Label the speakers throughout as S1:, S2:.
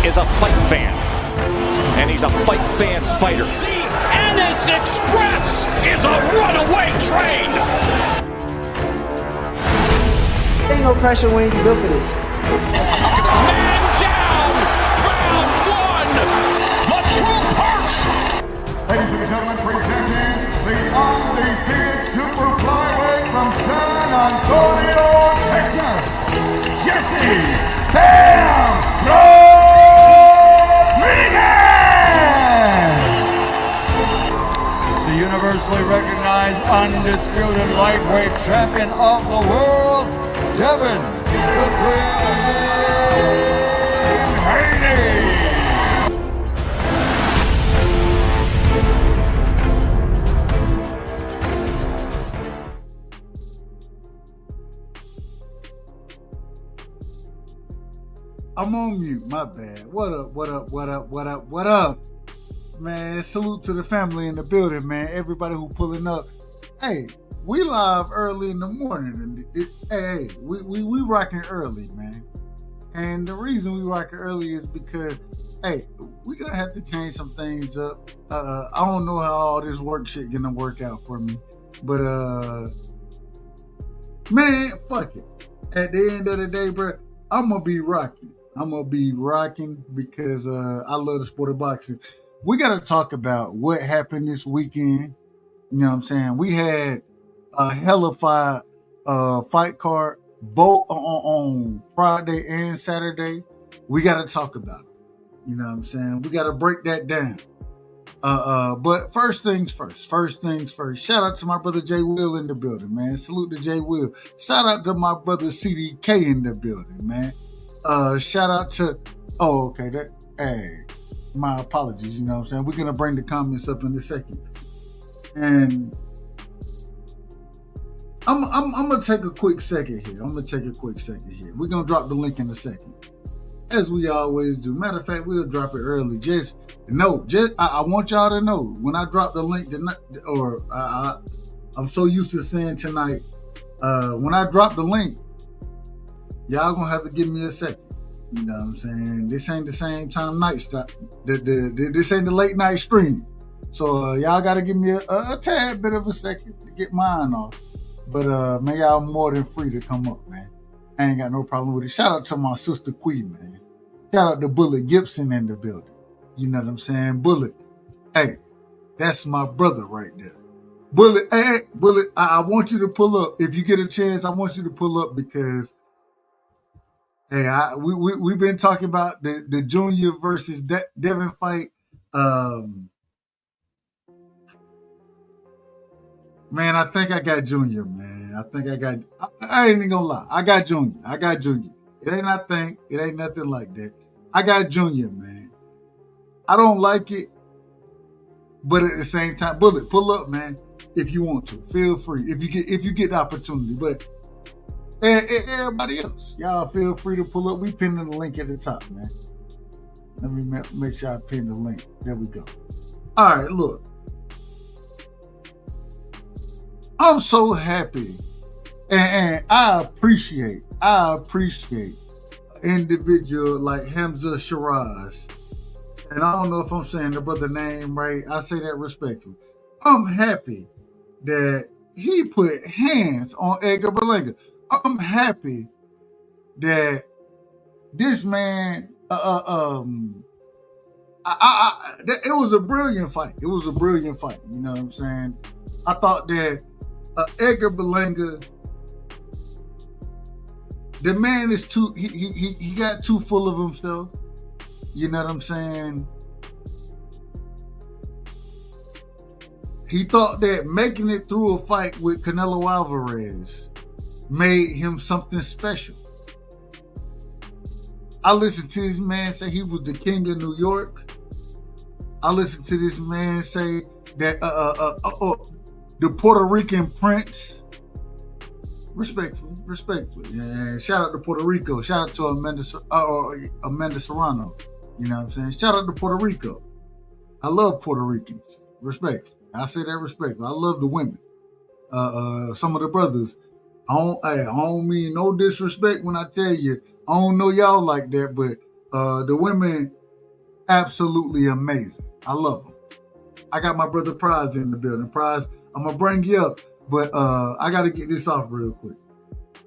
S1: is a fight fan, and he's a fight fan's fighter.
S2: The Ennis Express is a runaway train.
S3: Ain't no pressure when you built for this.
S2: Man down, round one. The truth hurts.
S4: Ladies and gentlemen, presenting the undefeated super flyweight from San Antonio, Texas, Jesse Bam Rodriguez! The universally recognized undisputed lightweight champion of the world, Devin the Dream Haney!
S5: I'm on mute, my bad. What up? Man, salute to the family in the building, man. Everybody who pulling up. Hey, we live early in the morning. And we rocking early, man. And the reason we rocking early is because, hey, we gonna have to change some things up. I don't know how all this work shit gonna work out for me. But, man, fuck it. At the end of the day, bro, I'm gonna be rocking because I love the sport of boxing. We got to talk about what happened this weekend. You know what I'm saying? We had a hellified fight card both on Friday and Saturday. We got to talk about it. You know what I'm saying? We got to break that down. But first things first. Shout out to my brother Jay Will in the building, man. Salute to Jay Will. Shout out to my brother CDK in the building, man. Shout out to, my apologies, you know what I'm saying? We're going to bring the comments up in a second. And I'm going to take a quick second here. We're going to drop the link in a second, as we always do. Matter of fact, we'll drop it early. I want y'all to know, when I drop the link tonight, I'm so used to saying tonight, when I drop the link, y'all gonna have to give me a second. You know what I'm saying? This ain't the same time night stuff. This ain't the late night stream. So y'all gotta give me a tad bit of a second to get mine off. But man, y'all more than free to come up, man. I ain't got no problem with it. Shout out to my sister Queen, man. Shout out to Bullet Gibson in the building. You know what I'm saying? Bullet. Hey, that's my brother right there. Bullet, Bullet, I want you to pull up. If you get a chance, I want you to pull up because hey, we've been talking about the Junior versus Devin fight. Man, I think I got Junior, man. I ain't even gonna lie. I got Junior. It ain't nothing like that. I got Junior, man. I don't like it, but at the same time, Bullet, pull up, man. If you want to, feel free. If you get the opportunity, but everybody else, y'all feel free to pull up. We pinned the link at the top, man. Let me make sure I pin the link. There we go. All right, look. I'm so happy, and I appreciate an individual like Hamza Shiraz. And I don't know if I'm saying the brother name right. I say that respectfully. I'm happy that he put hands on Edgar Berlanga. I'm happy that this man, it was a brilliant fight. You know what I'm saying? I thought that Edgar Berlanga, the man is too, he got too full of himself. You know what I'm saying? He thought that making it through a fight with Canelo Alvarez made him something special. I listened to this man say he was the king of New York. I listened to this man say that the Puerto Rican prince. Respectfully. Yeah, shout out to Puerto Rico. Shout out to Amanda Serrano. You know what I'm saying? Shout out to Puerto Rico. I love Puerto Ricans. Respectfully. I say that respectfully. I love the women. Some of the brothers. I don't mean no disrespect when I tell you I don't know y'all like that, but The women, absolutely amazing. I love them. I got my brother Prize in the building. Prize, I'm gonna bring you up, but I gotta get this off real quick.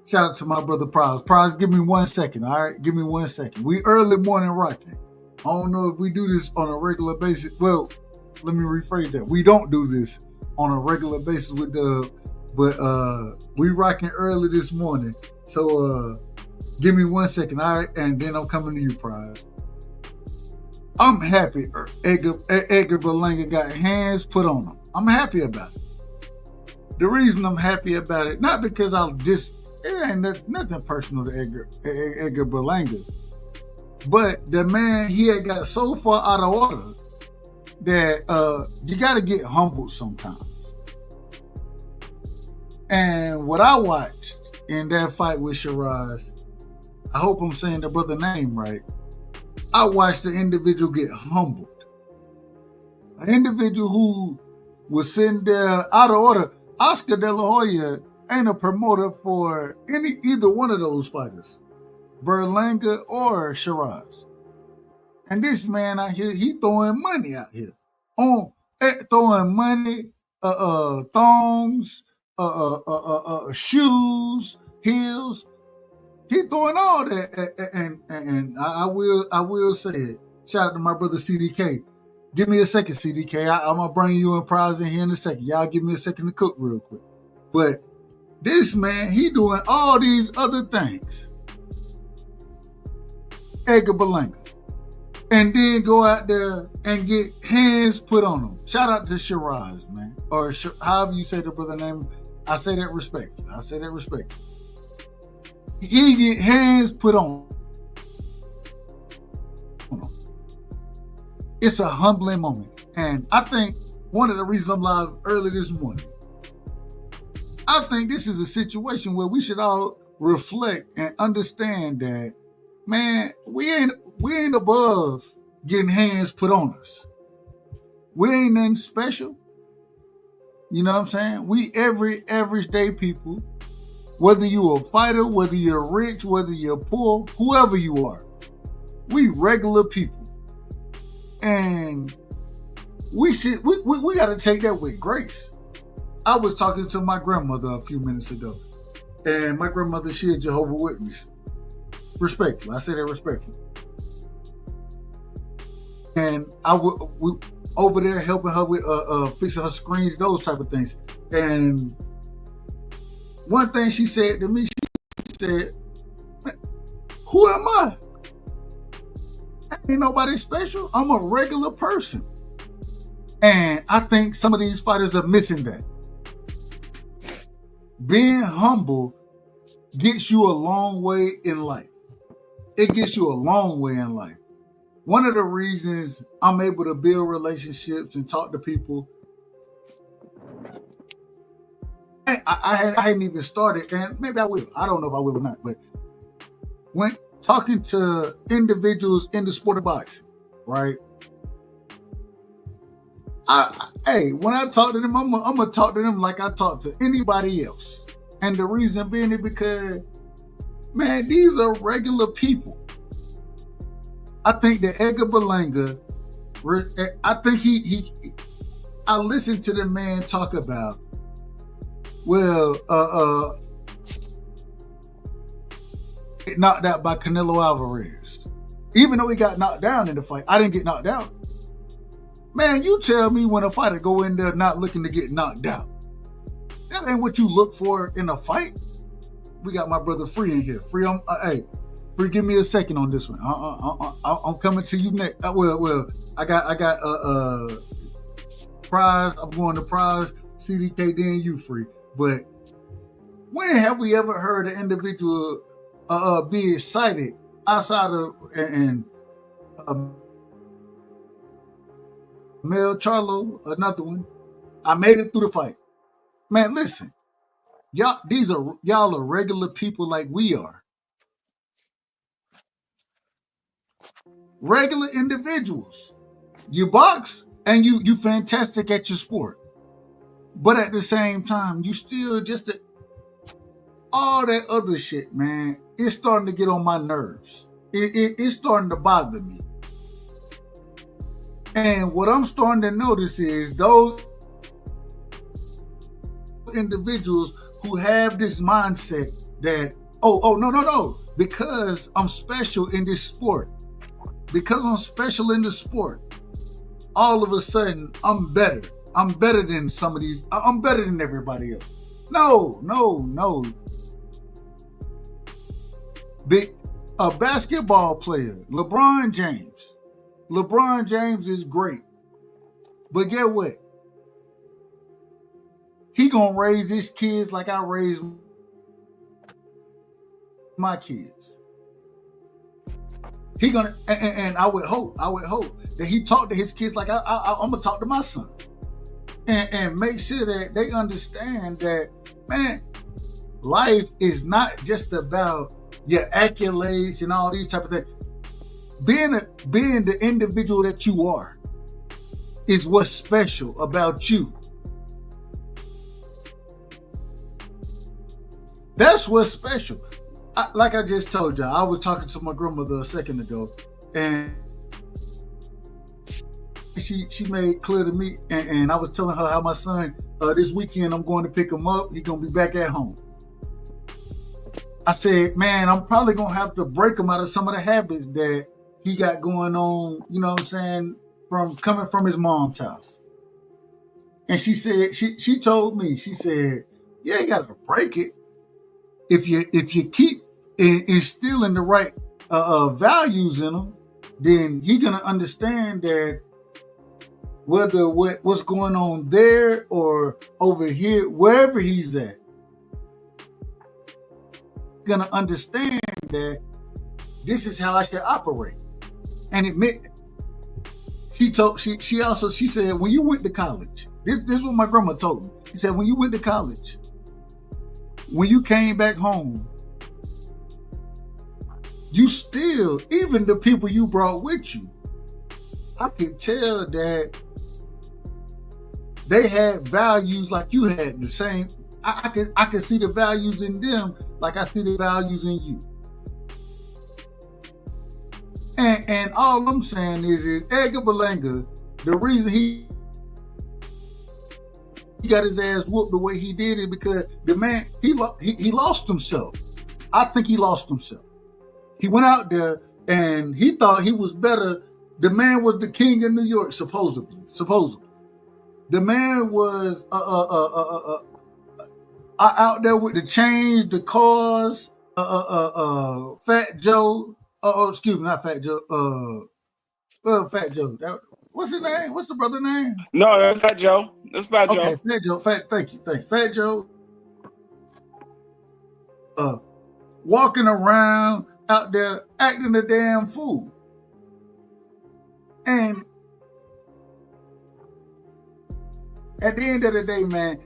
S5: Shout out to my brother Prize. Prize, give me 1 second, all right? Give me 1 second. We early morning rocking. I don't know if we do this on a regular basis. Well, let me rephrase that. We don't do this on a regular basis with Dub, but we rocking early this morning. So give me 1 second, all right? And then I'm coming to you, Prize. I'm happy Edgar Berlanga got hands put on him. I'm happy about it. The reason I'm happy about it, not because it ain't nothing personal to Edgar Berlanga, but the man, he had got so far out of order that you got to get humbled sometimes. And what I watched in that fight with Shiraz, I hope I'm saying the brother name right, I watched the individual get humbled. An individual who was sitting there out of order. Oscar De La Hoya ain't a promoter for either one of those fighters, Berlanga or Shiraz. And this man out here, he throwing money out here. Throwing money, thongs, shoes, heels. He throwing all that, and I will say it. Shout out to my brother CDK. Give me a second, CDK. I'm gonna bring you and Prize in here in a second. Y'all give me a second to cook real quick. But this man, he doing all these other things. Edgar Berlanga. And then go out there and get hands put on him. Shout out to Shiraz, man. Or however you say the brother name. I say that respectfully. He get hands put on him. It's a humbling moment. And I think one of the reasons I'm live early this morning, I think this is a situation where we should all reflect and understand that, man, we ain't above getting hands put on us. We ain't nothing special. You know what I'm saying? We everyday people, whether you're a fighter, whether you're rich, whether you're poor, whoever you are, we regular people. And we got to take that with grace. I was talking to my grandmother a few minutes ago, and my grandmother, she a Jehovah's Witness. Respectfully, I say that respectfully. And we over there helping her with fixing her screens, those type of things. And one thing she said to me, she said, "Who am I? Ain't nobody special. I'm a regular person." And I think some of these fighters are missing that. Being humble gets you a long way in life. It gets you a long way in life. One of the reasons I'm able to build relationships and talk to people, I hadn't even started, and maybe I will. I don't know if I will or not, but when talking to individuals in the sport of boxing, right? When I talk to them, I'm gonna talk to them like I talk to anybody else. And the reason being is because, man, these are regular people. I think that Edgar Berlanga, I think I listened to the man talk about, get knocked out by Canelo Alvarez. Even though he got knocked down in the fight, I didn't get knocked out. Man, you tell me when a fighter go in there not looking to get knocked out. That ain't what you look for in a fight. We got my brother Free in here. Free, Free, give me a second on this one. I'm coming to you next. I got Prize. I'm going to Prize, CDK, then you, Free. But when have we ever heard an individual be excited outside of Mel Charlo, another one? I made it through the fight. Man, listen, y'all are regular people like we are. Regular individuals. You box and you fantastic at your sport. But at the same time, you still all that other shit, man. It's starting to get on my nerves. It's starting to bother me. And what I'm starting to notice is those individuals who have this mindset that, no, because I'm special in this sport, all of a sudden I'm better. I'm better than some of these. I'm better than everybody else. No. A basketball player, LeBron James is great. But get what? He gonna raise his kids like I raised my kids. He gonna, and I would hope that he talk to his kids like I'm gonna talk to my son, and make sure that they understand that, man, life is not just about your accolades and all these type of things. Being the individual that you are is what's special about you. That's what's special. Like I just told y'all, I was talking to my grandmother a second ago, and she made clear to me, and I was telling her how my son, this weekend I'm going to pick him up. He's going to be back at home. I said, man, I'm probably going to have to break him out of some of the habits that he got going on, you know what I'm saying, from coming from his mom's house. And she said, she told me, she said, yeah, you got to break it. If you keep instilling the right values in him, then he's going to understand that whether what's going on there or over here, wherever he's at, going to understand that this is how I should operate. And she said, when you went to college, this is what my grandma told me. She said, when you went to college, when you came back home, you still, even the people you brought with you, I could tell that they had values like you had, the same. I could see the values in them like I see the values in you. And all I'm saying is Edgar Berlanga, the reason he got his ass whooped the way he did it because the man, he lost himself. I think he lost himself. He went out there and he thought he was better. The man was the king of New York, supposedly. The man was out there with the chains, the cars, Fat Joe. Excuse me, not Fat Joe. Fat Joe. What's his name? What's the brother name?
S6: No, that's Fat Joe. That's Fat Joe.
S5: Okay, Fat Joe. Thank you. Fat Joe. Walking around out there acting a damn fool. And at the end of the day, man,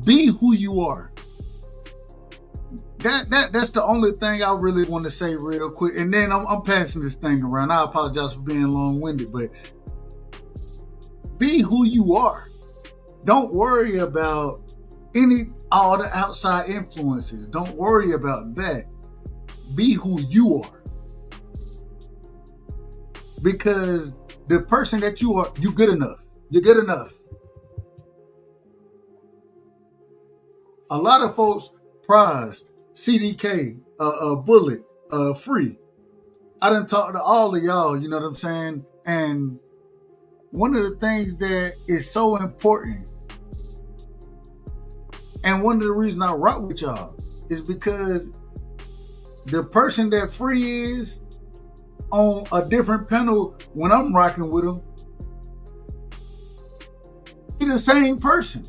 S5: be who you are. That's the only thing I really want to say real quick. And then I'm passing this thing around. I apologize for being long-winded, but be who you are. Don't worry about all the outside influences. Don't worry about that. Be who you are. Because the person that you are, you're good enough. You're good enough. A lot of folks prize CDK, Bullet, Free. I done talked to all of y'all, you know what I'm saying? And one of the things that is so important, and one of the reasons I rock with y'all, is because the person that Free is on a different panel when I'm rocking with him, he's the same person.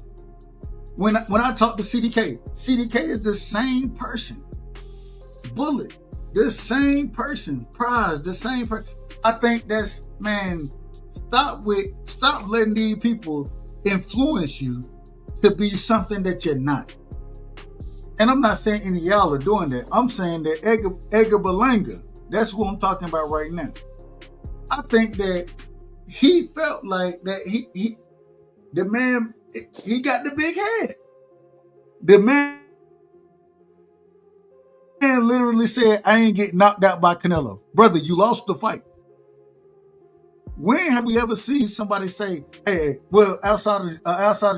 S5: When I talk to CDK is the same person. Bullet, the same person. Prize, the same person. I think that's, man, stop letting these people influence you to be something that you're not. And I'm not saying any of y'all are doing that. I'm saying that Edgar Berlanga, that's who I'm talking about right now. I think that he felt like that the man, he got the big head. The man man literally said, I ain't get knocked out by Canelo. Brother, you lost the fight. When have we ever seen somebody say, hey, well, outside of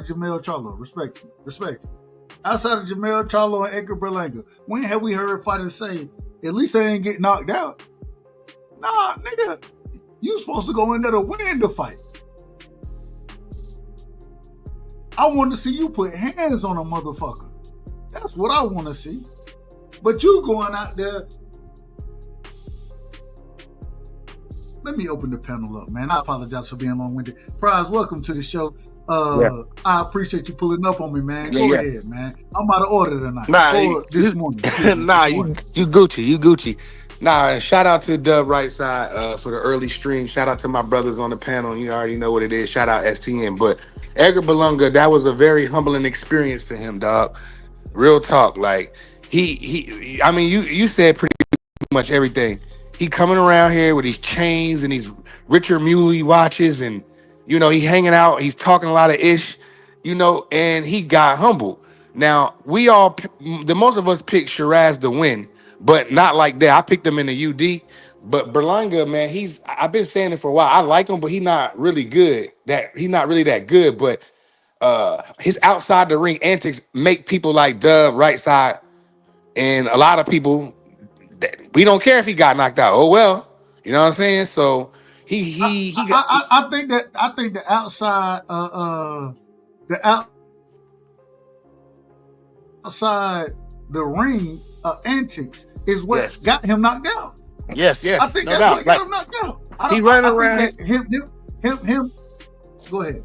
S5: Jamel Charlo, respectfully, outside of Jamel Charlo and Edgar Berlanga, when have we heard fighters say, at least I ain't get knocked out? Nah, nigga, you supposed to go in there to win the fight. I want to see you put hands on a motherfucker. That's what I want to see. But you going out there. Let me open the panel up, man. I apologize for being long-winded. Prize, welcome to the show. I appreciate you pulling up on me, man. Go ahead, man. I'm out of order tonight. This morning.
S7: You Gucci. Nah, shout out to Dub Rightside for the early stream. Shout out to my brothers on the panel. You already know what it is. Shout out STN. But Edgar Berlanga, that was a very humbling experience for him, dog. Real talk. Like I mean, you said pretty much everything. He coming around here with these chains and these Richard Mule watches, and you know, he hanging out, he's talking a lot of ish, you know, and he got humble. Now, the most of us picked Shiraz to win, but not like that. I picked him in the UD, but Berlanga, man, I've been saying it for a while. I like him, but he's not really good. He's not really that good, but his outside the ring antics make people like Dub Rightside and a lot of people, we don't care if he got knocked out. Oh well, you know what I'm saying. So
S5: I think the outside outside the ring antics is what got him knocked out.
S7: Yes.
S5: I think that's what got him knocked out.
S7: He running around.
S5: Him. Go ahead.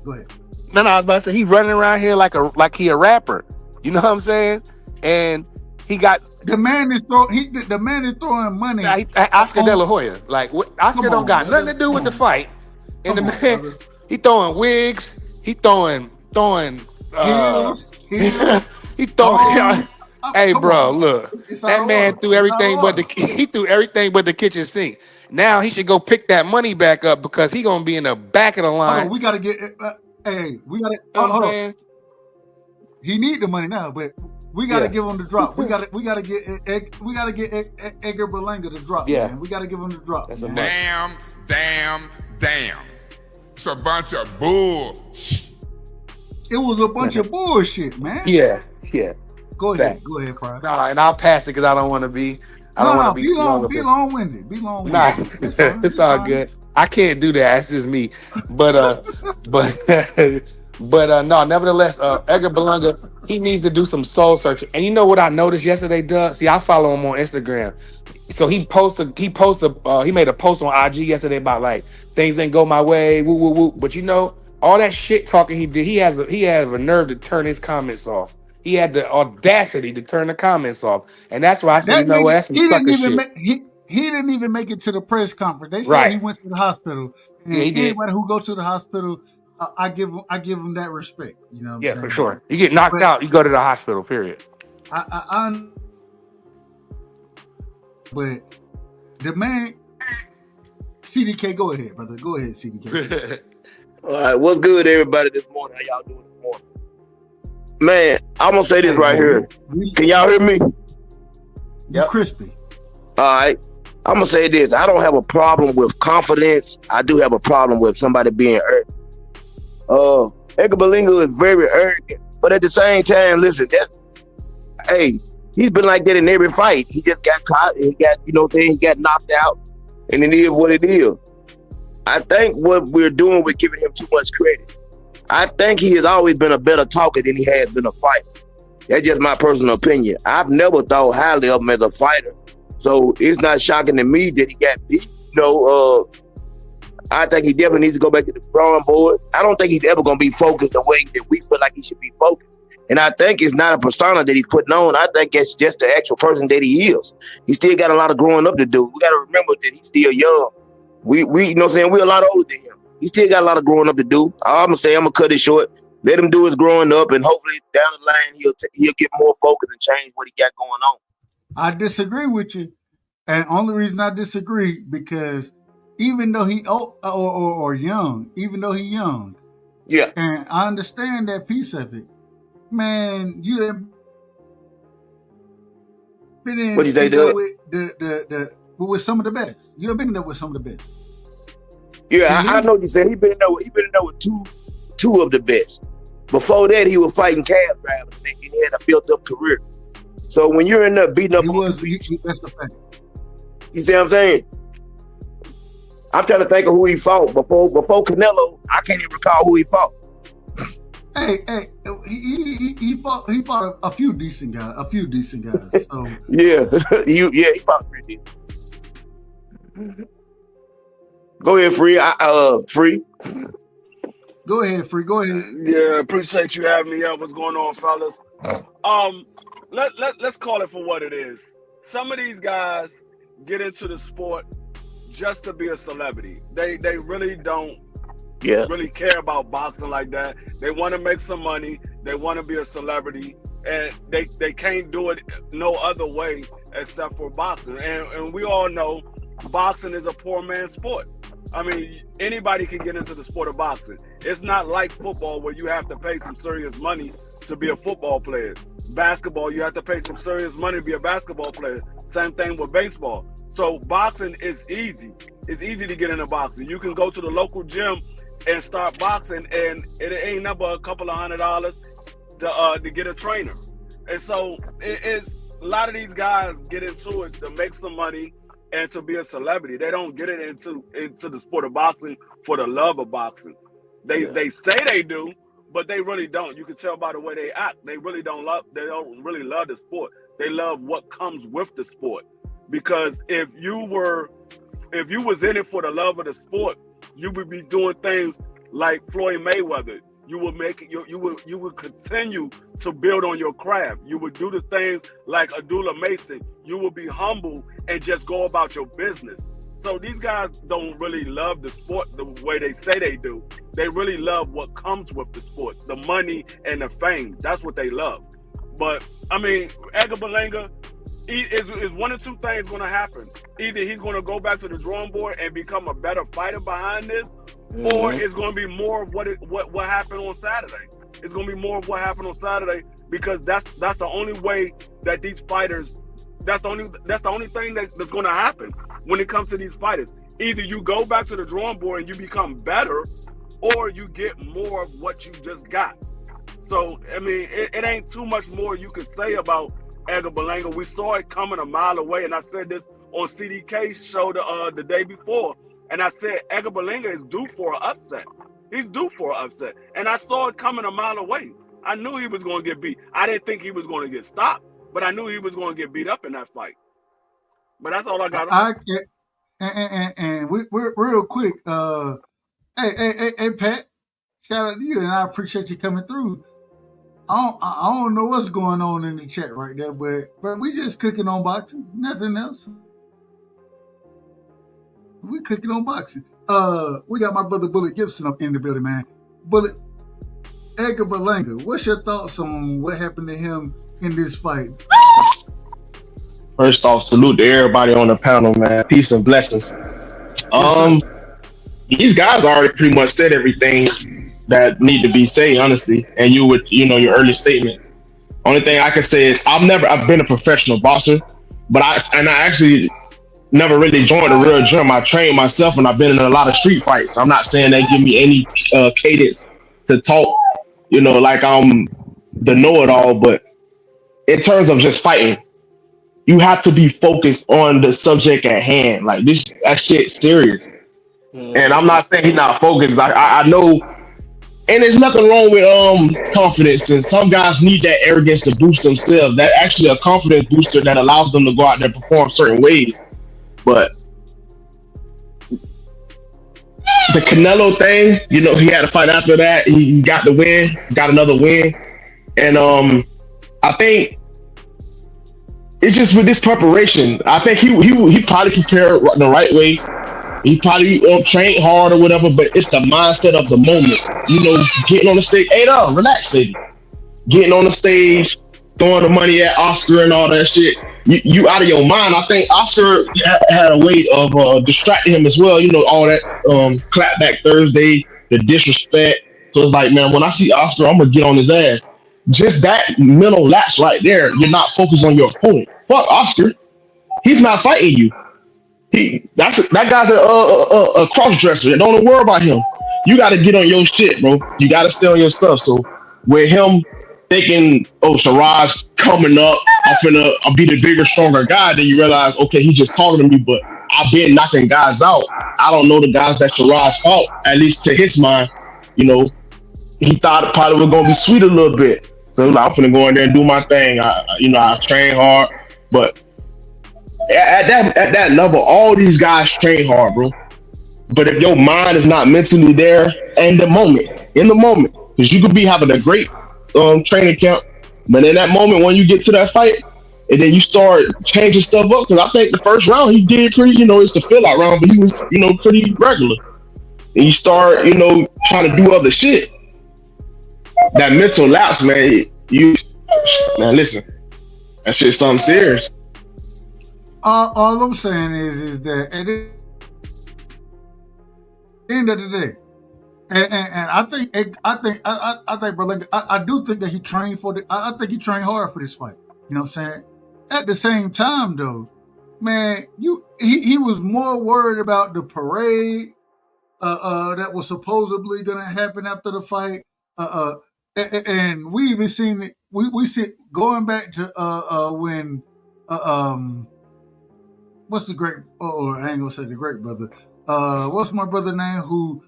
S7: No, I was about to say he running around here like he a rapper. You know what I'm saying? And he got
S5: the man is throwing money.
S7: Oscar De La Hoya. Like Oscar don't got nothing to do with the fight. And the man, he throwing wigs. He throwing. He throwing. Hey, bro, look. That man threw everything but the kitchen sink. Now he should go pick that money back up because he gonna be in the back of the line.
S5: We gotta get. Hold on. He need the money now, but we gotta give him the drop. We gotta get Edgar Berlanga the drop.
S7: Yeah,
S5: man. We gotta give him the drop.
S8: That's damn. It's a bunch of bull.
S5: It was a bunch of bullshit, man.
S7: Yeah.
S5: Go ahead, Prime.
S7: Nah, and I'll pass it because I don't want to be.
S5: Be long-winded.
S7: Nah, it's all good. I can't do that. That's just me. But no. Nevertheless, Edgar Berlanga, he needs to do some soul searching. And you know what I noticed yesterday, Doug? See, I follow him on Instagram. So he made a post on IG yesterday about like things didn't go my way. Woo woo woo. But you know, all that shit talking he did, he has a nerve to turn his comments off. He had the audacity to turn the comments off. And that's why I said, you know what, that's some sucker shit.
S5: He didn't even make it to the press conference. They said he went to the hospital. And anybody who goes to the hospital, I give him that respect. You know what I'm saying?
S7: For sure. You get knocked out, you go to the hospital, period.
S5: But the man, CDK, go ahead, brother. Go ahead, CDK.
S9: All right, what's good, everybody, this morning? How y'all doing this morning? Man, I'm going to say this right here. Can y'all hear me?
S5: Yep. Crispy.
S9: All right. I'm going to say this. I don't have a problem with confidence. I do have a problem with somebody being arrogant. Edgar Berlanga is very arrogant. But at the same time, listen, he's been like that in every fight. He just got caught. He got knocked out. And it is what it is. I think what we're doing, we're giving him too much credit. I think he has always been a better talker than he has been a fighter. That's just my personal opinion. I've never thought highly of him as a fighter. So it's not shocking to me that he got beat. I think he definitely needs to go back to the drawing board. I don't think he's ever going to be focused the way that we feel like he should be focused. And I think it's not a persona that he's putting on. I think it's just the actual person that he is. He still got a lot of growing up to do. We got to remember that he's still young. We you know what I'm saying? We're a lot older than him. He still got a lot of growing up to do. I'm going to cut it short. Let him do his growing up, and hopefully down the line he'll get more focused and change what he got going on.
S5: I disagree with you. And only reason I disagree, because even though he young,
S9: yeah,
S5: and I understand that piece of it, man, you didn't Been in,
S9: What you say,
S5: you know,
S9: Doug?
S5: with some of the best. You've been there with some of the best.
S9: Yeah, I know what you said. He been in there with two of the best. Before that, he was fighting cab drivers, and he had a built-up career. So when you're in there beating up,
S5: That's the fact.
S9: you see what I'm saying? I'm trying to think of who he fought before Canelo. I can't even recall who he fought.
S5: Hey, he fought a few decent guys. So.
S9: Yeah, he fought pretty decent. Go ahead, Free. Free.
S5: Go ahead, Free. Go ahead.
S10: Yeah, appreciate you having me up. What's going on, fellas? Let's call it for what it is. Some of these guys get into the sport just to be a celebrity. They really don't really care about boxing like that. They want to make some money. They want to be a celebrity, and they can't do it no other way except for boxing. And we all know boxing is a poor man's sport. I mean, anybody can get into the sport of boxing. It's not like football where you have to pay some serious money to be a football player. Basketball, you have to pay some serious money to be a basketball player. Same thing with baseball. So boxing is easy. It's easy to get into boxing. You can go to the local gym and start boxing, and it ain't number a couple of $100 to get a trainer. And so it's a lot of these guys get into it to make some money and to be a celebrity. They don't get it into the sport of boxing for the love of boxing. They say they do, but they really don't. You can tell by the way they act. They don't really love the sport. They love what comes with the sport. Because if you was in it for the love of the sport, you would be doing things like Floyd Mayweather. You would continue to build on your craft. You would do the things like Abdullah Mason. You would be humble and just go about your business. So these guys don't really love the sport the way they say they do. They really love what comes with the sport, the money and the fame. That's what they love. But I mean, Edgar Berlanga, is one of two things going to happen. Either he's going to go back to the drawing board and become a better fighter behind this, or it's going to be more of what happened on Saturday. It's going to be more of what happened on Saturday, because that's the only way that these fighters. That's the only thing that's going to happen when it comes to these fighters. Either you go back to the drawing board and you become better, or you get more of what you just got. So I mean, it ain't too much more you can say about Edgar Berlanga. We saw it coming a mile away, and I said this on CDK's show the day before, and I said Edgar Berlanga is due for an upset. He's due for an upset, and I saw it coming a mile away. I knew he was going to get beat. I didn't think he was going to get stopped, but I knew he was going to get beat up in that fight. But that's all I got.
S5: And we're real quick. Hey, Pat, shout out to you, and I appreciate you coming through. I don't know what's going on in the chat right there, but we just cooking on boxing, nothing else. We cooking on boxing. We got my brother Bullet Gibson up in the building, man. Bullet, Edgar Berlanga, what's your thoughts on what happened to him in this fight?
S11: First off, salute to everybody on the panel, man. Peace and blessings. These guys already pretty much said everything that need to be said, honestly. And your early statement. Only thing I can say is I've been a professional boxer, but I actually never really joined a real gym. I trained myself, and I've been in a lot of street fights. I'm not saying they give me any cadence to talk, like I'm the know-it-all, but in terms of just fighting, you have to be focused on the subject at hand. Like that shit's serious. And I'm not saying he's not focused. I know, and there's nothing wrong with confidence. And some guys need that arrogance to boost themselves. That actually a confidence booster that allows them to go out there and perform certain ways. But the Canelo thing, he had to fight after that. He got the win, got another win, and I think it's just with this preparation. I think he probably prepared the right way. He probably trained hard or whatever, but it's the mindset of the moment. Getting on the stage. Hey, no, relax, lady. Getting on the stage, throwing the money at Oscar and all that shit. You out of your mind. I think Oscar had a way of distracting him as well. All that clapback Thursday, the disrespect. So it's like, man, when I see Oscar, I'm gonna get on his ass. Just that mental lapse right there. You're not focused on your opponent. fuck Oscar. He's not fighting you. That guy's a cross dresser. Don't worry about him. You got to get on your shit, bro. You got to stay on your stuff. So with him thinking, oh, Shiraz coming up, I'll be the bigger, stronger guy. Then you realize, okay, he's just talking to me, but I've been knocking guys out. I don't know the guys that Shiraz fought. At least to his mind, you know, he thought it probably was gonna be sweet a little bit. So like, I'm finna go in there and do my thing. I train hard, but at that level, all these guys train hard, bro. But if your mind is not mentally there in the moment, because you could be having a great training camp, but in that moment when you get to that fight, and then you start changing stuff up, because I think the first round he did pretty, it's the fill out round, but he was, pretty regular. And you start, trying to do other shit. That mental lapse, man, man, listen, that shit's something serious.
S5: All I'm saying is that at the end of the day, and I think Berlanga, I do think that he trained I think he trained hard for this fight. You know what I'm saying? At the same time, though, man, he was more worried about the parade that was supposedly gonna happen after the fight. And we even seen it. We see going back to when what's the great? I ain't gonna say the great brother. What's my brother name who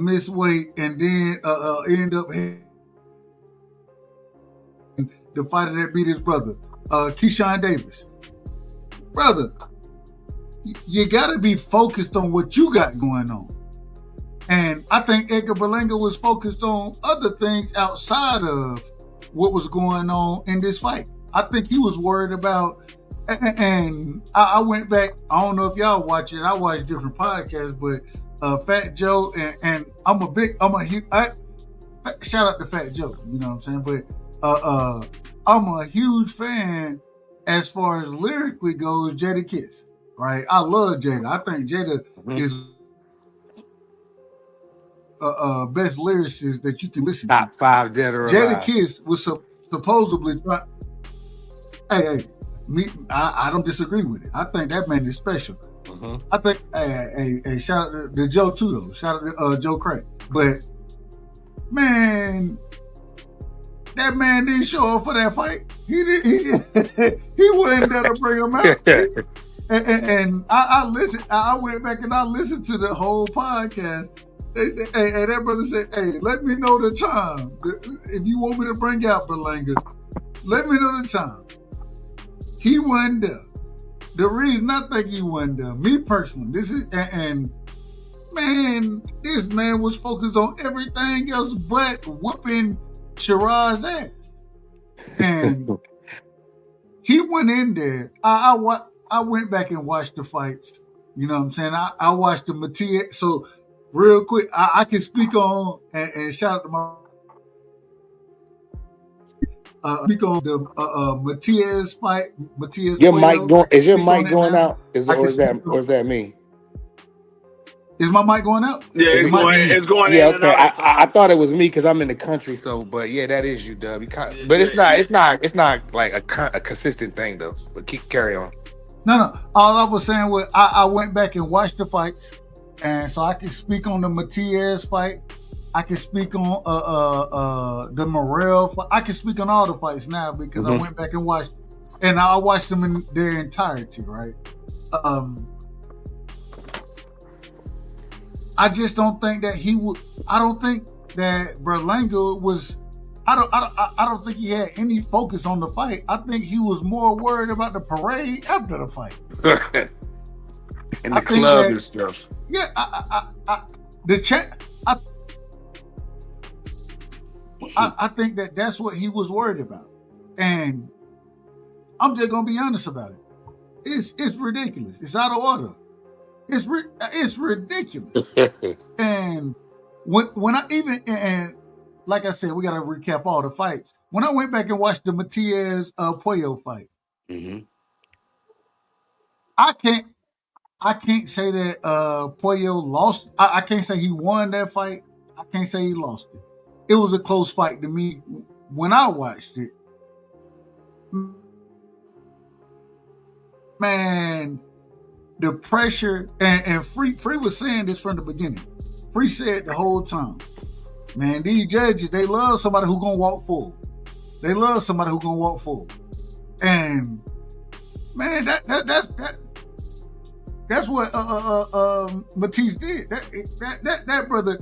S5: missed weight and then end up the fighter that beat his brother, Keyshawn Davis. Brother, you gotta be focused on what you got going on. And I think Edgar Berlanga was focused on other things outside of what was going on in this fight. I think he was worried about, and I went back, I don't know if y'all watch it, I watch different podcasts, but Fat Joe, and shout out to Fat Joe, you know what I'm saying? But I'm a huge fan as far as lyrically goes, Jada Kiss, right? I love Jada. I think Jada is best lyricist that you can listen to.
S7: Top 5 dead or alive.
S5: Jada Kiss was supposedly I don't disagree with it. I think that man is special. I think shout out to Joe too though. Shout out to Joe Craig. But man, that man didn't show up for that fight. He wasn't there to bring him out. And I listened. I went back and I listened to the whole podcast. They said, hey, that brother said, hey, let me know the time. If you want me to bring out Berlanga, let me know the time. He wasn't there. The reason I think he wasn't there, me personally, this man was focused on everything else but whooping Shiraz's ass. And he went in there. I went back and watched the fights. You know what I'm saying? I watched the Matias. So real quick, I can speak on and shout out to my speak on the Matias fight. Matias.
S7: Your mic going? Is your mic going out? Or is that me?
S5: Is my mic going out?
S10: Yeah, it's going
S7: yeah,
S10: in
S7: okay.
S10: and out.
S7: I thought it was me because I'm in the country. So, but yeah, that is you, Dub. But it's not like a consistent thing though. But carry on.
S5: No. All I was saying was I went back and watched the fights, and so I can speak on the Matias fight. I can speak on the Morrell fight. I can speak on all the fights now because I went back and watched, and I watched them in their entirety. Right. I just don't think that he would. I don't think that Berlanga was. I don't think he had any focus on the fight. I think he was more worried about the parade after the fight.
S7: And the club and stuff.
S5: Yeah, I think that's what he was worried about, and I'm just gonna be honest about it. It's ridiculous. It's out of order. It's ridiculous. And when I and like I said, we got to recap all the fights. When I went back and watched the Matias Puello fight, I can't say that Puello lost. I can't say he won that fight. I can't say he lost it. It was a close fight to me when I watched it. man, the pressure, and Free was saying this from the beginning. Free said the whole time, man, these judges, they love somebody who gonna walk forward. They love somebody who gonna walk forward. And man, that's what Matisse did. That brother,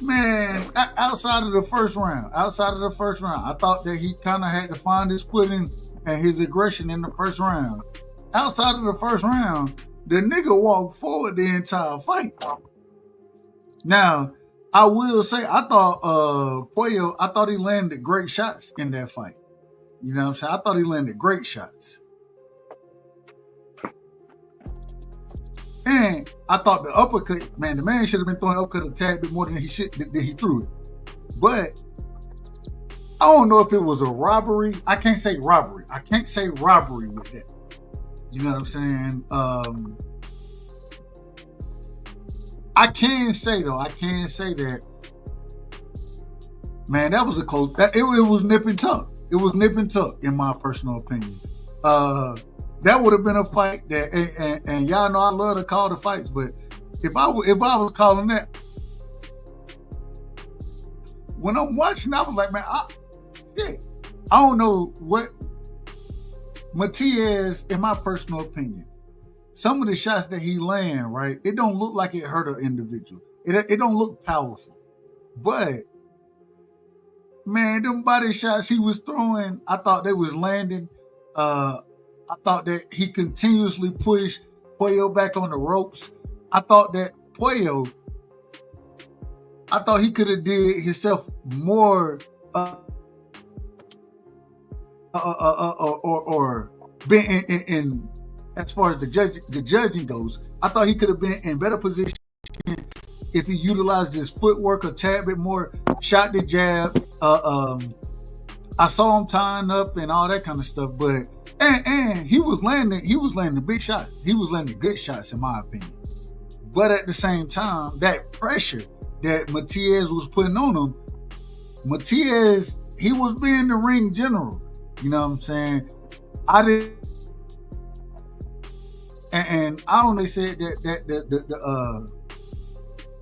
S5: man, outside of the first round, I thought that he kind of had to find his footing and his aggression in the first round. Outside of the first round, the nigga walked forward the entire fight. Now, I will say, I thought Puello, I thought he landed great shots in that fight. You know what I'm saying? I thought he landed great shots. And I thought the uppercut, man, the man should have been throwing uppercut a tad bit more than he threw it. But I don't know if it was a robbery. I can't say robbery. I can't say robbery with that. You know what I'm saying? I can say that, man, that was a close. It was nip and tuck. It was nip and tuck, in my personal opinion. That would have been a fight that, and y'all know I love to call the fights, but if I was calling that, when I'm watching, I was like, man, I don't know what Matias, in my personal opinion, some of the shots that he land, right, it don't look like it hurt an individual. It don't look powerful. But, man, them body shots he was throwing, I thought they was landing. I thought that he continuously pushed Puello back on the ropes. I thought that Puello, he could have did himself more or been in as far as the judging goes. I thought he could have been in better position if he utilized his footwork a tad bit more, shot the jab. I saw him tying up and all that kind of stuff, but and he was landing big shots. He was landing good shots, in my opinion. But at the same time, that pressure that Matias was putting on him, Matias, he was being the ring general. You know what I'm saying? And I only said that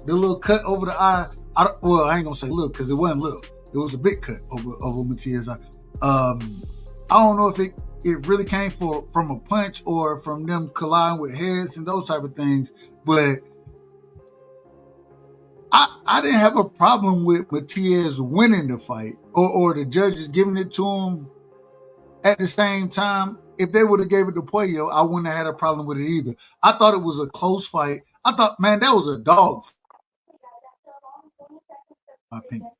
S5: the little cut over the eye. I ain't gonna say little because it wasn't little. It was a big cut over Matias' eye. I don't know if it really came from a punch or from them colliding with heads and those type of things, but I didn't have a problem with Matias winning the fight or the judges giving it to him. At the same time, if they would have gave it to Puello, I wouldn't have had a problem with it either. I thought it was a close fight. I thought, man, that was a dog fight, in my opinion.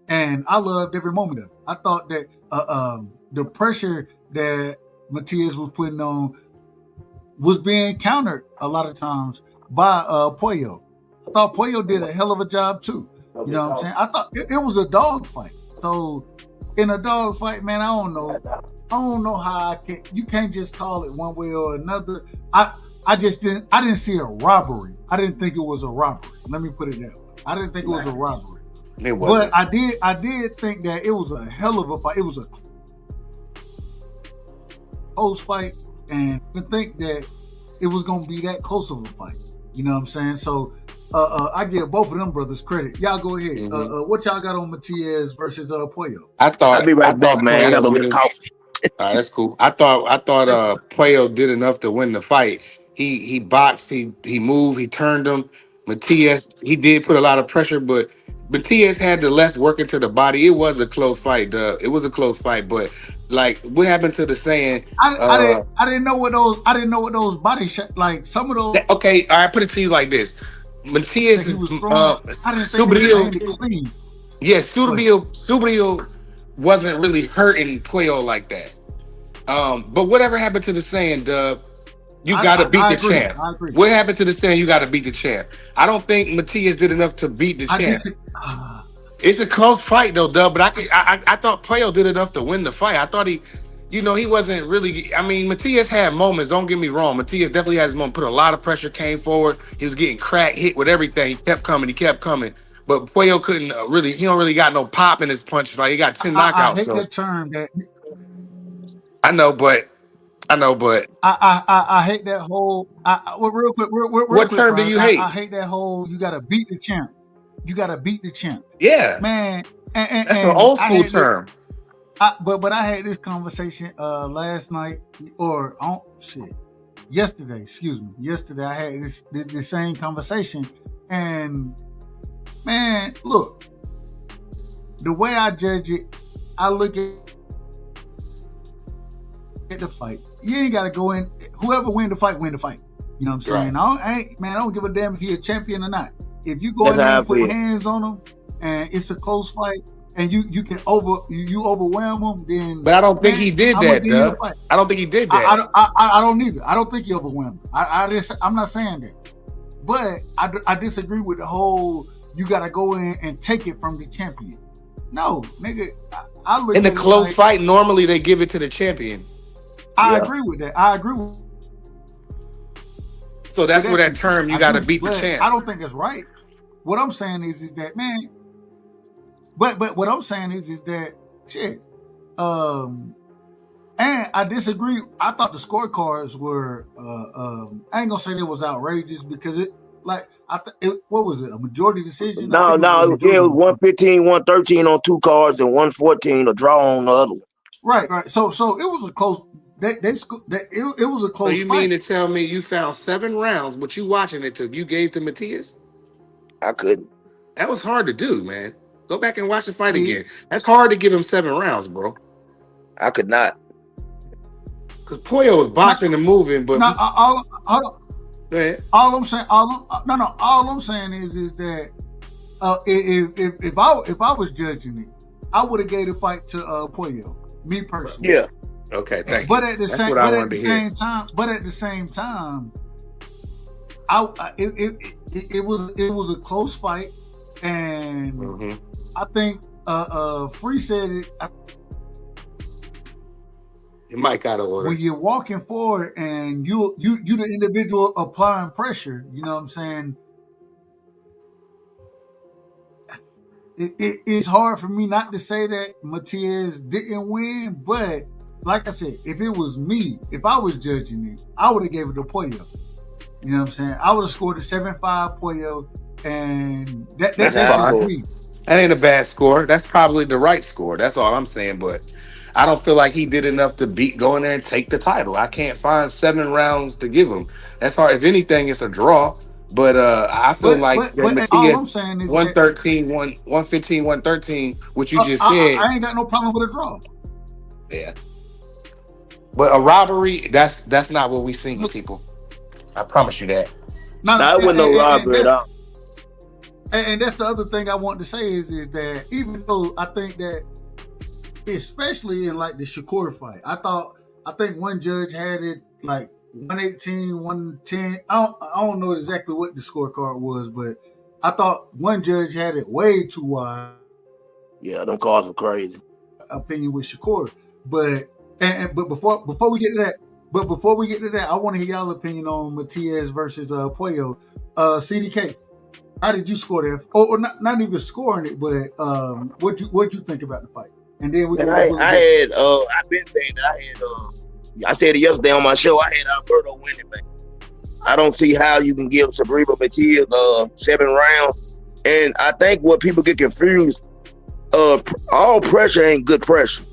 S5: And I loved every moment of it. I thought that the pressure that Matias was putting on was being countered a lot of times by Puello. I thought Puello did a hell of a job too. You know what I'm saying? I thought it was a dog fight. So in a dog fight, man, I don't know how you can't just call it one way or another. I didn't see a robbery. I didn't think it was a robbery. Let me put it that way. I didn't think it was a robbery. But I did think that it was a hell of a fight. It was a close fight, and I didn't think that it was gonna be that close of a fight. You know what I'm saying? So I give both of them brothers credit. Y'all go ahead. Mm-hmm. What y'all got on Matias versus Puello?
S9: I'll be right back, man. I gotta go get a coffee.
S7: All right, that's cool. I thought Puello did enough to win the fight. He boxed, he moved, he turned him. Matias, he did put a lot of pressure, but Matias had the left working to the body. It was a close fight, It was a close fight, but like, what happened to the saying?
S5: I didn't know what those body shots, like some of those.
S7: Okay, all right, put it to you like this. Matias is
S5: clean.
S7: Yeah, Subriel wasn't really hurting Puello like that. But whatever happened to the saying, you got to beat the champ. What happened to the saying, you got to beat the champ? I don't think Matias did enough to beat the champ. It's a close fight though, Dub. But I thought Puello did enough to win the fight. I thought he wasn't really. I mean, Matias had moments. Don't get me wrong. Matias definitely had his moment. Put a lot of pressure, came forward. He was getting cracked, hit with everything. He kept coming. But Puello couldn't really. He don't really got no pop in his punches. Like, he got 10 knockouts.
S5: I hate that term.
S7: I know, but I know, but
S5: I hate that whole. Well, real quick,
S7: what term do
S5: Brian,
S7: you hate?
S5: I hate that whole. You got to beat the champ. You got to beat the champ.
S7: Yeah,
S5: man. And
S7: that's an old school term.
S5: But I had this conversation last night or yesterday. Excuse me. Yesterday I had the same conversation, and man, look, the way I judge it, I look at the fight. You ain't got to go in. Whoever win the fight, win the fight. You know what I'm saying?
S7: Right.
S5: I don't give a damn if you're a champion or not. If you go in there and put hands on them, and it's a close fight, and you can overwhelm them, then.
S7: But I don't think he did that, Doug. I don't think he did that.
S5: I don't either. I don't think he overwhelmed him. I'm not saying that, but I disagree with the whole. You got to go in and take it from the champion. No, nigga. I look
S7: in the
S5: at
S7: close fight. Normally, they give it to the champion.
S5: I agree with that. I agree with.
S7: So that's where that term you got to beat the champ.
S5: I don't think that's right. What I'm saying is that, man. But what I'm saying is that shit. And I disagree. I thought the scorecards were. I ain't gonna say it was outrageous because it. Like what was it? A majority decision?
S9: No, it was 115, 113 on two cards and 114 a draw on the other one.
S5: Right. So it was a close. It was a close.
S7: So you mean to tell me you found 7 rounds, but you watching it you gave to Matias?
S9: I couldn't.
S7: That was hard to do, man. Go back and watch the fight again. That's hard to give him 7 rounds, bro.
S9: I could not.
S7: Because Pollo was boxing and moving, but
S5: hold on.
S7: Go ahead.
S5: All I'm saying is that if I was judging it, I would have gave the fight to Pollo. Me personally.
S9: Yeah.
S7: Okay, thank you.
S5: But at the same time, it was a close fight, and I think Free said it.
S7: You might got to order.
S5: When you're walking forward and you the individual applying pressure, you know what I'm saying? It's hard for me not to say that Matias didn't win, but like I said, if it was me, if I was judging it, I would have gave it to Pollo. You know what I'm saying? I would have scored a 7-5 Pollo, and that's me.
S7: That ain't a bad score. That's probably the right score. That's all I'm saying, but I don't feel like he did enough to go in there and take the title. I can't find 7 rounds to give him. That's hard. If anything, it's a draw. But I feel like
S5: all I'm saying is
S7: 113, 115, 113, what you just said.
S5: I ain't got no problem with a draw.
S7: Yeah. But a robbery, that's not what we seen, people. I promise you that.
S9: That wasn't no robbery at all.
S5: And that's the other thing I want to say is that even though I think that, especially in like the Shakur fight, I think one judge had it like 118, 110. I don't know exactly what the scorecard was, but I thought one judge had it way too wide.
S9: Yeah, them cards were crazy.
S5: Opinion with Shakur, but before we get to that, I want to hear y'all opinion on Matias versus Pollo. CDK, how did you score that? Or not even scoring it, but what'd you think about the fight? And then we.
S9: I've been saying that I said it yesterday on my show. I had Alberto winning, man. I don't see how you can give Sabrina Matias 7 rounds. And I think what people get confused, all pressure ain't good pressure.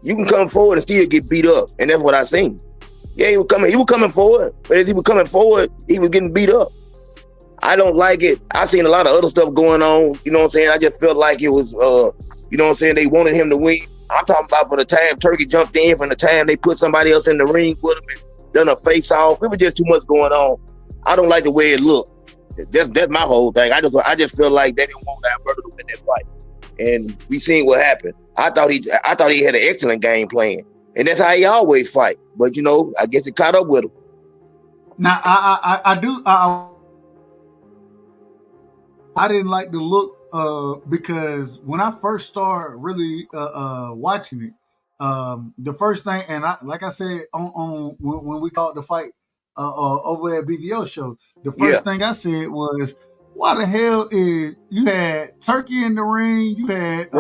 S9: You can come forward and still get beat up, and that's what I seen. Yeah, he was coming forward, but as he was coming forward, he was getting beat up. I don't like it. I seen a lot of other stuff going on. You know what I'm saying? I just felt like it was, you know what I'm saying? They wanted him to win. I'm talking about from the time Turkey jumped in, from the time they put somebody else in the ring with him and done a face-off. It was just too much going on. I don't like the way it looked. That's my whole thing. I just feel like they didn't want Alberto to win that fight. And we seen what happened. I thought he had an excellent game plan. And that's how he always fight. But, you know, I guess it caught up with him.
S5: Now, I didn't like the look because when I first started really watching it, the first thing, and like I said on when we called the fight over at BVO show, the first thing I said was, why the hell is you had Turkey in the ring, you had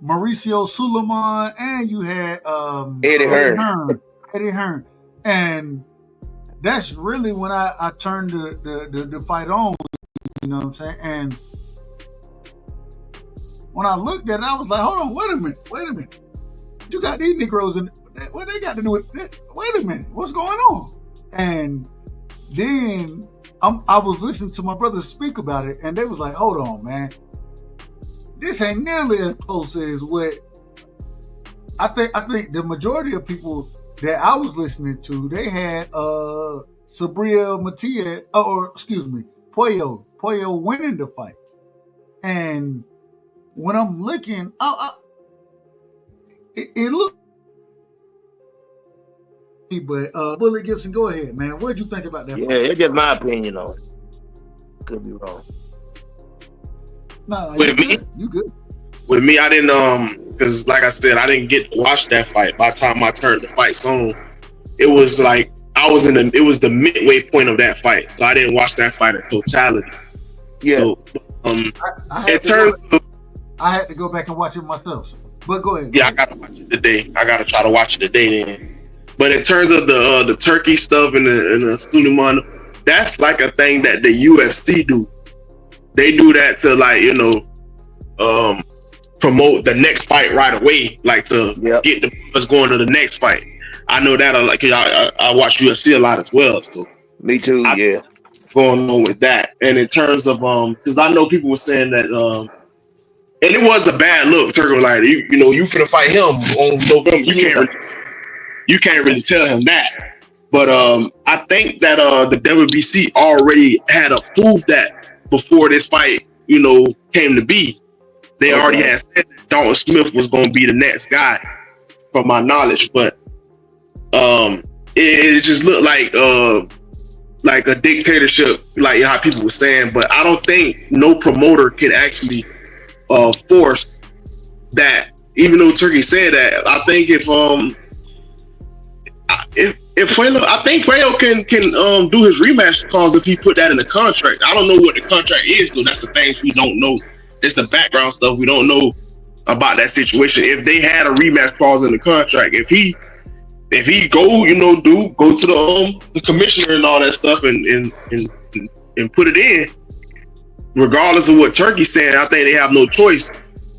S5: Mauricio Suleiman, and you had
S9: Eddie Hearn.
S5: Eddie Hearn. And that's really when I turned the fight on, you know what I'm saying? And when I looked at it, I was like, hold on, wait a minute. You got these Negroes in, what they got to do with it? Wait a minute, what's going on? And then I was listening to my brothers speak about it, and they was like, hold on, man. This ain't nearly as close as what I think the majority of people that I was listening to, they had Sabria Matia, or excuse me, Pollo winning the fight. And when I'm looking, it looked. But Bullet Gibson, go ahead, man. What did you think about that?
S9: Yeah, it's just my opinion on it. Could be wrong.
S5: No, you good.
S11: With me, I didn't because like I said, I didn't get to watch that fight. By the time I turned the fight on, it was like it was the midway point of that fight, so I didn't watch that fight in totality.
S9: Yeah.
S11: So,
S5: I had to go back and watch it myself. But go ahead.
S11: Yeah, I gotta watch it today. I gotta try to watch it today then. But in terms of the Turkey stuff and the Suleiman, that's like a thing that the UFC do. They do that to promote the next fight right away, like to get the us going to the next fight. I know that I watch UFC a lot as well. So
S9: me too. Yeah,
S11: going on with that. And in terms of because I know people were saying that and it was a bad look. Turkey was like, you finna fight him on November. You can't really tell him that. But I think that the WBC already had approved that before this fight, came to be. They already had said that Dalton Smith was going to be the next guy, from my knowledge. But it just looked like a dictatorship, like how people were saying. But I don't think no promoter can actually force that. Even though Turkey said that, I think if Puello, I think Puello can do his rematch clause if he put that in the contract. I don't know what the contract is, though. That's the things we don't know. It's the background stuff we don't know about that situation. If they had a rematch clause in the contract, if he go to the commissioner and all that stuff and put it in, regardless of what Turkey's saying, I think they have no choice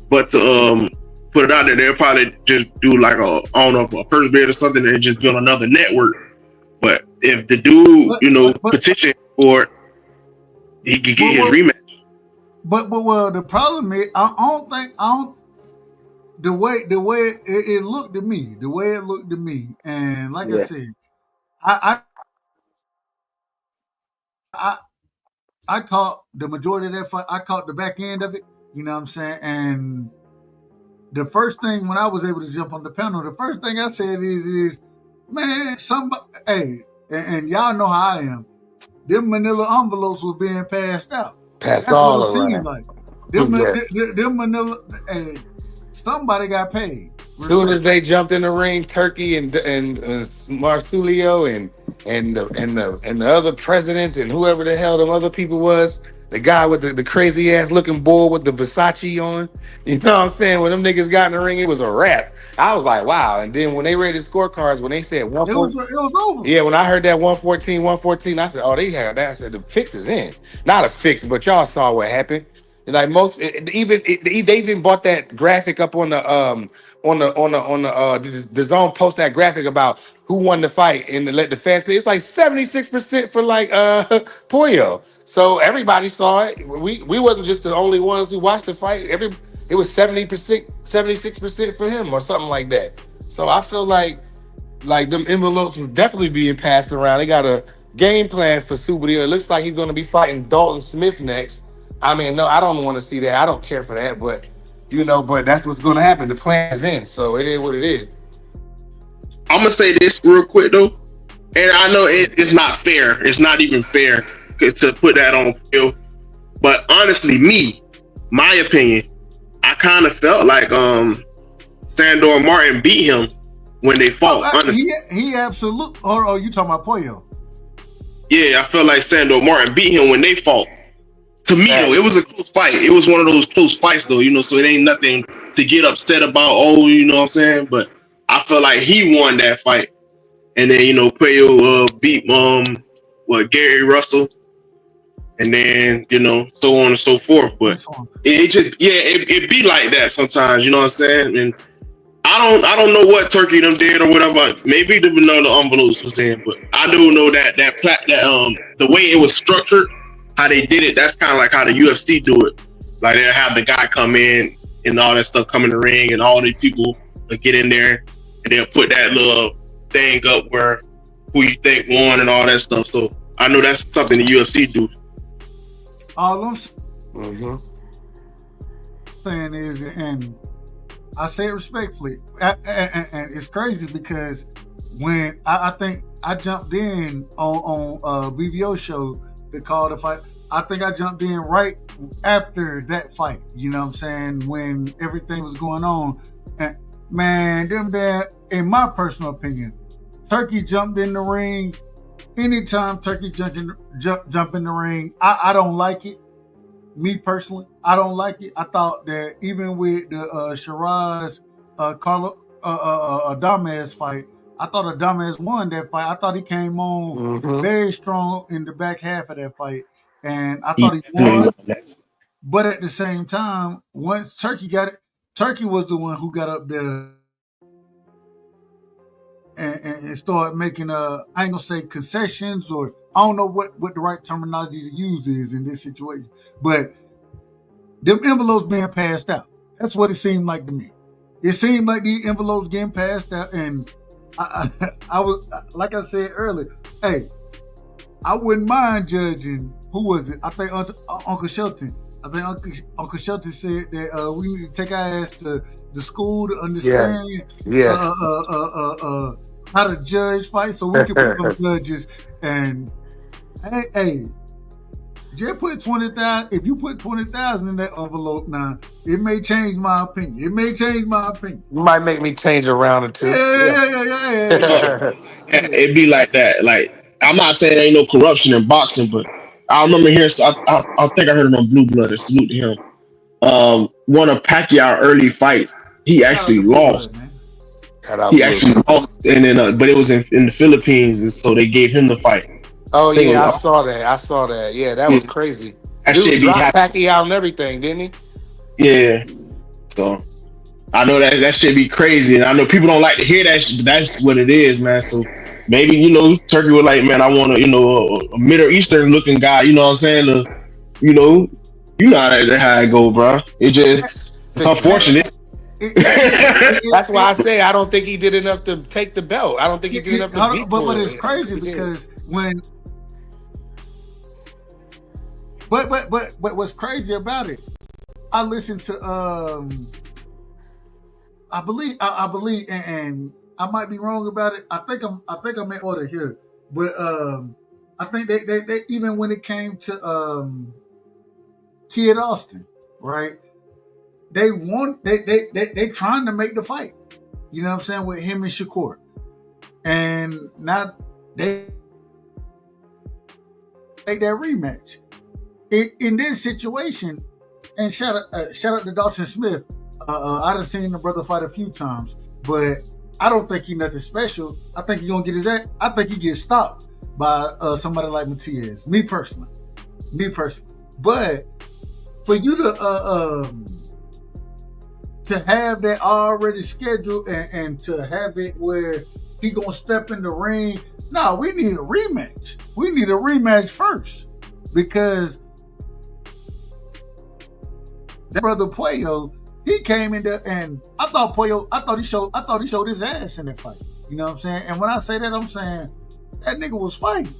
S11: but to put it out there. They'll probably just do like a first bid or something and just build another network. But if the dude, petition for it, he could get his rematch.
S5: But the problem is, the way it looked to me, and like I said, I caught the majority of that fight. I caught the back end of it. You know what I'm saying? And the first thing when I was able to jump on the panel, the first thing I said is man, somebody, hey, and y'all know how I am. Them manila envelopes were being passed out.
S7: Passed all
S5: around.
S7: seemed
S5: like. Them manila, and somebody got paid.
S7: Soon as they jumped in the ring, Turkey and Marsulio and the other presidents and whoever the hell them other people was, the guy with the crazy ass looking bull with the Versace on, you know what I'm saying? When them niggas got in the ring, it was a wrap. I was like, wow. And then when they rated scorecards, when they said 114,
S5: it was over.
S7: Yeah, when I heard that 114, I said, oh, they had that. I said the fix is in. Not a fix, but y'all saw what happened. And like they even bought that graphic up on the zone post that graphic about who won the fight and to let the fans play. It's like 76% for like Pollo. So everybody saw it. We wasn't just the only ones who watched the fight. It was 70%, 76% for him or something like that. So I feel like them envelopes were definitely being passed around. They got a game plan for Subriel. It looks like he's going to be fighting Dalton Smith next. I mean, no, I don't want to see that. I don't care for that, but but that's what's going to happen. The plan is in, so it is what it is.
S11: I'm gonna say this real quick though, and I know it's not fair. It's not even fair to put that on Phil. But honestly, my opinion, I kind of felt like Sandor Martin beat him when they fought.
S5: He absolutely. Oh, you talking about Pollo?
S11: Yeah, I felt like Sandor Martin beat him when they fought. To me, though, it was a close fight. It was one of those close fights, though, so it ain't nothing to get upset about, oh, you know what I'm saying? But I feel like he won that fight. And then, Puello beat Gary Russell. And then, so on and so forth. But it be like that sometimes, you know what I'm saying? And I don't know what Turkey them did or whatever. Maybe the vanilla envelopes was in, but I do know that the way it was structured, how they did it, that's kind of like how the UFC do it. Like they'll have the guy come in and all that stuff come in the ring, and all these people will get in there, and they'll put that little thing up where who you think won and all that stuff. So I know that's something the UFC do.
S5: All I'm saying is, and I say it respectfully, and it's crazy because when I think I jumped in on BVO show to call the fight, I think I jumped in right after that fight. You know what I'm saying? When everything was going on, and man, in my personal opinion, Turkey jumped in the ring. Anytime Turkey jump in the ring, I don't like it. Me personally, I don't like it. I thought that even with the Shiraz Adames fight, I thought Adames won that fight. I thought he came on very strong in the back half of that fight, and I thought he won. But at the same time, once Turkey got it, Turkey was the one who got up there and started making I ain't gonna say concessions, or I don't know what the right terminology to use is in this situation, but them envelopes being passed out. That's what it seemed like to me. It seemed like these envelopes getting passed out, and I was, like I said earlier, hey, I wouldn't mind judging. Who was it? I think Uncle Shelton. I think Uncle Shelton said that we need to take our ass to the school to understand how to judge fights, so we can become judges. And hey, just put 20,000. If you put 20,000 in that envelope now, it may change my opinion. You
S7: might make me change around or two.
S5: Yeah.
S11: It'd be like that. Like, I'm not saying there ain't no corruption in boxing, but I remember hearing. I think I heard it on Blue Blood. Salute to him. One of Pacquiao early fights, he actually lost. He actually lost, and then but it was in the Philippines, and so they gave him the fight.
S7: Oh yeah, I saw that. Yeah, that was crazy. Dude dropped Pacquiao and everything, didn't he?
S11: Yeah. So I know that should be crazy, and I know people don't like to hear that, but that's what it is, man. So maybe Turkey was like, man, I want a Middle Eastern looking guy. You know what I'm saying? You know how it go, bro. It's unfortunate.
S7: That's why I say I don't think he did enough to take the belt. I don't think he did enough to beat.
S5: But it's crazy because when. But what's crazy about it? I listened to I believe, and I might be wrong about it. I think I'm in order here, but I think they even when it came to Kid Austin, right? They won. They trying to make the fight. You know what I'm saying, with him and Shakur, and now they make that rematch. In this situation, and shout out to Dalton Smith. I done seen the brother fight a few times, but I don't think he nothing special. I think he gonna get his ass. I think he gets stopped by somebody like Matias. Me personally. But for you to have that already scheduled and to have it where he gonna step in the ring, no, we need a rematch. We need a rematch first, because that brother Puello, he came in there, and I thought he showed his ass in that fight. You know what I'm saying? And when I say that, I'm saying that nigga was fighting.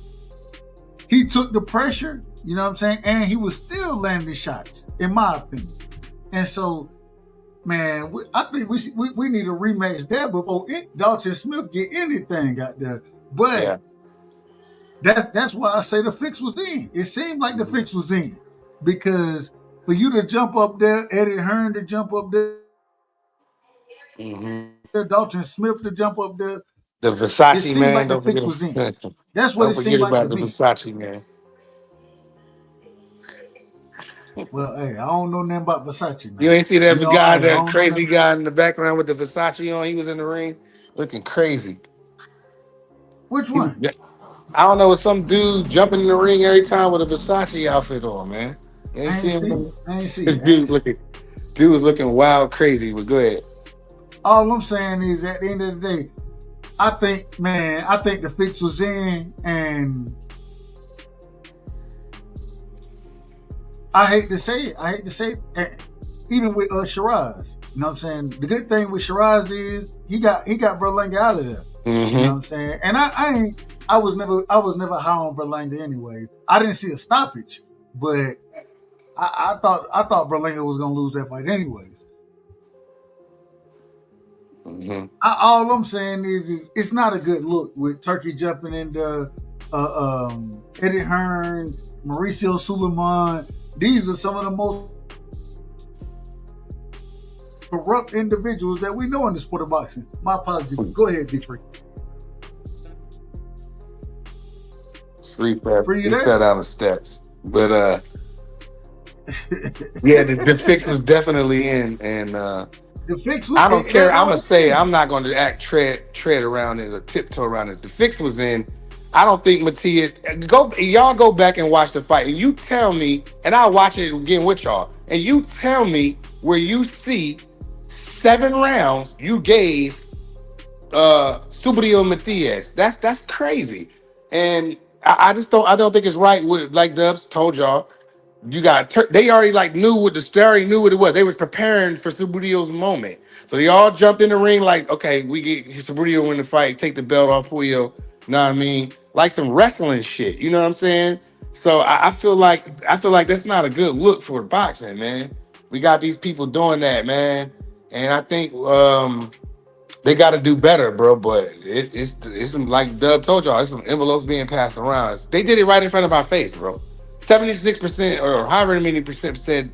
S5: He took the pressure, you know what I'm saying? And he was still landing shots, in my opinion. And so, man, I think we need a rematch there before Dalton Smith get anything out there. But that's why I say the fix was in. It seemed like the fix was in, because for you to jump up there, Eddie Hearn to jump up there, Dalton Smith to jump up there,
S7: the Versace
S5: it seemed
S7: man.
S5: like the fix was in. That's what it seemed like to me.
S7: Don't forget about the Versace man.
S5: Well, hey, I don't know nothing about Versace now.
S7: You ain't see that guy,
S5: hey,
S7: that crazy guy in the background with the Versace on? He was in the ring looking crazy.
S5: Which one?
S7: I don't know. It's some dude jumping in the ring every time with a Versace outfit on, man. You ain't see him?
S5: I ain't see
S7: Dude was looking wild crazy, but go ahead.
S5: All I'm saying is, at the end of the day, I think the fix was in, and I hate to say it, even with Shiraz. You know what I'm saying? The good thing with Shiraz is he got Berlanga out of there.
S7: Mm-hmm.
S5: You know what I'm saying? And I was never high on Berlanga anyway. I didn't see a stoppage, but I thought Berlanga was gonna lose that fight anyways.
S7: Mm-hmm.
S5: All I'm saying is it's not a good look with Turkey jumping into Eddie Hearn, Mauricio Suleiman. These are some of the most corrupt individuals that we know in the sport of boxing. My apologies. Go ahead, be free.
S7: Free fell down the steps, but yeah, the fix was definitely in, and
S5: the fix.
S7: I don't care. I'm gonna say I'm not going to tread around this or tiptoe around this. The fix was in. I don't think Matias. Y'all go back and watch the fight, and you tell me, and I'll watch it again with y'all, and you tell me where you see 7 rounds you gave Subriel Matias. That's crazy, and I don't think it's right. With, like Dubs told y'all, you got they already knew what it was. They was preparing for Subriel's moment, so they all jumped in the ring like, okay, we get Subriel win the fight, take the belt off Puyo. Know what I mean? Like some wrestling shit. You know what I'm saying? So I feel like that's not a good look for boxing, man. We got these people doing that, man, and I think they got to do better, bro. But it's like Dub told y'all, it's some envelopes being passed around. They did it right in front of our face, bro. 76% or however many percent said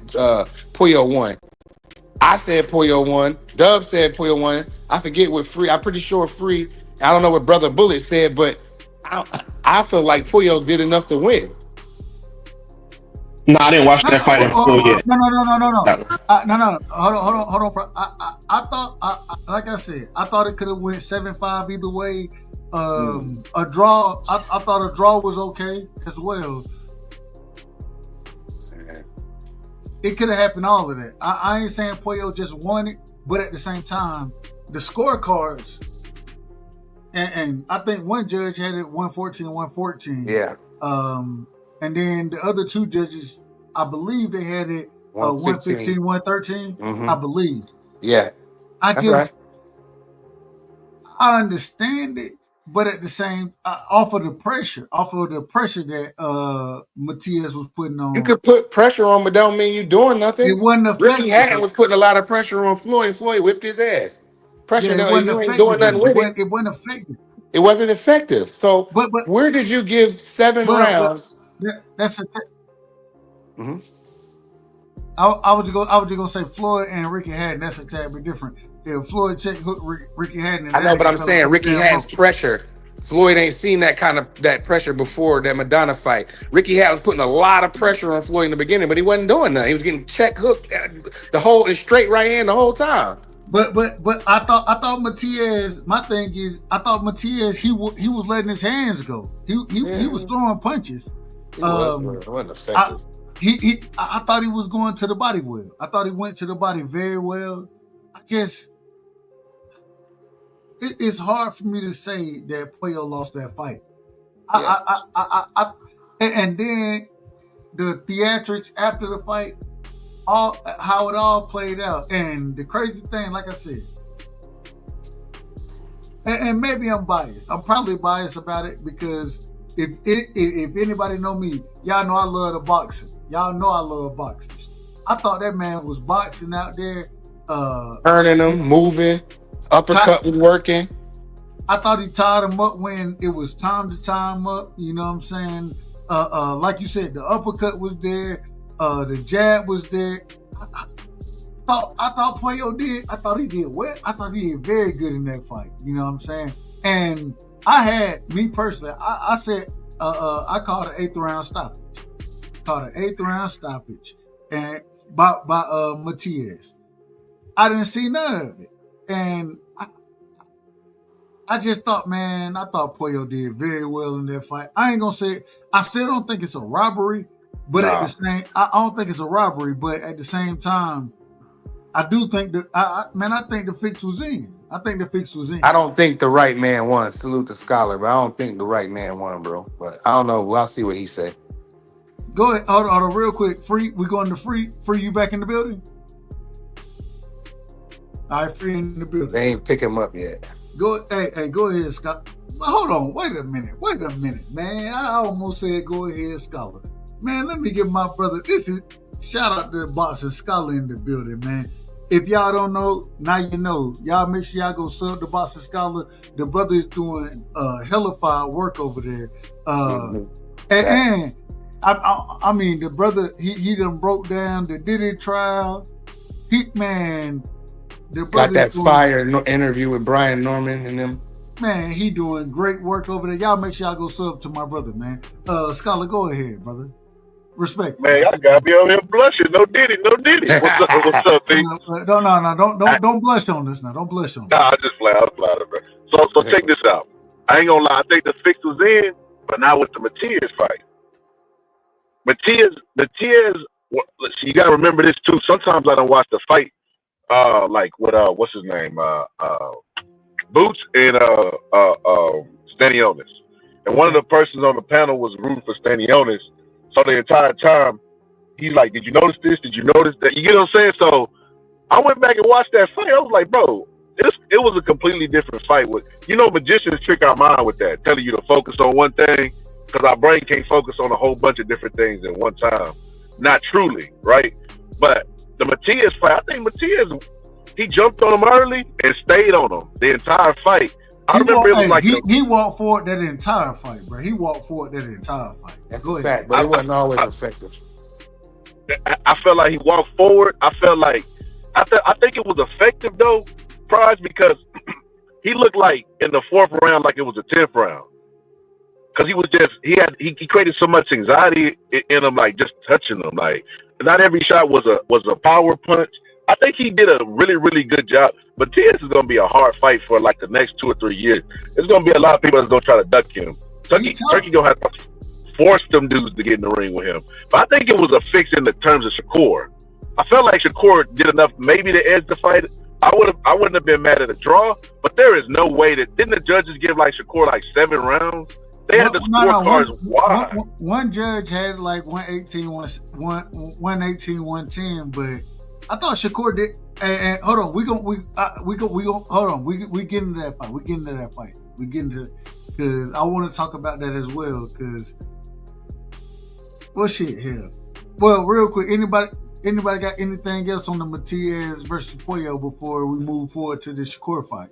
S7: Puyo won. I said Puyo won. Dub said Puyo won. I forget what Free. I'm pretty sure Free. I don't know what Brother Bullet said, but I feel like Puyo did enough to win.
S11: No, I didn't watch that fight in full yet.
S5: No. No. Hold on. I thought, like I said, I thought it could have went 7-5 either way. A draw. I thought a draw was okay as well. It could have happened, all of that. I ain't saying Puyo just won it, but at the same time, the scorecards, and I think one judge had it 114-114.
S7: Yeah.
S5: And then the other 2 judges, I believe they had it 115-113.
S7: Mm-hmm.
S5: I believe.
S7: Yeah.
S5: I understand it, but at the same, off of the pressure that Matias was putting on.
S7: You could put pressure on, but don't mean you doing nothing.
S5: It wasn't effective.
S7: Ricky Hatton was putting a lot of pressure on Floyd, and Floyd whipped his ass. Pressure,
S5: yeah,
S7: you ain't doing nothing with it.
S5: It wasn't effective.
S7: It wasn't effective. So, but where did you give 7 rounds?
S5: That's a.
S7: Mm-hmm.
S5: I was just gonna say Floyd and Ricky Hatton. That's a tad bit different. If Floyd check hook Ricky Hatton.
S7: I know, but I'm saying Ricky Hatton's pressure. Floyd ain't seen that pressure before that Madonna fight. Ricky Hatton was putting a lot of pressure on Floyd in the beginning, but he wasn't doing nothing. He was getting check hooked the whole straight right hand the whole time.
S5: But I thought Matias. My thing is, I thought Matias he was letting his hands go. He was throwing punches.
S7: It wasn't effective.
S5: I thought he was going to the body well. I thought he went to the body very well. It's hard for me to say that Puyo lost that fight. Yeah. And then the theatrics after the fight, how it all played out, and the crazy thing, like I said, and maybe I'm biased. I'm probably biased about it because if anybody know me, y'all know I love the boxing. Y'all know I love boxers. I thought that man was boxing out there,
S7: turning them, moving, uppercut was working.
S5: I thought he tied him up when it was time to tie him up. You know what I'm saying? Like you said, the uppercut was there. The jab was there. I thought Puyo did. I thought he did well. I thought he did very good in that fight. You know what I'm saying? And me personally, I said I called an 8th round stoppage. and by Matias. I didn't see none of it, and I just thought, man, I thought Pollo did very well in that fight. I ain't gonna say I still don't think it's a robbery, but at the same, I don't think it's a robbery, but at the same time, I do think that I think the fix was in. I think the fix was in.
S7: I don't think the right man won. Salute the scholar, but I don't think the right man won, bro. But I don't know. I'll see what he say.
S5: Go ahead, hold on, real quick. Free, we going to free. You back in the building? All right, free in the building.
S7: They ain't pick him up yet.
S5: Go, hey, go ahead, Scott. Hold on, wait a minute, man. I almost said go ahead, scholar. Man, let me give my brother. Shout out to the boxing scholar in the building, man. If y'all don't know, now you know. Y'all make sure y'all go sub the boxing scholar. The brother is doing hellified work over there. And I mean, the brother he done broke down the Diddy trial. The
S7: got that fire interview with Brian Norman and them.
S5: Man, he doing great work over there. Y'all make sure y'all go sub to my brother, man. Scholar, go ahead, brother. Respect.
S12: Man, I gotta be over here blushing. No Diddy. What's up, B?
S5: No, don't blush on this now. Don't blush on this.
S12: Nah, I just flattered, bro. So check this out. I ain't gonna lie. I think the fix was in, but not with the Matias fight. Matias, you gotta remember this too. Sometimes I don't watch the fight, like with what's his name, Boots and Stanionis, and one of the persons on the panel was rooting for Stanionis. So the entire time, he's like, "Did you notice this? Did you notice that?" You get what I'm saying? So I went back and watched that fight. I was like, "Bro, it was a completely different fight." With magicians trick our mind with that, telling you to focus on one thing, because our brain can't focus on a whole bunch of different things at one time. Not truly, right? But the Matias fight, I think Matias, he jumped on him early and stayed on him the entire fight. I remember it was like
S5: he walked forward that entire fight, bro. He walked forward that entire fight.
S7: That's a fact, but it wasn't always effective.
S12: I felt like he walked forward. I think it was effective though, Prize, because he looked like in the 4th round like it was a 10th round. Because he created so much anxiety in him, like just touching him. Like not every shot was a power punch. I think he did a really, really good job. But Matias is gonna be a hard fight for like the next 2 or 3 years. There's gonna be a lot of people that's gonna try to duck him. Turkey gonna have to force them dudes to get in the ring with him. But I think it was a fix in the terms of Shakur. I felt like Shakur did enough maybe to edge the fight. I wouldn't have been mad at a draw, but there is no way that didn't the judges give like Shakur like 7 rounds? They had the scorecards wide.
S5: One judge had like 118, 118, 110, but I thought Shakur did. And hold on, we hold on. We get into that fight. We get into because I want to talk about that as well. Because shit here. Well, real quick, anybody got anything else on the Matias versus Pollo before we move forward to the Shakur fight?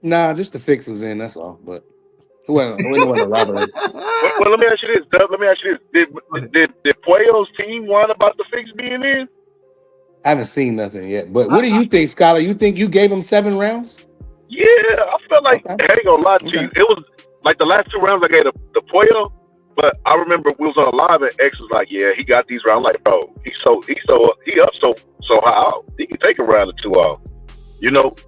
S7: Nah, just the fix was in. That's all. But it wasn't a robbery.
S12: Well, let me ask you this, Dub. Did Pollo's team whine about the fix being in?
S7: I haven't seen nothing yet. But what do you think, Scholar? You think you gave him 7 rounds?
S12: Yeah, I felt like I ain't gonna lie to you. It was like the last 2 rounds I gave the Pollo, but I remember we was on a live and X was like, "Yeah, he got these rounds." I'm like, bro, he up so high out. He can take a round or 2 out.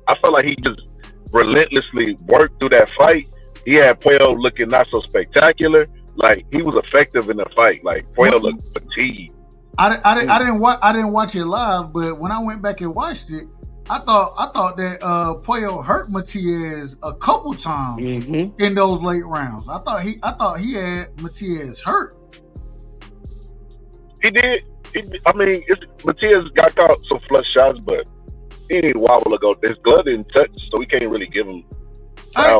S12: I felt like he just relentlessly worked through that fight. He had Pollo looking not so spectacular. Like he was effective in the fight. Like Pollo looked fatigued.
S5: I didn't watch it live, but when I went back and watched it, I thought that Pollo hurt Matias a couple times in those late rounds. I thought he had Matias hurt.
S12: He did. Matias got caught some flush shots, but he didn't wobble ago. His glove didn't touch, so we can't really give him. I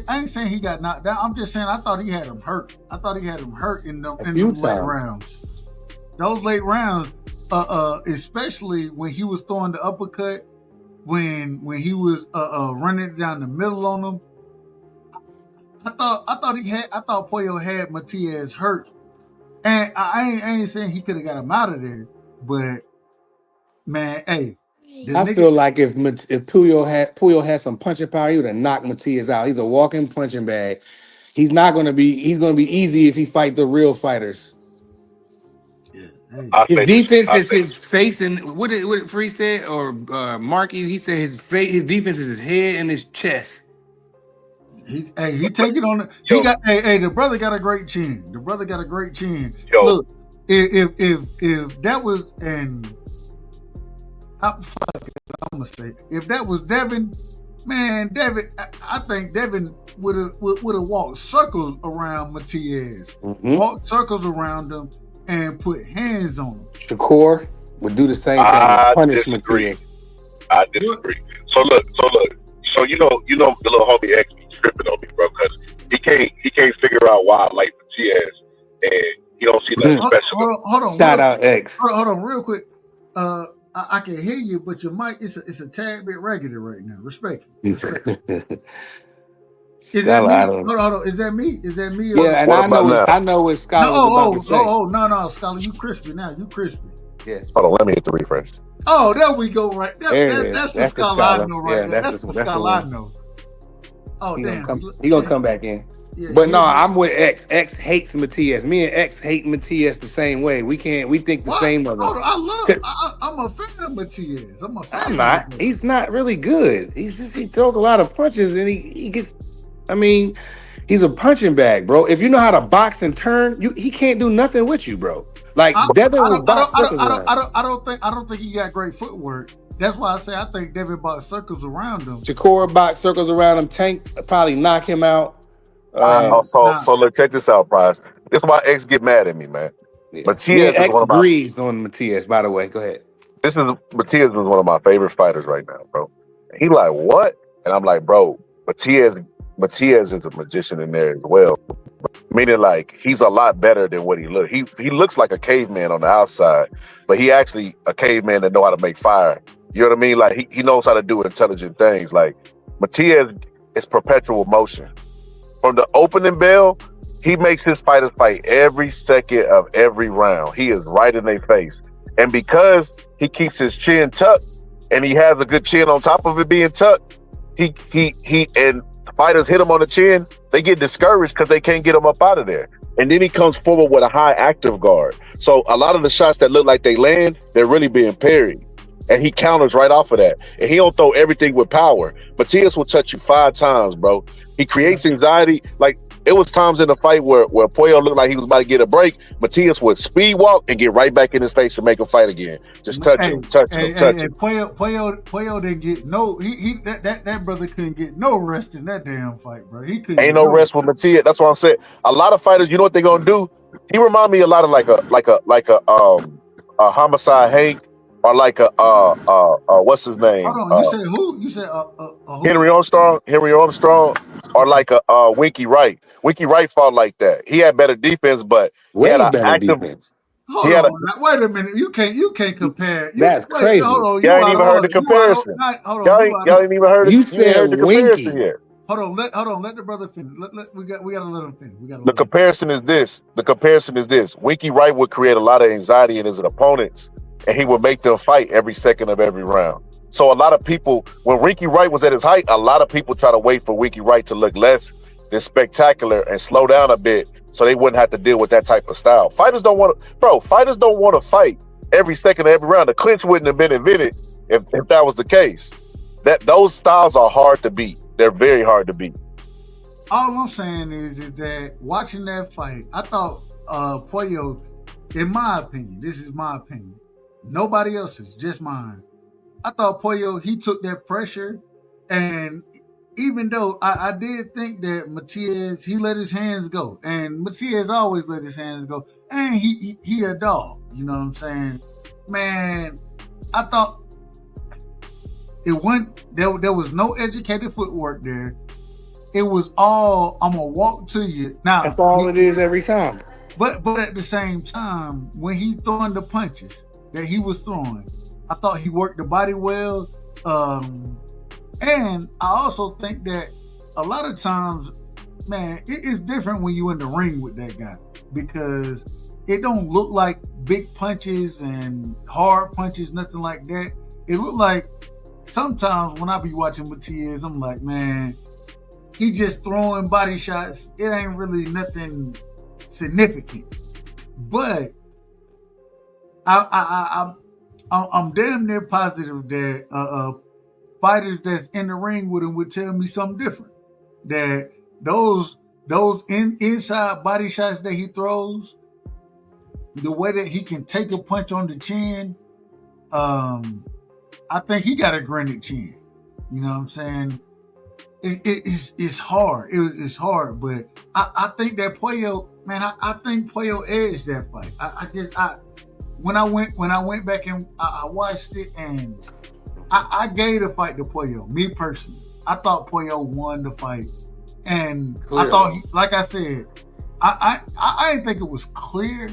S12: ain't saying he got knocked down. I'm just saying I thought he had him hurt.
S5: In those late rounds. Those late rounds, especially when he was throwing the uppercut, when he was running down the middle on him. I thought Pollo had Matias hurt, and I ain't saying he could have got him out of there, but man, hey.
S7: I feel like if Pollo had some punching power, he would have knocked Matias out. He's a walking punching bag. He's gonna be easy if he fight the real fighters. His defense is his face, and what did Free said or Marky? He said his defense is his head and his chest.
S5: He take it on. The brother got a great chin. The brother got a great chin.
S12: Yo.
S5: Look, if that was I'm gonna say if that was Devin, man, I think Devin would have walked circles around Matias, walked circles around him, and put hands on him.
S7: Shakur would do the same thing.
S12: I disagree. So look. So you know the little homie X be tripping on me, bro, because he can't figure out why I like Matias, and he don't see nothing special.
S5: Hold on.
S7: Shout out X.
S5: Hold on, real quick. I can hear you, but your mic is a tad bit regular right now. Respectfully. Is that me? Hold on. Is that me?
S7: Yeah, and I know it's Scholar.
S5: No, Scholar, you crispy now. You crispy.
S7: Yeah.
S12: Hold on, let me hit the refresh.
S5: Oh, there we go. Right. That's the Scholar I know. Right. Yeah, that's the Scholar I know. Oh, damn.
S7: He gonna come back in.
S5: Yeah,
S7: but no, I'm with X. X hates Matias. Me and X hate Matias the same way. We think the same of him.
S5: Hold on, I'm a fan of Matias.
S7: I'm not. He's not really good. He throws a lot of punches and he gets. I mean, he's a punching bag, bro. If you know how to box and turn, he can't do nothing with you, bro. Like Devin will box.
S5: I don't think he got great footwork. That's why I say I think Devin boxed circles around him.
S7: Shakur boxed circles around him. Tank probably knock him out.
S12: So look, check this out, Prize. This is why X get mad at me, man.
S7: Yeah.
S12: Matias
S7: X agrees on Matias, by the way. Go ahead.
S12: Matias is one of my favorite fighters right now, bro. He like, what? And I'm like, bro, Matias is a magician in there as well. Meaning, like, he's a lot better than what he looks. He looks like a caveman on the outside, but he actually a caveman that know how to make fire. You know what I mean? Like, he knows how to do intelligent things. Like, Matias is perpetual motion. From the opening bell, he makes his fighters fight every second of every round. He is right in their face. And because he keeps his chin tucked and he has a good chin on top of it being tucked, he and fighters hit him on the chin, they get discouraged because they can't get him up out of there. And then he comes forward with a high active guard. So a lot of the shots that look like they land, they're really being parried. And he counters right off of that. And he don't throw everything with power. Matias will touch you 5 times, bro. He creates anxiety. Like, it was times in the fight where Puello looked like he was about to get a break. Matias would speed walk and get right back in his face and make him fight again. Just touch him.
S5: Puello didn't get that brother couldn't get no rest in that damn fight, bro. He couldn't.
S12: Ain't no rest with Matias. That's what I'm saying. A lot of fighters, you know what they're gonna do? He remind me a lot of like a Homicide Hank. Or like what's his name?
S5: Hold on, you said who? You said who?
S12: Henry Armstrong, or like a Winky Wright. Winky Wright fought like that. He had better defense, but he had an active defense.
S5: Hold on, wait a minute. You can't compare.
S7: That's crazy.
S5: Hold on,
S12: y'all ain't even heard the comparison. Y'all ain't even heard.
S7: You said
S12: the comparison yet.
S5: Hold on. Let the brother finish. We gotta let him finish.
S12: The comparison is this. Winky Wright would create a lot of anxiety in his opponents. And he would make them fight every second of every round. So a lot of people, when Winky Wright was at his height, a lot of people try to wait for Winky Wright to look less than spectacular and slow down a bit so they wouldn't have to deal with that type of style. Fighters don't want to fight every second of every round. The clinch wouldn't have been invented if that was the case. Those styles are hard to beat. They're very hard to beat.
S5: All I'm saying is that watching that fight, I thought Puello, in my opinion, this is my opinion, nobody else's, just mine. I thought Puello, he took that pressure, and even though I did think that Matias, he let his hands go, and Matias always let his hands go, and he a dog, you know what I'm saying? Man, I thought it went, there was no educated footwork there. It was all, I'm gonna walk to you. Now
S7: that's all it is every time.
S5: But at the same time, when he throwing the punches that he was throwing, I thought he worked the body well. And I also think that a lot of times, man, it is different when you in the ring with that guy because it don't look like big punches and hard punches, nothing like that. It looked like sometimes when I be watching Matias, I'm like, man, he just throwing body shots. It ain't really nothing significant. But I'm damn near positive that fighters that's in the ring with him would tell me something different. That those inside body shots that he throws, the way that he can take a punch on the chin, I think he got a granite chin. You know what I'm saying? It's hard. It's hard, but I think that Pollo, man, I think Pollo edged that fight. When I went back and I watched it, and I gave the fight to Pollo. Me personally, I thought Pollo won the fight, and clearly. I thought, like I said, I didn't think it was clear.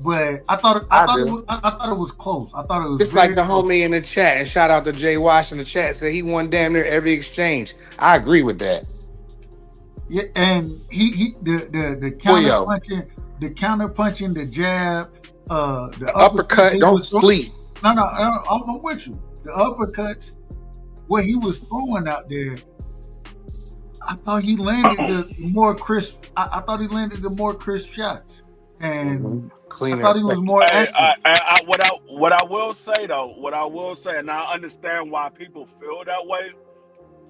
S5: But I thought it was close. I thought it was
S7: just like the homie in the chat, and shout out to Jay Wash in the chat, said he won damn near every exchange. I agree with that.
S5: Yeah, and the counter punching, the jab, the
S7: uppercut. Don't sleep.
S5: No, I'm with you. The uppercuts, what he was throwing out there, I thought he landed the more crisp. I thought he landed the more crisp shots. And cleaner. I thought he was more active.
S10: What I will say, and I understand why people feel that way,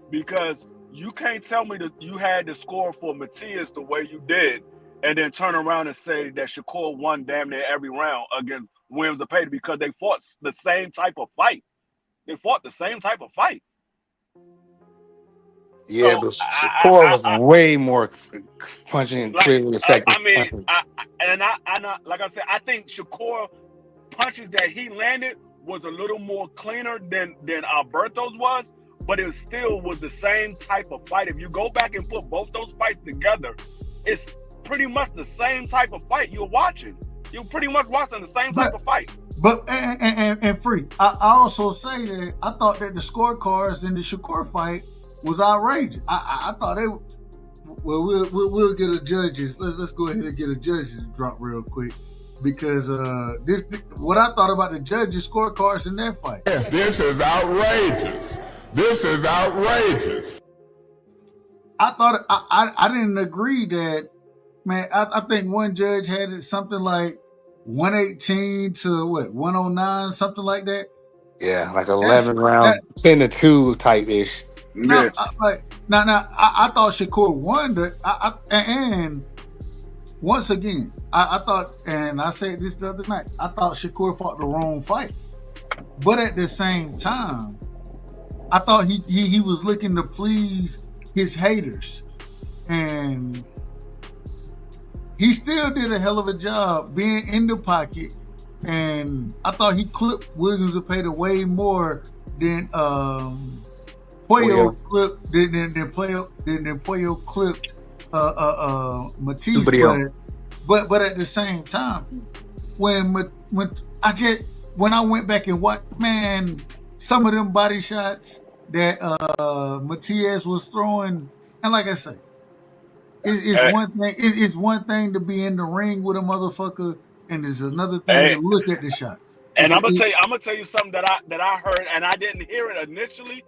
S10: because you can't tell me that you had to score for Matias the way you did, and then turn around and say that Shakur won damn near every round against Williams Zepeda, because they fought the same type of fight.
S7: Yeah, so, Shakur was way more punching, clearly effective.
S10: I mean, like I said, I think Shakur punches that he landed was a little more cleaner than Alberto's was, but it still was the same type of fight. If you go back and put both those fights together, it's pretty much the same type of fight you're watching. You're pretty much watching the same type of fight.
S5: But and free, I also say that I thought that the scorecards in the Shakur fight was outrageous. I thought they. Well, we'll get a judges. Let's go ahead and get a judges drop real quick, because what I thought about the judges scorecards in that fight.
S8: This is outrageous. This is outrageous.
S5: I thought I didn't agree that, man. I think one judge had it something like 118 to 109, something like that.
S7: Yeah, like 11 rounds, 10-2 type ish.
S5: Now, I thought Shakur won and once again, I thought, and I said this the other night, I thought Shakur fought the wrong fight. But at the same time, I thought he was looking to please his haters. And he still did a hell of a job being in the pocket. And I thought he clipped Williams Zepeda way more than Pollo clipped Pollo clipped Matisse, but at the same time, when I went back and watched, man, some of them body shots that Matias was throwing, and like I say, it's one thing to be in the ring with a motherfucker, and it's another thing to look at the shot.
S10: And I'm gonna tell you something that I heard, and I didn't hear it initially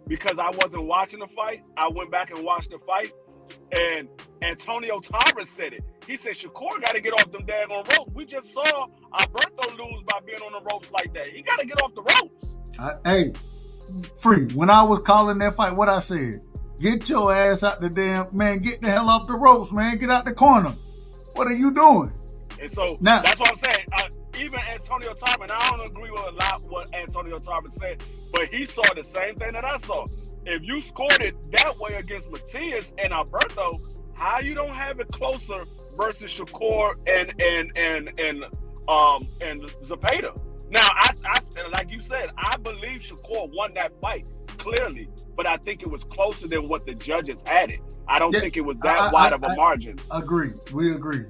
S10: because I wasn't watching the fight. I went back and watched the fight, and Antonio Tarver said it. He said Shakur got to get off them daggone ropes. We just saw Alberto lose by being on the ropes like that. He got to get off the ropes.
S5: Hey, free. When I was calling that fight, what I said: get your ass out the damn man. Get the hell off the ropes, man. Get out the corner. What are you doing?
S10: And so now, that's what I'm saying. Even Antonio Tarver, and I don't agree with a lot what Antonio Tarver said, but he saw the same thing that I saw. If you scored it that way against Matias and Alberto, how you don't have it closer versus Shakur and Zepeda? Now, I like you said, I believe Shakur won that fight clearly, but I think it was closer than what the judges had it. I don't think it was that wide of a margin.
S5: Agree. We agree.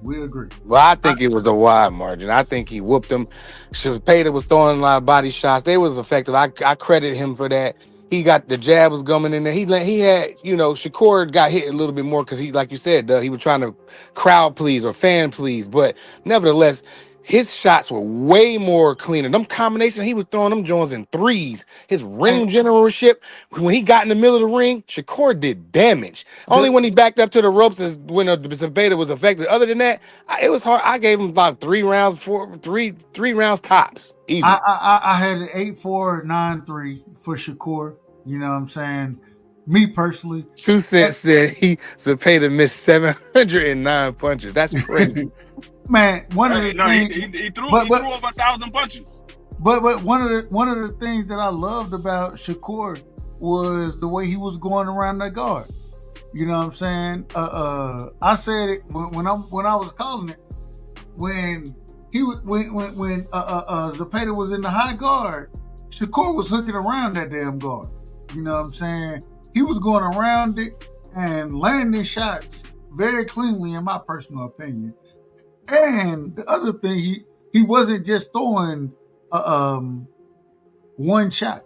S7: Well, I think it was a wide margin. I think he whooped him. Zepeda was throwing a lot of body shots. They was effective. I credit him for that. He got the jab was coming in there. He had, Shakur got hit a little bit more because he, like you said, he was trying to crowd please or fan please. But nevertheless, his shots were way more cleaner. Them combinations, he was throwing them joints in threes. His ring generalship, when he got in the middle of the ring, Shakur did damage. Only when he backed up to the ropes is when the Zepeda was effective. Other than that, it was hard. I gave him about 3 rounds, three rounds tops. Easy.
S5: I had an 8-4, 9-3 for Shakur. You know what I'm saying? Me personally.
S7: 2 Cents said Zepeda missed 709 punches. That's crazy.
S5: Man, one of the things
S10: he threw over 1,000 punches.
S5: But one of the things that I loved about Shakur was the way he was going around that guard. You know what I'm saying? I said it when I was calling it, when Zepeda was in the high guard, Shakur was hooking around that damn guard. You know what I'm saying? He was going around it and landing shots very cleanly, in my personal opinion. And the other thing, he wasn't just throwing one shot.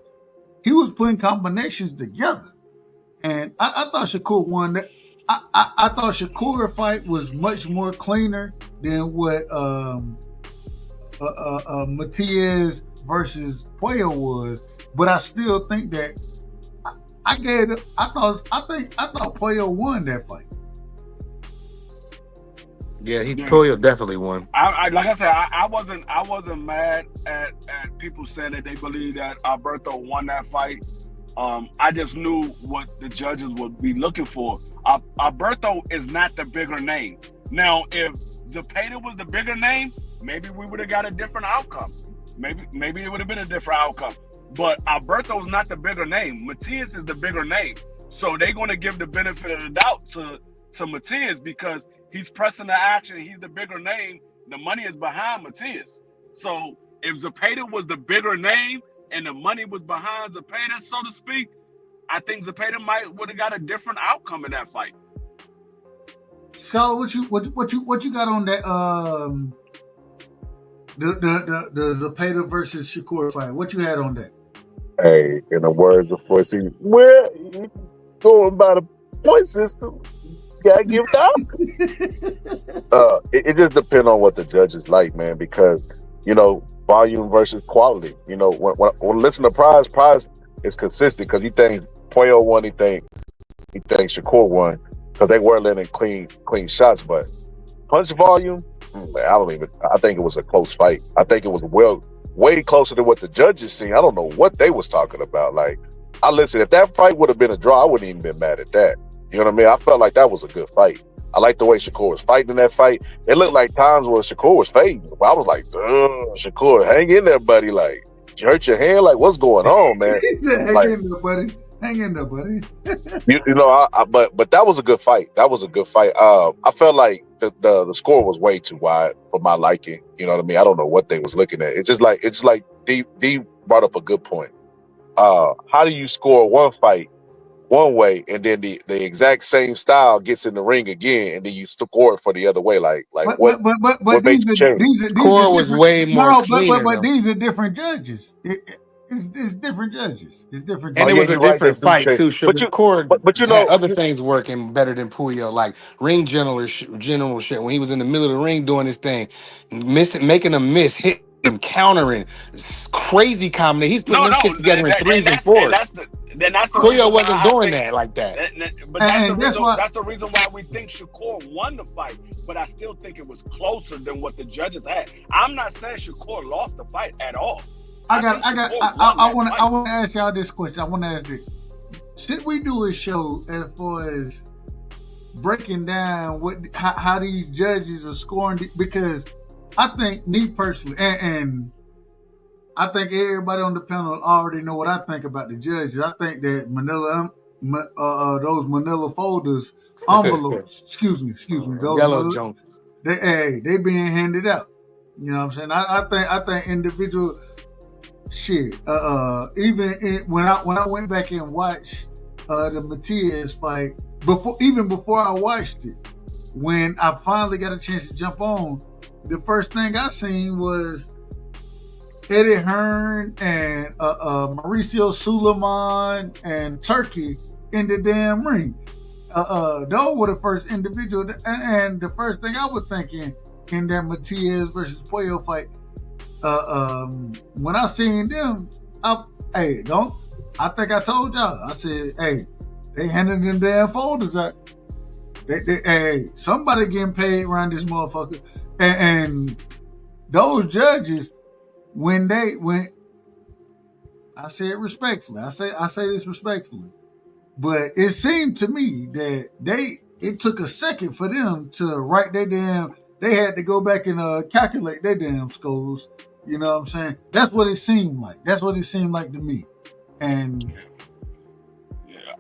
S5: He was putting combinations together. And I thought Shakur won that. I thought Shakur's fight was much more cleaner than what Matias versus Puello was. But I still think that I thought Puello won that fight.
S7: Yeah, Puello definitely won.
S10: Like I said, I wasn't mad at people saying that they believe that Alberto won that fight. I just knew what the judges would be looking for. Alberto is not the bigger name. Now, if Zepeda was the bigger name, maybe we would have got a different outcome. Maybe it would have been a different outcome. But Alberto's not the bigger name. Matias is the bigger name. So they're going to give the benefit of the doubt to Matias because he's pressing the action. He's the bigger name. The money is behind Matias. So if Zepeda was the bigger name and the money was behind Zepeda, so to speak, I think Zepeda would have got a different outcome in that fight.
S5: Scholar, what you got on that the Zepeda versus Shakur fight? What you had on that?
S12: Hey, in the words of Floyd, we're going by the point system. Gotta give it out. It just depends on what the judges like, man, because volume versus quality. When listen to Prize is consistent because he thinks Puello won, he thinks Shakur won because they were letting clean shots, but punch volume, I think it was a close fight. I think it was way closer than what the judges seen. I don't know what they was talking about. Like, if that fight would have been a draw, I wouldn't even been mad at that. You know what I mean? I felt like that was a good fight. I like the way Shakur was fighting in that fight. It looked like times where Shakur was fading. But I was like, Shakur, hang in there, buddy. Like, did you hurt your hand? Like, what's going on, man?
S5: Hang in there, buddy. Hang in there, buddy.
S12: But that was a good fight. That was a good fight. I felt like the score was way too wide for my liking. You know what I mean? I don't know what they was looking at. It's just like D brought up a good point. How do you score one fight one way and then the exact same style gets in the ring again and then you score it for the other way? What made you change?
S7: Score was way more cleaner.
S5: But these are different judges. It's different judges. It's different judges.
S7: And it was a different fight too. Shakur
S12: had
S7: other things working better than Puello, like ring general shit. When he was in the middle of the ring doing his thing, making a miss, hitting him, countering, crazy combination. He's putting them shit together in threes and fours. Puello wasn't doing that like that.
S10: But that's the reason why we think Shakur won the fight. But I still think it was closer than what the judges had. I'm not saying Shakur lost the fight at all.
S5: I want to ask y'all this question. I want to ask this: should we do a show as far as breaking down how these judges are scoring? Because I think, me personally, and I think everybody on the panel already know what I think about the judges. I think that those Manila folders, envelopes, excuse me, those
S7: yellow Jones,
S5: they being handed out. You know what I'm saying? I think individual. Shit. When I went back and watched the Matias fight, before I watched it, when I finally got a chance to jump on, the first thing I seen was Eddie Hearn and Mauricio Suleiman and Turkey in the damn ring. Those were the first individual, and the first thing I was thinking, in that Matias versus Puello fight. When I seen them, I think I told y'all. I said, hey, they handed them damn folders out. Hey, somebody getting paid around this motherfucker. And those judges, when I say it respectfully, I say this respectfully, but it seemed to me that it took a second for them to write their damn. They had to go back and calculate their damn scores. You know what I'm saying? That's what it seemed like. That's what it seemed like to me. And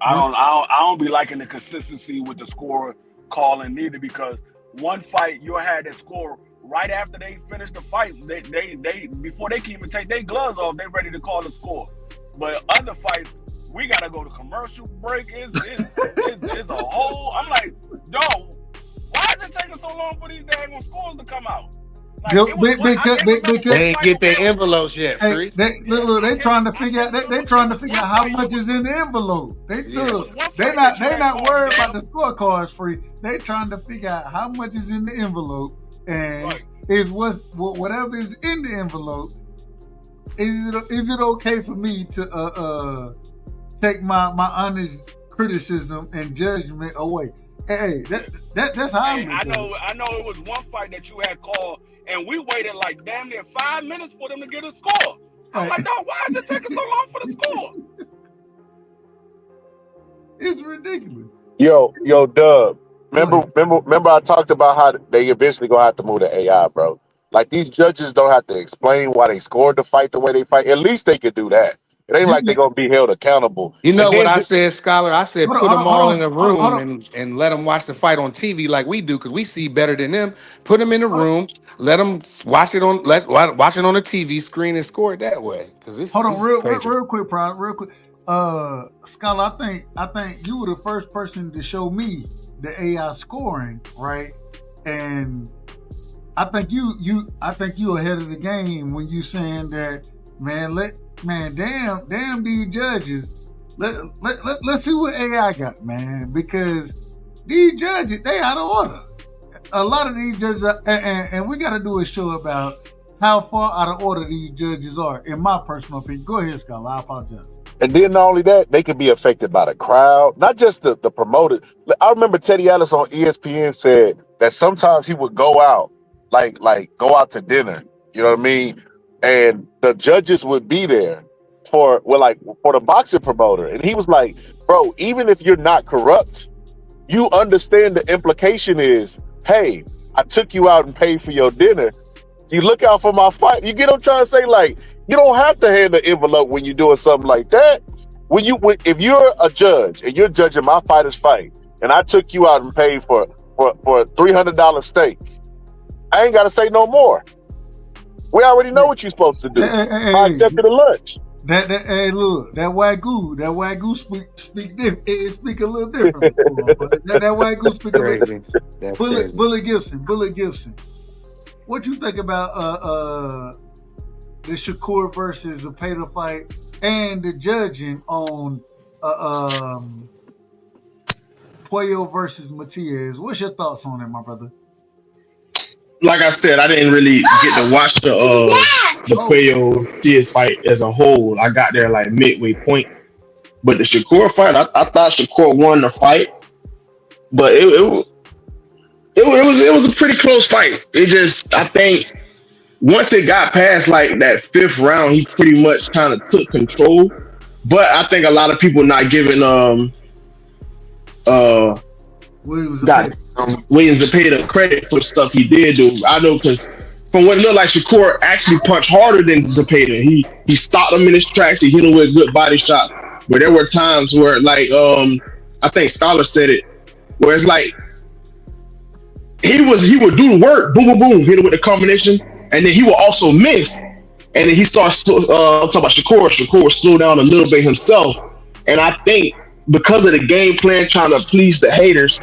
S10: I don't be liking the consistency with the score calling neither, because one fight you'll have that score right after they finish the fight. They before they can even take their gloves off, they ready to call the score. But other fights, we gotta go to commercial break. It's a whole. I'm like, yo, why is it taking so long for these daggone scores to come out? Like,
S5: because
S7: they ain't get their envelopes yet.
S5: Hey, they trying to figure out. They trying to figure out how much is in the envelope. They not worried about the scorecards free. They trying to figure out how much is in the envelope, and whatever is in the envelope. Is it okay for me to take my honest criticism and judgment away? Hey, that's how I know.
S10: I know it was one fight that you had called, and we waited like damn near 5 minutes for them to get a score. I'm like, dog, why is it taking so long for the score?
S5: It's ridiculous.
S13: Yo, Dub. Remember I talked about how they eventually gonna have to move to AI, bro. Like, these judges don't have to explain why they scored the fight the way they fight. At least they could do that. It ain't like they're gonna be held accountable.
S7: You know what I said, Scholar? I said put them all in a room and let them watch the fight on TV like we do, because we see better than them. Put them in a room, let them watch it on watch it on the TV screen and score it that way. Because this
S5: real quick, Prime, real quick. Scholar, I think you were the first person to show me the AI scoring, right? And I think you ahead of the game when you saying that, damn these judges. Let's see what AI got, man, because these judges, they out of order. A lot of these judges and we got to do a show about how far out of order these judges are, in my personal opinion. Go ahead, Scholar. I apologize.
S13: And then not only that, they could be affected by the crowd, not just the promoters. I remember Teddy Ellis on ESPN said that sometimes he would go out, like go out to dinner, you know what I mean? And the judges would be there for the boxing promoter. And he was like, bro, even if you're not corrupt, you understand the implication is, hey, I took you out and paid for your dinner. You look out for my fight. You get what I'm trying to say? Like, you don't have to hand the envelope when you're doing something like that. If you're a judge and you're judging my fighter's fight, and I took you out and paid for a $300 steak, I ain't got to say no more. We already know what you're supposed to do. I accepted a lunch.
S5: That wagyu speak different. It speak a little different. that wagyu speak a little different. Bullet Gibson. What you think about the Shakur versus Zepeda fight and the judging on Puello versus Matias? What's your thoughts on it, my brother?
S11: Like I said, I didn't really get to watch the Puello Matias fight as a whole. I got there like midway point, but the Shakur fight, I thought Shakur won the fight, but it was a pretty close fight. It just, I think once it got past like that 5th round, he pretty much kind of took control. But I think a lot of people not giving Williams Zepeda credit for stuff he did do. I know, because from what it looked like, Shakur actually punched harder than Zepeda. He stopped him in his tracks. He hit him with good body shots. But there were times where, like, I think Scholar said it, where it's like he would do the work, boom, boom, boom, hit him with the combination, and then he would also miss. And then he starts I'm talking about Shakur. Shakur would slow down a little bit himself. And I think because of the game plan trying to please the haters,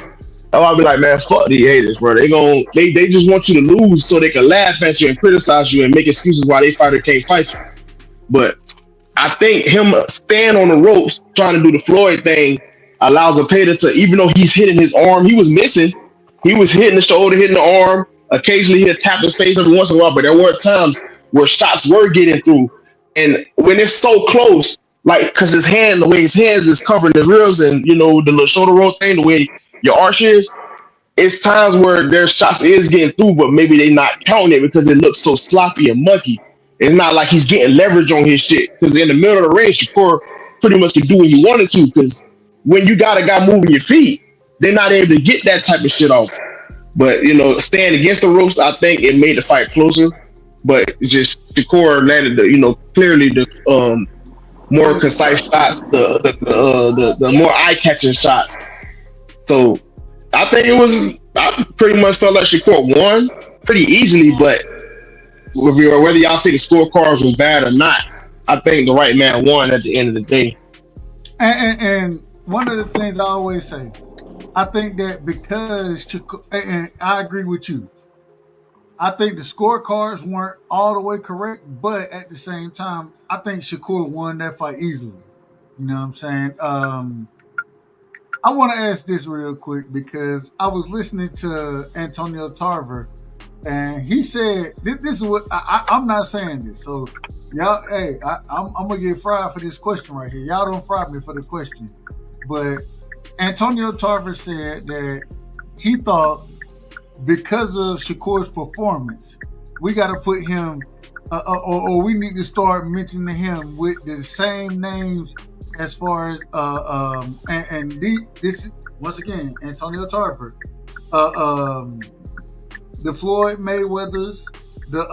S11: I'll be like, man, fuck these haters, bro. They just want you to lose so they can laugh at you and criticize you and make excuses why they fighter can't fight you. But I think him staying on the ropes, trying to do the Floyd thing, allows Zepeda to, even though he's hitting his arm, he was missing. He was hitting the shoulder, hitting the arm, Occasionally he'll tap his face every once in a while, but there were times where shots were getting through. And when it's so close, like, cause his hand, the way his hands is covering the ribs and, you know, the little shoulder roll thing, the way your arch is, it's times where their shots is getting through, but maybe they not counting it because it looks so sloppy and mucky. It's not like he's getting leverage on his shit. Because in the middle of the range, Shakur pretty much could do what he wanted to. Because when you got a guy moving your feet, they're not able to get that type of shit off. But, you know, staying against the ropes, I think it made the fight closer. But it's just Shakur landed the, you know, clearly the more concise shots, the more eye-catching shots. So I think I pretty much felt like Shakur won pretty easily, but whether y'all say the scorecards was bad or not, I think the right man won at the end of the day.
S5: And one of the things I always say, I think that because Shakur, and I agree with you, I think the scorecards weren't all the way correct, but at the same time, I think Shakur won that fight easily. You know what I'm saying? I want to ask this real quick because I was listening to Antonio Tarver, and he said, this is what, I'm not saying this, so y'all, hey, I'm going to get fried for this question right here. Y'all don't fry me for the question. But Antonio Tarver said that he thought because of Shakur's performance, we got to put him, or we need to start mentioning him with the same names as far as, this, once again, Antonio Tarver, the Floyd Mayweathers, the,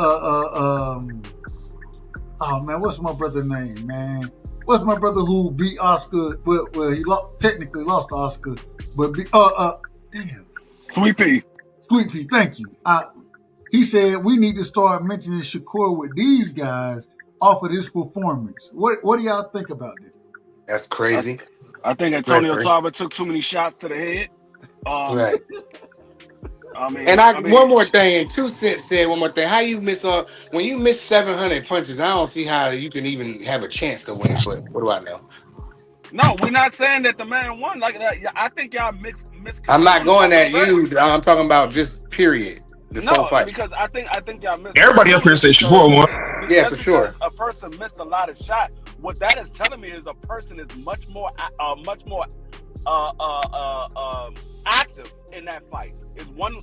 S5: oh man, what's my brother's name, man? What's my brother who beat Oscar? Well, he technically lost to Oscar, but damn. Sweet Pea, thank you. He said we need to start mentioning Shakur with these guys off of this performance. What do y'all think about this?
S7: That's crazy.
S10: I think Antonio Tarver took too many shots to the head.
S7: Right.
S10: I mean,
S7: one more thing. 2 Cent said one more thing. How you miss when you miss 700 punches? I don't see how you can even have a chance to win. But what do I know?
S10: No, we're not saying that the man won like that. I think y'all mix.
S7: I'm not going at you. I'm talking about just period. This whole fight.
S10: Because I think y'all missed.
S11: Everybody up here says Shakur won.
S7: Yeah, for sure.
S10: A person missed a lot of shots. What that is telling me is a person is much more active in that fight. Is one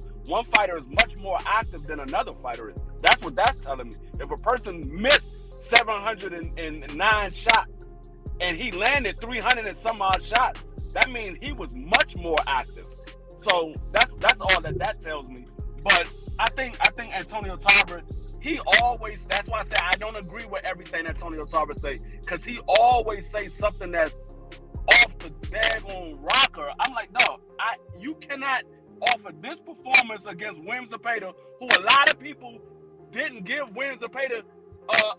S10: fighter is much more active than another fighter is. That's what that's telling me. If a person missed 709 shots and he landed 300 and some odd shots, that means he was much more active. So that's all that tells me. But I think Antonio Tarver, he always, that's why I say I don't agree with everything Antonio Tarver say, because he always say something that's off the daggone rocker. I'm like, no, you cannot offer this performance against Williams Zepeda, who a lot of people didn't give Williams Zepeda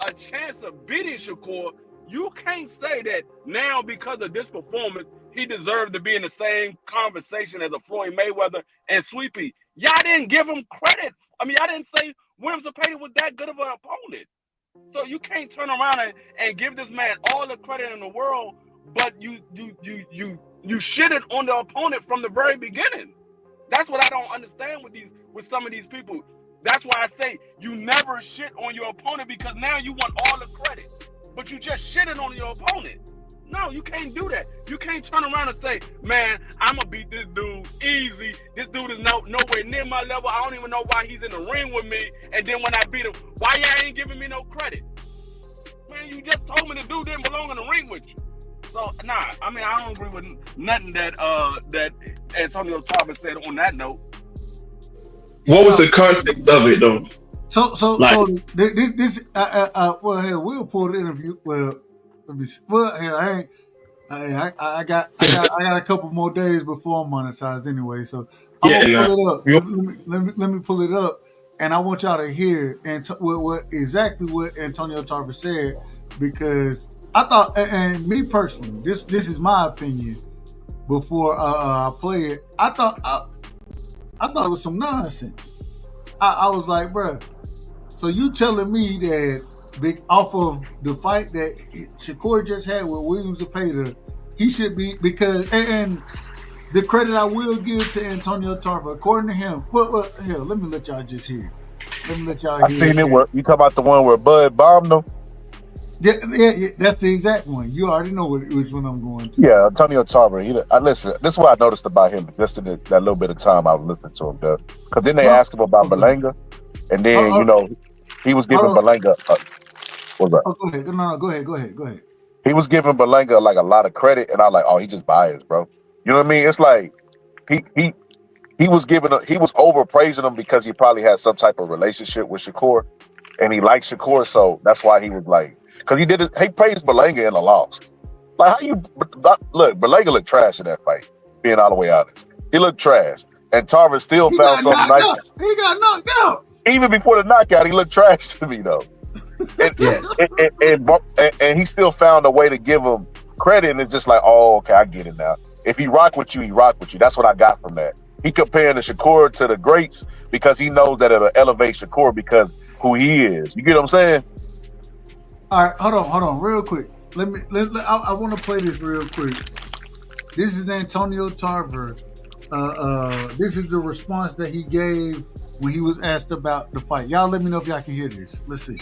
S10: a chance of beating Shakur. You can't say that now because of this performance, he deserved to be in the same conversation as a Floyd Mayweather and Sweet Pea. Y'all didn't give him credit. I mean, y'all didn't say Williams Zepeda was that good of an opponent. So you can't turn around and give this man all the credit in the world, but you shitted on the opponent from the very beginning. That's what I don't understand with some of these people. That's why I say you never shit on your opponent, because now you want all the credit, but you just shitted on your opponent. No, you can't do that. You can't turn around and say, man, I'm going to beat this dude easy. This dude is nowhere near my level. I don't even know why he's in the ring with me. And then when I beat him, why y'all ain't giving me no credit? Man, you just told me the dude didn't belong in the ring with you. So, nah, I mean, I don't agree with nothing that Antonio Tarver said on that note.
S11: What was the context of it, though?
S5: So this well, hell, we'll pull the interview. Well, hell, I got a couple more days before I'm monetized anyway. So I'm gonna pull it up. Let me pull it up, and I want y'all to hear exactly what Antonio Tarver said, because I thought, and me personally, this is my opinion. Before I play it, I thought it was some nonsense. I was like, bruh, so you telling me that off of the fight that Shakur just had with Williams Zepeda, he should be, because and The credit I will give to Antonio Tarver, according to him. Well, here, let me let y'all just hear. Let me let y'all hear.
S13: I seen it. Where, you talking about the one where Bud bombed him?
S5: Yeah, that's the exact one. You already know which one I'm going to.
S13: Yeah, Antonio Tarver. Listen, this is what I noticed about him just in that little bit of time I was listening to him, because then they asked him about Berlanga, and then he was giving Berlanga. What's that?
S5: Go ahead. No, go ahead.
S13: He was giving Berlanga like a lot of credit, and I was like, oh, he just biased, bro. You know what I mean? It's like he was overpraising him because he probably had some type of relationship with Shakur, and he liked Shakur, so that's why he was like, because he praised Berlanga in a loss. Like, how you look? Berlanga looked trash in that fight. Being all the way honest, he looked trash, and Tarver still found something nice.
S5: He got knocked out.
S13: Even before the knockout, he looked trash to me though. And he still found a way to give him credit, and it's just like, oh, okay, I get it now. If he rock with you, he rock with you. That's what I got from that. He comparing the Shakur to the greats because he knows that it'll elevate Shakur because who he is. You get what I'm saying?
S5: All right, hold on, real quick. I want to play this real quick. This is Antonio Tarver. This is the response that he gave when he was asked about the fight. Y'all let me know if y'all can hear this. Let's see.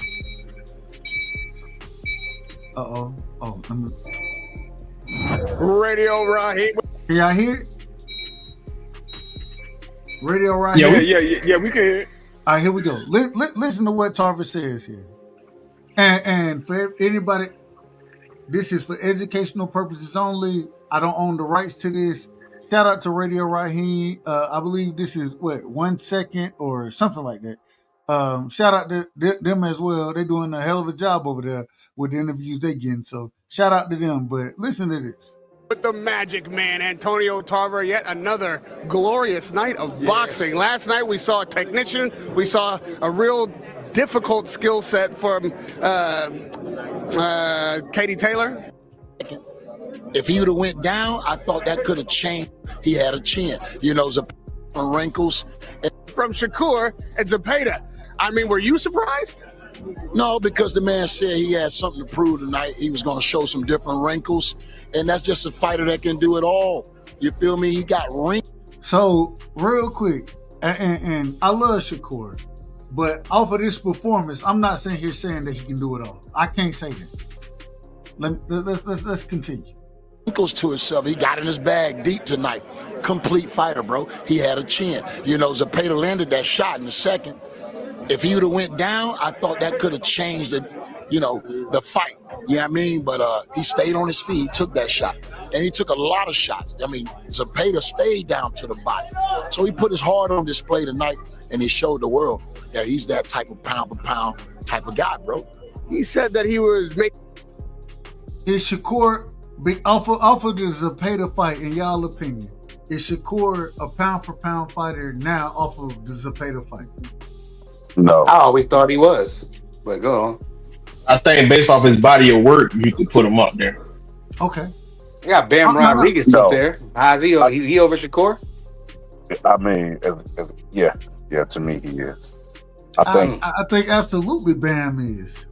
S2: Radio Raheem.
S5: Can y'all hear it? Radio Raheem.
S6: Yeah, we can hear it.
S5: All right, here we go. Listen to what Tarver says here. And for anybody, this is for educational purposes only. I don't own the rights to this. Shout out to Radio Raheem. I believe this is 1 second or something like that. Shout out to them as well. They're doing a hell of a job over there with the interviews they getting. So shout out to them. But listen to this.
S2: With the Magic Man, Antonio Tarver, yet another glorious night of boxing. Last night we saw a technician. We saw a real difficult skill set from Katie Taylor.
S14: If he would have went down, I thought that could have changed. He had a chin, wrinkles.
S2: From Shakur and Zepeda. I mean, were you surprised?
S14: No, because the man said he had something to prove tonight. He was going to show some different wrinkles, and that's just a fighter that can do it all. You feel me? He got wrinkles.
S5: So, real quick, and I love Shakur, but off of this performance, I'm not sitting here saying that he can do it all. I can't say that. Let's continue.
S14: Wrinkles to himself. He got in his bag deep tonight. Complete fighter, bro. He had a chin. Zepeda landed that shot in the second. If he would have went down, I thought that could have changed the fight. You know what I mean? But he stayed on his feet. He took that shot. And he took a lot of shots. I mean, Zepeda stayed down to the body. So he put his heart on display tonight, and he showed the world that he's that type of pound-for-pound type of guy, bro.
S2: He said that he was making...
S5: Is Shakur, off of the Zepeda fight, in y'all opinion, is Shakur a pound-for-pound fighter now off of the Zepeda fight?
S13: No.
S7: I always thought he was, but go on.
S11: I think based off his body of work, you could put him up there.
S5: Okay.
S7: You got Bam Rodriguez up there. How's he over Shakur?
S13: I mean, yeah. To me, he is.
S5: I think absolutely Bam is.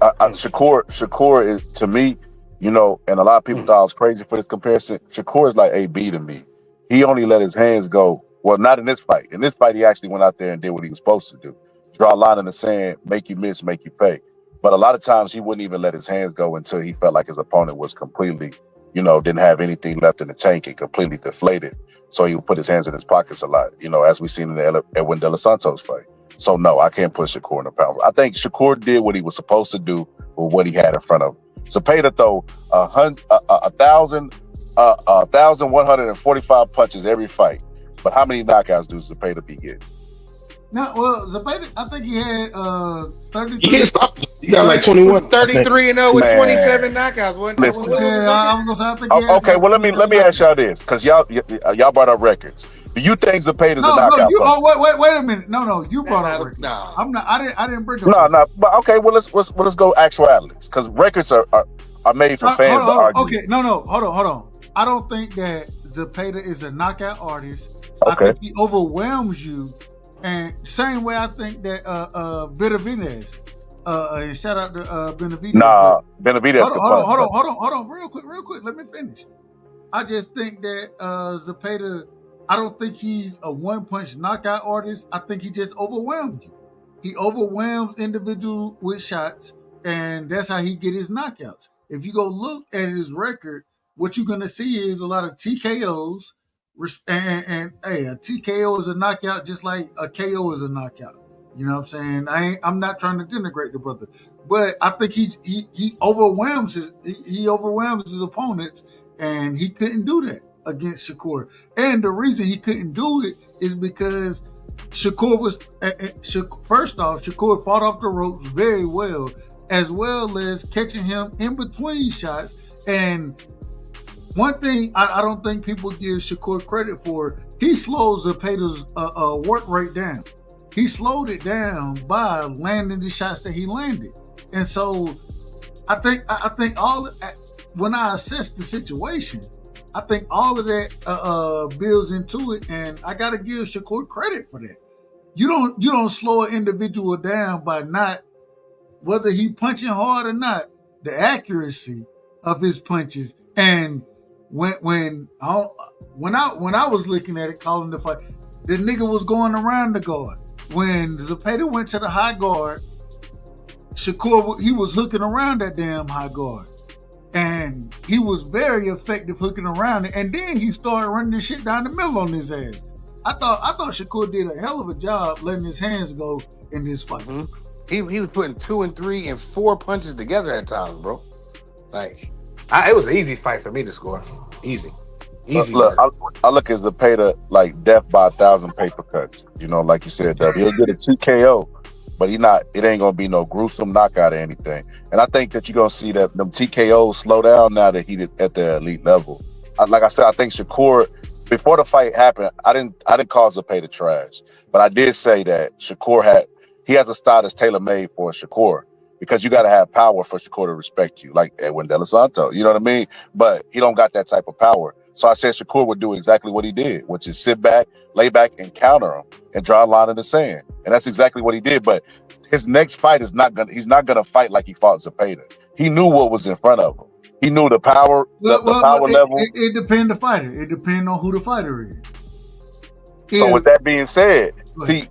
S13: Shakur is, to me, and a lot of people thought I was crazy for this comparison. Shakur is like AB to me. He only let his hands go. Well, not in this fight. In this fight, he actually went out there and did what he was supposed to do. Draw a line in the sand, make you miss, make you pay. But a lot of times he wouldn't even let his hands go until he felt like his opponent was completely, didn't have anything left in the tank and completely deflated. So he would put his hands in his pockets a lot, as we seen in the Edwin De Los Santos fight. So no, I can't put Shakur in the pound. I think Shakur did what he was supposed to do with what he had in front of him. Zepeda throw 1,145 punches every fight. But how many knockouts do Zepeda be getting?
S5: No, well, Zepeda, I think he had 33.
S11: He didn't stop. He got like 21.
S7: 33-0 with 27 knockouts.
S13: Listen.
S5: I think he had
S13: okay, well let me ask y'all this, because y'all brought up records. Do you think Zepeda's a knockout?
S5: Wait a minute. No, you brought up records. No. I'm not. I didn't bring them.
S13: No. But okay, well let's go actualities, because records are made for fans to argue.
S5: Okay, no, hold on. I don't think that Zepeda is a knockout artist.
S13: Okay.
S5: I think he overwhelms you, and same way I think that Benavidez. And shout out to Benavidez.
S13: Nah, Benavidez.
S5: Hold on, real quick. Let me finish. I just think that Zepeda, I don't think he's a one-punch knockout artist. I think he just overwhelmed you. He overwhelms individuals with shots, and that's how he get his knockouts. If you go look at his record, what you're gonna see is a lot of TKOs, and hey, a TKO is a knockout just like a KO is a knockout. You know what I'm saying? I'm not trying to denigrate the brother, but I think he overwhelms his opponents, and he couldn't do that against Shakur. And the reason he couldn't do it is because Shakur fought off the ropes very well as catching him in between shots. And one thing I don't think people give Shakur credit for, he slows Zepeda's work rate down. He slowed it down by landing the shots that he landed. And so I think when I assess the situation, I think all of that builds into it, and I gotta give Shakur credit for that. You don't slow an individual down by not, whether he punching hard or not, the accuracy of his punches. And when I was looking at it, calling the fight, the nigga was going around the guard. When Zepeda went to the high guard, Shakur, he was hooking around that damn high guard. And he was very effective hooking around it. And then he started running this shit down the middle on his ass. I thought Shakur did a hell of a job letting his hands go in this fight.
S7: He was putting 2 and 3 and 4 punches together at times, bro. Like, it was an easy fight for me to score. Easy.
S13: Look, I look at Zepeda like death by 1,000 paper cuts. You know, like you said, Dub. He'll get a TKO, but it ain't gonna be no gruesome knockout or anything. And I think that you're gonna see that them TKOs slow down now that he's at the elite level. Like I said, I think Shakur, before the fight happened, I didn't call Zepeda trash, but I did say that Shakur has a style that's tailor-made for Shakur, because you got to have power for Shakur to respect you, like Edwin De Los Santos. You know what I mean? But he don't got that type of power. So I said Shakur would do exactly what he did, which is sit back, lay back, and counter him and draw a line in the sand. And that's exactly what he did. But his next fight he's not gonna fight like he fought Zepeda. He knew what was in front of him. He knew the power, power level.
S5: It depends on the fighter. It depends on who the fighter is.
S13: So with that being said, see,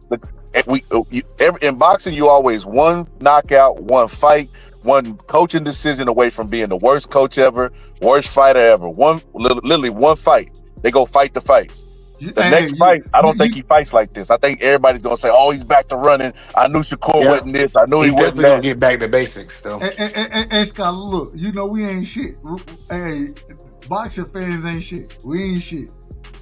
S13: in boxing, you always one knockout, one fight, one coaching decision away from being the worst coach ever, worst fighter ever. Literally one fight. They go fight the fights. The next fight, I don't think he fights like this. I think everybody's gonna say, "Oh, he's back to running." I knew Shakur wasn't this. I knew he wasn't
S7: definitely
S13: that.
S7: gonna get back to basics, though.
S5: And Scott, look, we ain't shit. Hey, boxing fans ain't shit. We ain't shit.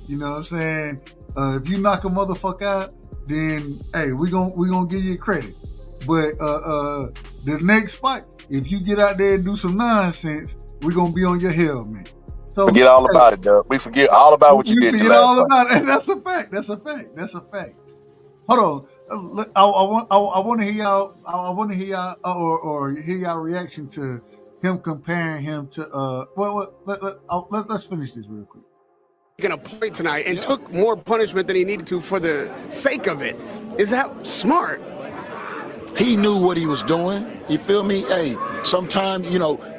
S5: You know what I'm saying? If you knock a motherfucker out, then hey, we gonna give you credit. But the next fight, if you get out there and do some nonsense, we gonna be on your helmet. So
S13: forget all about it, Doug. We forget all about what you did.
S5: Forget all about it. That's a fact. That's a fact. That's a fact. Hold on. I want to hear y'all. I want to hear y'all or hear y'all reaction to him comparing him to. Let's finish this real quick.
S2: Taking a point tonight and took more punishment than he needed to for the sake of it. Is that smart?
S14: He knew what he was doing. You feel me? Hey, sometimes,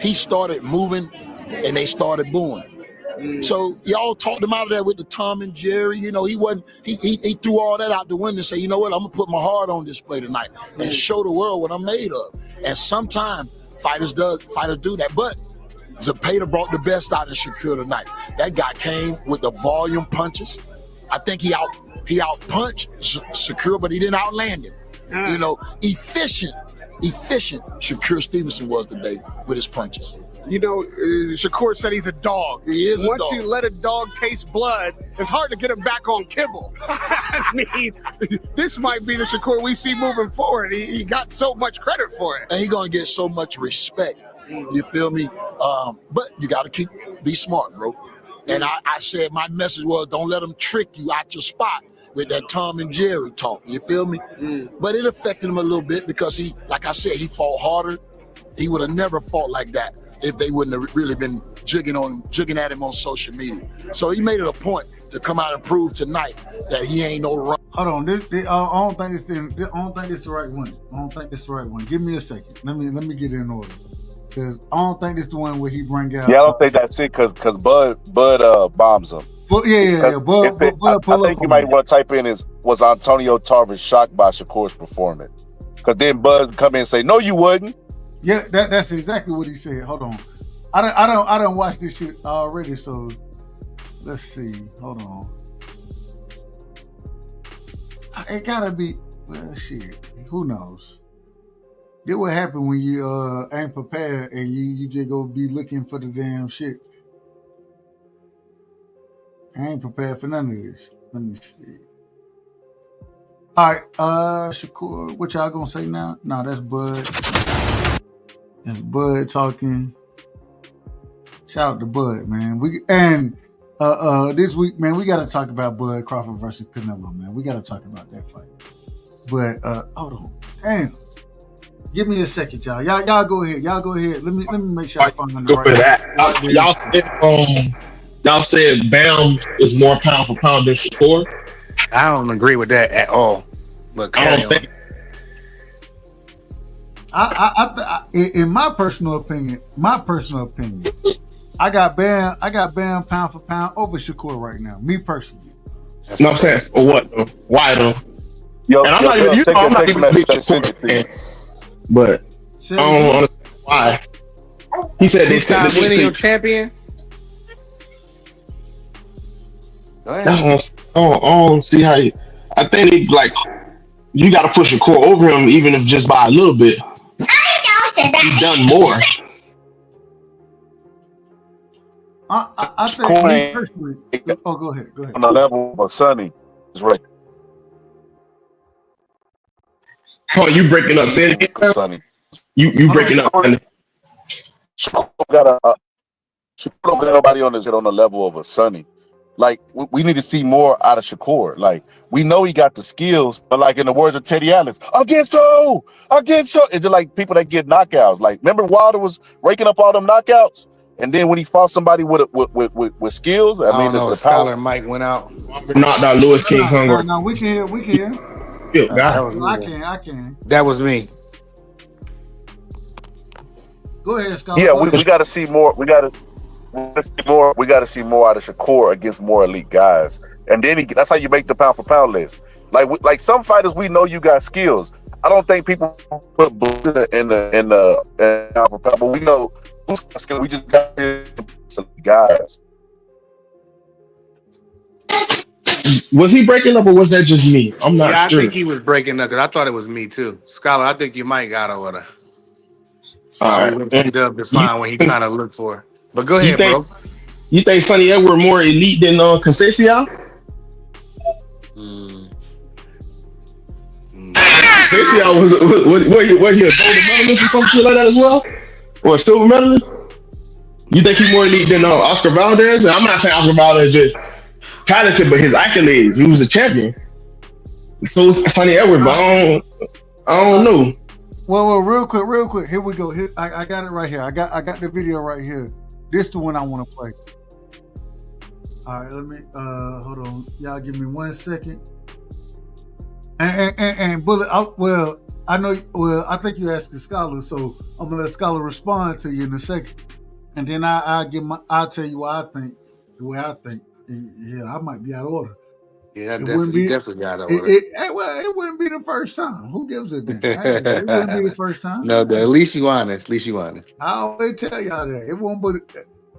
S14: he started moving and they started booing. So y'all talked him out of that with the Tom and Jerry. He threw all that out the window and said, you know what, I'm gonna put my heart on display tonight and show the world what I'm made of. And sometimes fighters do that. But Zepeda brought the best out of Shakur tonight. That guy came with the volume punches. I think he out-punched Shakur, but he didn't outland him. Efficient Shakur Stevenson was today with his punches.
S2: Shakur said he's a dog.
S14: He is
S2: Once
S14: a dog.
S2: you let a dog taste blood, it's hard to get him back on kibble. I mean, this might be the Shakur we see moving forward. He got so much credit for it.
S14: And he's going to get so much respect. You feel me? But you got to be smart, bro. And I said my message was, don't let them trick you out your spot with that Tom and Jerry talk. You feel me? But it affected him a little bit because like I said, he fought harder. He would have never fought like that if they wouldn't have really been jigging at him on social media. So he made it a point to come out and prove tonight that he ain't no run.
S5: Hold on, I don't think it's the right one. Give me a second. Let me get it in order. Because I don't think this is the one where he bring out.
S13: Yeah, I don't think that's it because Bud bombs him.
S5: But yeah. Bud
S13: I think you might want to type in was Antonio Tarver shocked by Shakur's performance? Because then Bud come in and say, no, you wouldn't.
S5: Yeah, that's exactly what he said. Hold on. I don't watch this shit already, so let's see. Hold on. It gotta be shit. Who knows? This what happen when you ain't prepared and you just go be looking for the damn shit. I ain't prepared for none of this. Let me see. All right, Shakur, what y'all gonna say now? No, that's Bud. That's Bud talking. Shout out to Bud, man. This week, man, we gotta talk about Bud Crawford versus Canelo, man. We gotta talk about that fight. But hold on. Damn. Give me a second, y'all. Y'all go ahead. Y'all go ahead. Let me make sure I find the right.
S11: For that. Y'all said Bam is more pound for pound than Shakur.
S7: I don't agree with that at all. But
S11: I don't think.
S5: In my personal opinion, I got Bam pound for pound over Shakur right now. Me personally.
S11: No, I'm saying for what though? Why though? And I'm not even. I'm not even a big Shakur fan. But I don't understand why. He said they said
S7: winning your champion.
S11: I don't see how you. I think they like you got to push a core over him, even if just by a little bit. He's done more.
S5: I think me personally. Oh, go ahead.
S13: On the level of Sonny is right.
S11: Oh, you breaking up? Say it again, Sonny. You breaking up?
S13: Shakur don't got nobody on the level of a Sonny. Like we need to see more out of Shakur. Like we know he got the skills, but like in the words of Teddy Atlas, against you. It's just like people that get knockouts. Like remember Wilder was raking up all them knockouts, and then when he fought somebody with skills, I mean the
S7: Scholar Mike went out.
S11: Knocked out Lewis King Hunger.
S5: No, we can. I can.
S7: That was me.
S5: Go ahead, Scholar.
S13: Yeah, we got to see more. We got to see more out of Shakur against more elite guys, and then that's how you make the pound for pound list. Like some fighters, we know you got skills. I don't think people put in the pound for pound, but we know who's got skills. We just got some guys.
S11: Was he breaking up or was that just me? I'm not sure.
S7: I think he was breaking up because I thought it was me too. Scholar, I think you might got over there.
S11: All right.
S7: And Dub to find what he's trying to look for. But go ahead, bro.
S11: You think Sonny Edward more elite than Conceição? Conceição was he a gold medalist or some shit like that as well? Or a silver medalist? You think he's more elite than Oscar Valdez? And I'm not saying Oscar Valdez just talented, but his accolades, he was a champion. So Sonny Edward, but I don't know.
S5: Well, real quick. Here we go. Here, I got it right here. I got the video right here. This is the one I want to play. All right, let me hold on. Y'all give me 1 second. And Bullet. I think you asked the Scholar, so I'm gonna let Scholar respond to you in a second, and then I'll tell you what I think. The way I think. Yeah, I might be out of order.
S7: Yeah, definitely out of order.
S5: It wouldn't be the first time. Who gives a damn? It wouldn't be the first time.
S7: No, at least you honest.
S5: I always tell y'all that.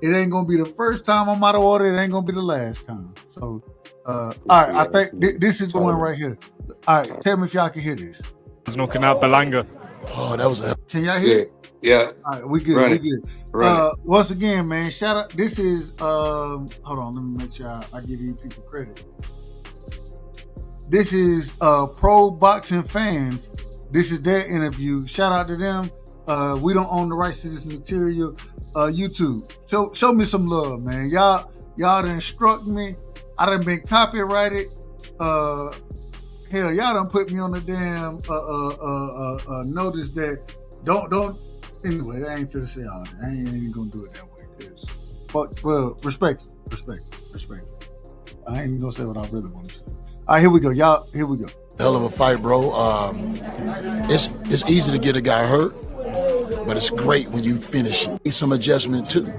S5: It ain't gonna be the first time I'm out of order. It ain't gonna be the last time. So, all right. I think this is the one right here. All right, tell me if y'all can hear this.
S15: He's knocking out Belanga.
S14: Oh, that was.
S5: Can y'all hear it?
S7: Yeah.
S5: All right, we good. Once again, man, shout out. This is hold on, let me make sure I give these people credit. This is Pro Boxing Fans. This is their interview. Shout out to them. We don't own the rights to this material. YouTube, show me some love, man. Y'all done struck me. I done been copyrighted. Hell, y'all done put me on the damn notice that don't. Anyway, I ain't finna say all that. I ain't even gonna do it that way. Well, respect. I ain't even gonna say what I really want to say. All right, here we go, y'all. Here we go.
S14: Hell of a fight, bro. It's easy to get a guy hurt, but it's great when you finish. Need some adjustment too.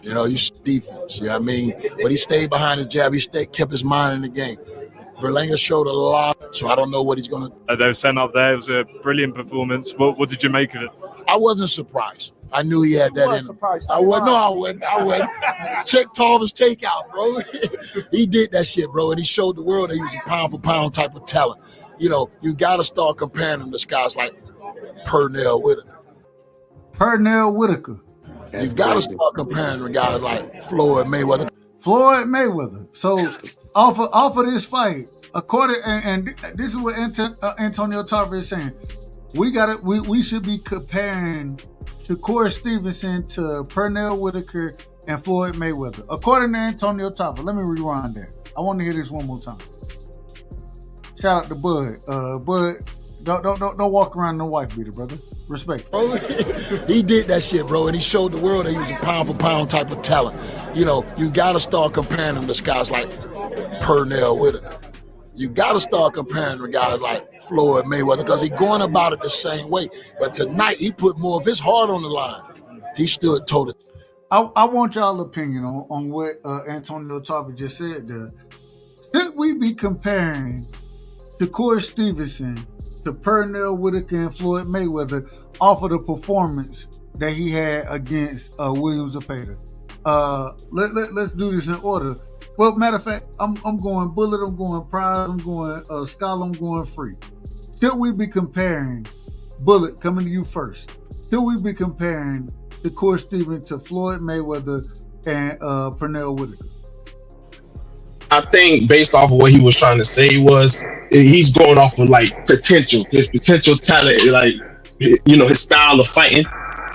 S14: You know, you defense. You know what I mean? But he stayed behind his jab. He kept his mind in the game. Berlanga showed a lot, so I don't know what he's going to.
S15: They were sent up there. It was a brilliant performance. What did you make of it?
S14: I wasn't surprised. I knew he had that in him. I wasn't. Check Tarver's takeout, bro. He did that shit, bro, and he showed the world that he was a pound-for-pound type of talent. You know, you got to start comparing him to guys like Pernell Whitaker.
S5: Pernell Whitaker.
S14: You got to start comparing to guys like Floyd Mayweather.
S5: Floyd Mayweather. So off of this fight, according and this is what Antonio Tarver is saying. We should be comparing Shakur Stevenson to Pernell Whitaker and Floyd Mayweather. According to Antonio Tarver, let me rewind that. I want to hear this one more time. Shout out to Bud. Bud, don't walk around no wife beater, brother. Respect.
S14: Bro, he did that shit, bro, and he showed the world that he was a pound-for-pound type of talent. You know, you got to start comparing him to guys like Pernell Whitaker. You got to start comparing to guys like Floyd Mayweather because he's going about it the same way. But tonight, he put more of his heart on the line. He stood toe to toe.
S5: I want y'all's opinion on what Antonio Tarver just said there. Should we be comparing Shakur Stevenson to Pernell Whitaker and Floyd Mayweather off of the performance that he had against William Zepeda? Let's do this in order. Well, matter of fact, I'm going Bullet, I'm going Prize, I'm going Scholar, I'm going Free. Should we be comparing, Bullet, coming to you first, should we be comparing Shakur Stevenson to Floyd Mayweather and Pernell Whitaker?
S11: I think based off of what he was trying to say was he's going off of like potential, his potential talent, like, you know, his style of fighting.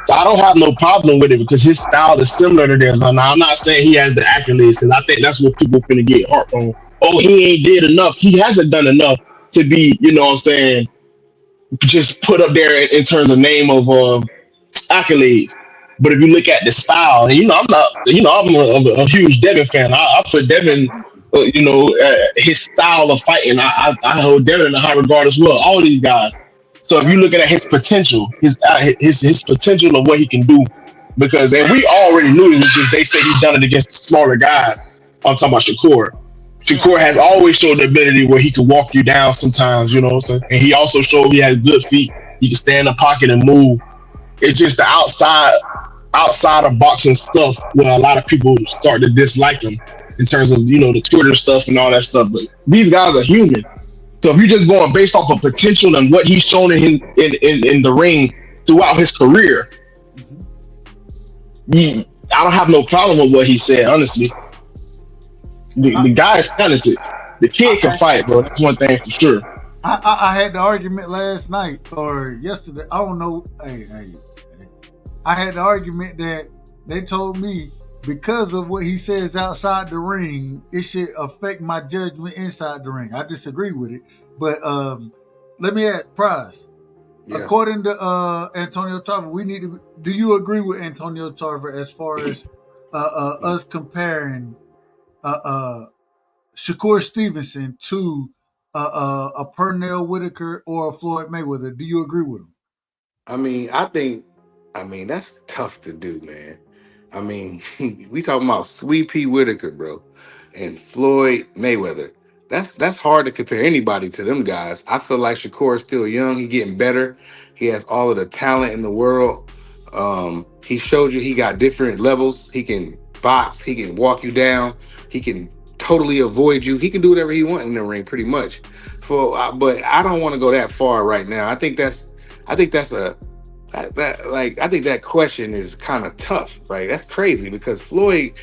S11: So I don't have no problem with it because his style is similar to theirs. Now, I'm not saying he has the accolades because I think that's what people finna get harped on. Oh, he ain't did enough. He hasn't done enough to be, you know what I'm saying, just put up there in terms of name of accolades. But if you look at the style, and I'm a huge Devin fan. I put Devin, his style of fighting, I hold Devin in a high regard as well. All these guys. So if you look at his potential, his potential of what he can do, and we already knew it, it's just they say he's done it against the smaller guys. I'm talking about Shakur. Shakur has always showed the ability where he can walk you down sometimes, you know what I'm saying? And he also showed he has good feet. He can stay in the pocket and move. It's just the outside of boxing stuff where a lot of people start to dislike him in terms of, the Twitter stuff and all that stuff. But these guys are human. So if you're just going based off of potential and what he's shown in the ring throughout his career, I don't have no problem with what he said, honestly. The guy is talented. The kid can fight, bro. That's one thing for sure.
S5: I had the argument last night or yesterday. I don't know. I had the argument that they told me because of what he says outside the ring, it should affect my judgment inside the ring. I disagree with it. But let me ask Prize. Yeah. According to Antonio Tarver, do you agree with Antonio Tarver as far as us comparing Shakur Stevenson to a Pernell Whitaker or a Floyd Mayweather? Do you agree with him?
S7: I mean, that's tough to do, man. I mean, we talking about Sweet Pea Whitaker, bro, and Floyd Mayweather. That's hard to compare anybody to them guys. I feel like Shakur is still young. He getting better. He has all of the talent in the world. He showed you he got different levels. He can box. He can walk you down. He can totally avoid you. He can do whatever he wants in the ring, pretty much. But I don't want to go that far right now. I think that question is kind of tough, right? That's crazy because Floyd,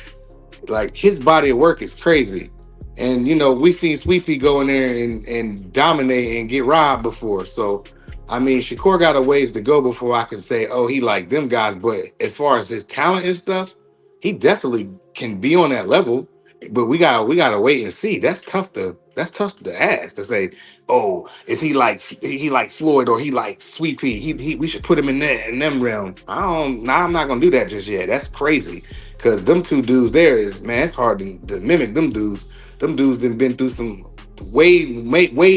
S7: like, his body of work is crazy. And, we seen Sweet Pea go in there and dominate and get robbed before. So, I mean, Shakur got a ways to go before I can say, oh, he like them guys. But as far as his talent and stuff, he definitely can be on that level. But we gotta wait and see. That's tough to ask, to say, oh, is he like Floyd or he like Sweet Pea? We should put him in them realm. I'm not gonna do that just yet. That's crazy. Cause them two dudes there is, man, it's hard to mimic them dudes. Them dudes done been through some way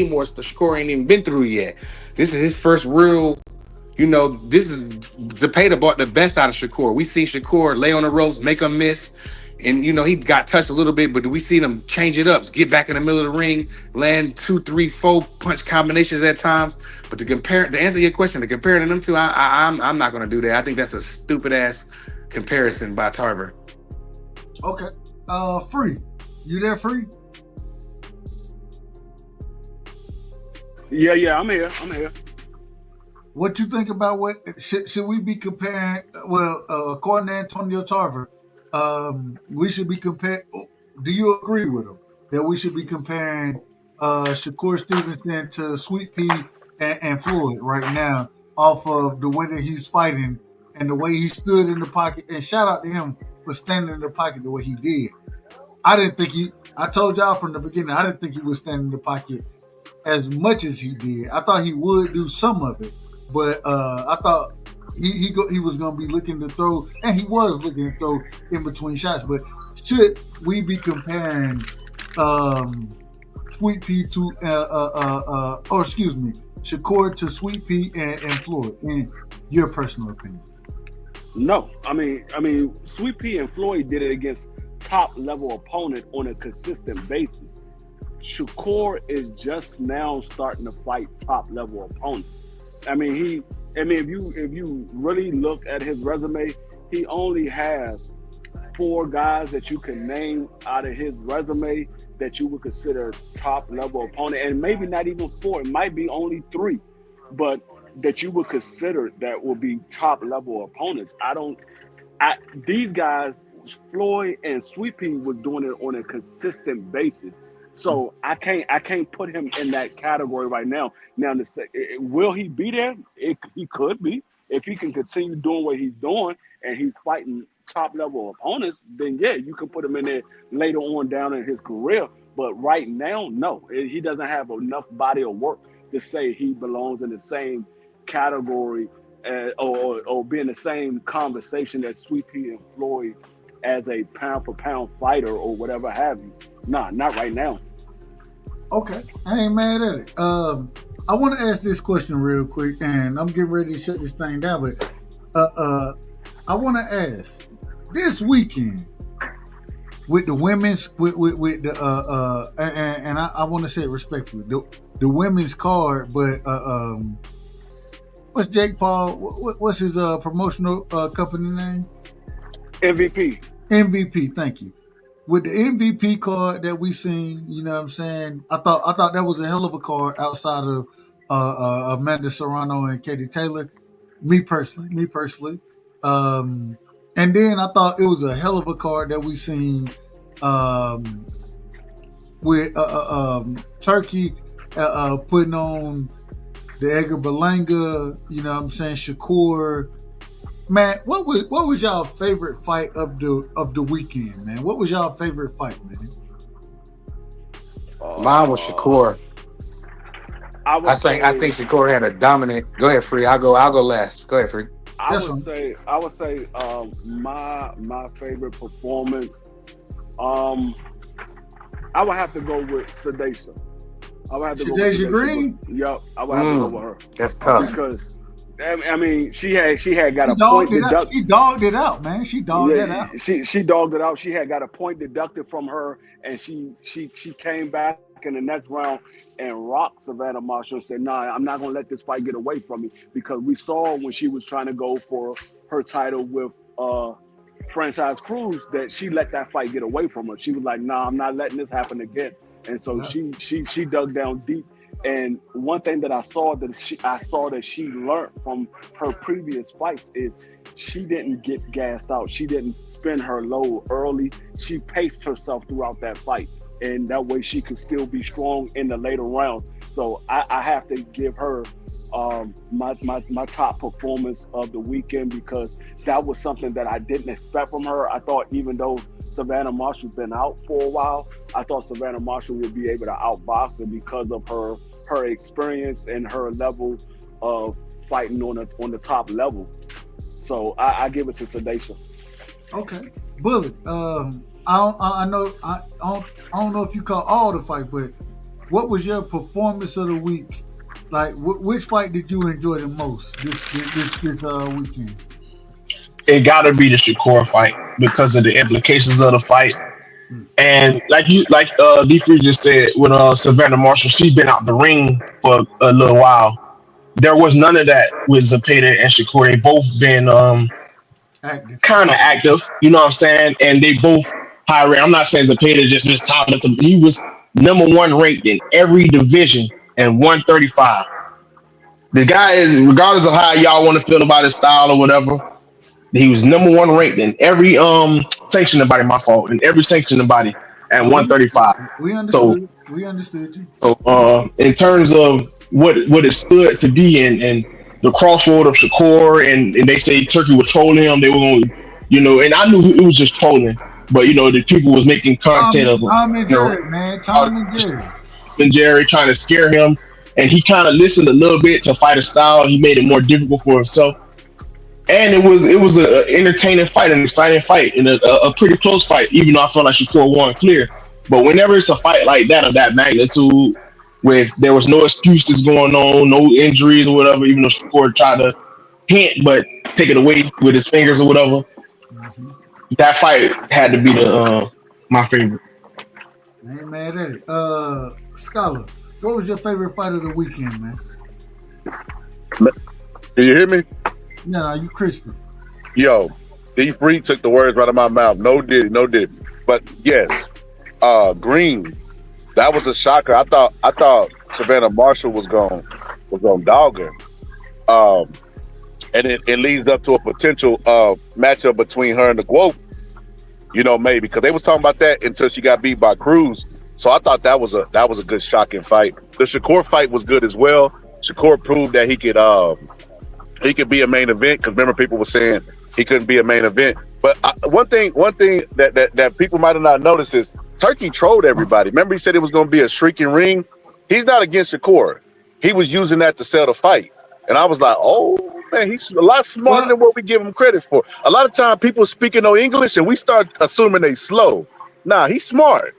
S7: more stuff Shakur ain't even been through yet. This is his first real, You know, this is Zepeda brought the best out of Shakur. We see Shakur lay on the ropes, make a miss, and you know he got touched a little bit, but we see him change it up, get back in the middle of the ring, land 2, 3, 4 punch combinations at times. But to answer your question, to compare them two, I'm not gonna do that. I think that's a stupid ass comparison by Tarver.
S5: Okay, Free, you there, Free?
S10: Yeah, I'm here.
S5: What you think about what should we be comparing? Well, according to Antonio Tarver, we should be comparing. Do you agree with him that we should be comparing Shakur Stevenson to Sweet Pea and Floyd right now off of the way that he's fighting and the way he stood in the pocket? And shout out to him for standing in the pocket the way he did. I told y'all from the beginning, I didn't think he would stand in the pocket as much as he did. I thought he would do some of it. But I thought he was going to be looking to throw, and he was looking to throw in between shots. But should we be comparing Sweet Pea to, Shakur to Sweet Pea and Floyd, in your personal opinion?
S10: No, I mean, Sweet Pea and Floyd did it against top level opponent on a consistent basis. Shakur is just now starting to fight top level opponents. If you really look at his resume, he only has 4 guys that you can name out of his resume that you would consider top level opponent, and maybe not even 4. It might be only 3, but that you would consider that will be top level opponents. These guys, Floyd and Sweet Pea, was doing it on a consistent basis. So I can't put him in that category right now. Now, will he be there? He could be. If he can continue doing what he's doing and he's fighting top level opponents, then yeah, you can put him in there later on down in his career. But right now, no, he doesn't have enough body of work to say he belongs in the same category or be in the same conversation as Sweet Pea and Floyd as a pound for pound fighter or whatever have you. Nah, not right now.
S5: Okay, I ain't mad at it. I want to ask this question real quick, and I'm getting ready to shut this thing down. But I want to ask, this weekend with the women's, with the and I want to say it respectfully, the women's card. But what's Jake Paul? What's his promotional company name? MVP. Thank you. With the MVP card that we seen, you know what I'm saying? I thought that was a hell of a card outside of Amanda Serrano and Katie Taylor. Me personally. And then I thought it was a hell of a card that we seen with Turkey putting on the Edgar Berlanga, you know what I'm saying, Shakur. Man, what was y'all favorite fight of the weekend, man? What was y'all favorite fight, man?
S7: Mine was Shakur. I think Shakur had a dominant. Go ahead, Free. I'll go last. Go ahead, Free.
S10: I would say my favorite performance. I would have to go with Sedation. I would have to go with
S5: Sedation Green.
S10: Yep, I would have to go with her.
S7: That's tough.
S10: Because she had got a point deducted.
S5: She dogged it out, man. She dogged it out.
S10: She dogged it out. She had got a point deducted from her, and she came back in the next round and rocked Savannah Marshall and said, "Nah, I'm not gonna let this fight get away from me," because we saw when she was trying to go for her title with Franchise Cruz that she let that fight get away from her. She was like, "Nah, I'm not letting this happen again," and so she dug down deep. And one thing that I saw that she learned from her previous fights is she didn't get gassed out. She didn't spin her load early. She paced herself throughout that fight, and that way she could still be strong in the later rounds. So I have to give her my top performance of the weekend, because that was something that I didn't expect from her. I thought even though Savannah Marshall's been out for a while, I thought Savannah Marshall would be able to outbox her because of her experience and her level of fighting on the top level. So I give it to Sedation.
S5: Okay, Bullet. I don't know if you caught all the fight, but what was your performance of the week Like, which fight did you enjoy the most this weekend?
S11: It got to be the Shakur fight because of the implications of the fight. And like D3 just said with Savannah Marshall, she's been out the ring for a little while. There was none of that with Zepeda and Shakur. They both been kind of active, you know what I'm saying? And they both high ranked. I'm not saying Zepeda just top of the. He was #1 ranked in every division and 135. The guy is, regardless of how y'all want to feel about his style or whatever, he was #1 ranked in every sanctioned body. My fault, in every sanctioned body at 135.
S5: We understood. We understood you.
S11: So, in terms of what it stood to be and the crossroad of Shakur, and they say Turkey would troll him. They were going, and I knew it was just trolling, but the people was making content of
S5: Tom and Jerry, man. Tom and
S11: Jerry trying to scare him, and he kind of listened a little bit to fighter style. He made it more difficult for himself. And it was an entertaining fight, an exciting fight, and a pretty close fight, even though I felt like Shakur won clear. But whenever it's a fight like that of that magnitude, with there was no excuses going on, no injuries or whatever, even though Shakur tried to hint but take it away with his fingers or whatever, that fight had to be my favorite.
S5: I ain't mad at it. Scholar, what was your favorite fight of the weekend, man?
S13: Can you hear me?
S5: No, you crispy.
S13: Yo, D3 took the words right out of my mouth. No did. But yes, Green, that was a shocker. I thought Savannah Marshall was going dog her. And it leads up to a potential matchup between her and the Guope. Maybe because they was talking about that until she got beat by Cruz. So I thought that was a good shocking fight. The Shakur fight was good as well. Shakur proved that he could be a main event, because remember people were saying he couldn't be a main event. But one thing that people might have not noticed is Turkey trolled everybody. Remember he said it was going to be a shrieking ring? He's not against Shakur. He was using that to sell the fight. And I was like, oh, man, he's a lot smarter than what we give him credit for. A lot of time people speaking no English and we start assuming they slow. Nah, he's smart.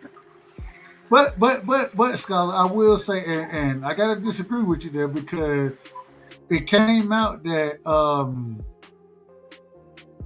S5: But Scholar, I will say, and I got to disagree with you there, because it came out that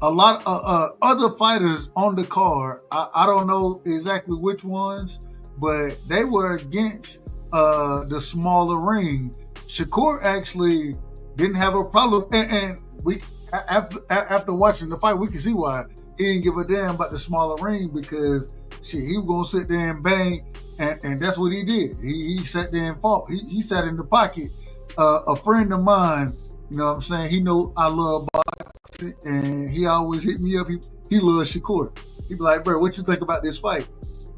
S5: a lot of other fighters on the card, I don't know exactly which ones, but they were against the smaller ring. Shakur actually didn't have a problem, and we after watching the fight, we can see why he didn't give a damn about the smaller ring, because he was gonna sit there and bang, and that's what he did. He sat there and fought. He sat in the pocket. A friend of mine, you know what I'm saying, he know I love boxing, and he always hit me up. He loves Shakur. He be like, bro, what you think about this fight?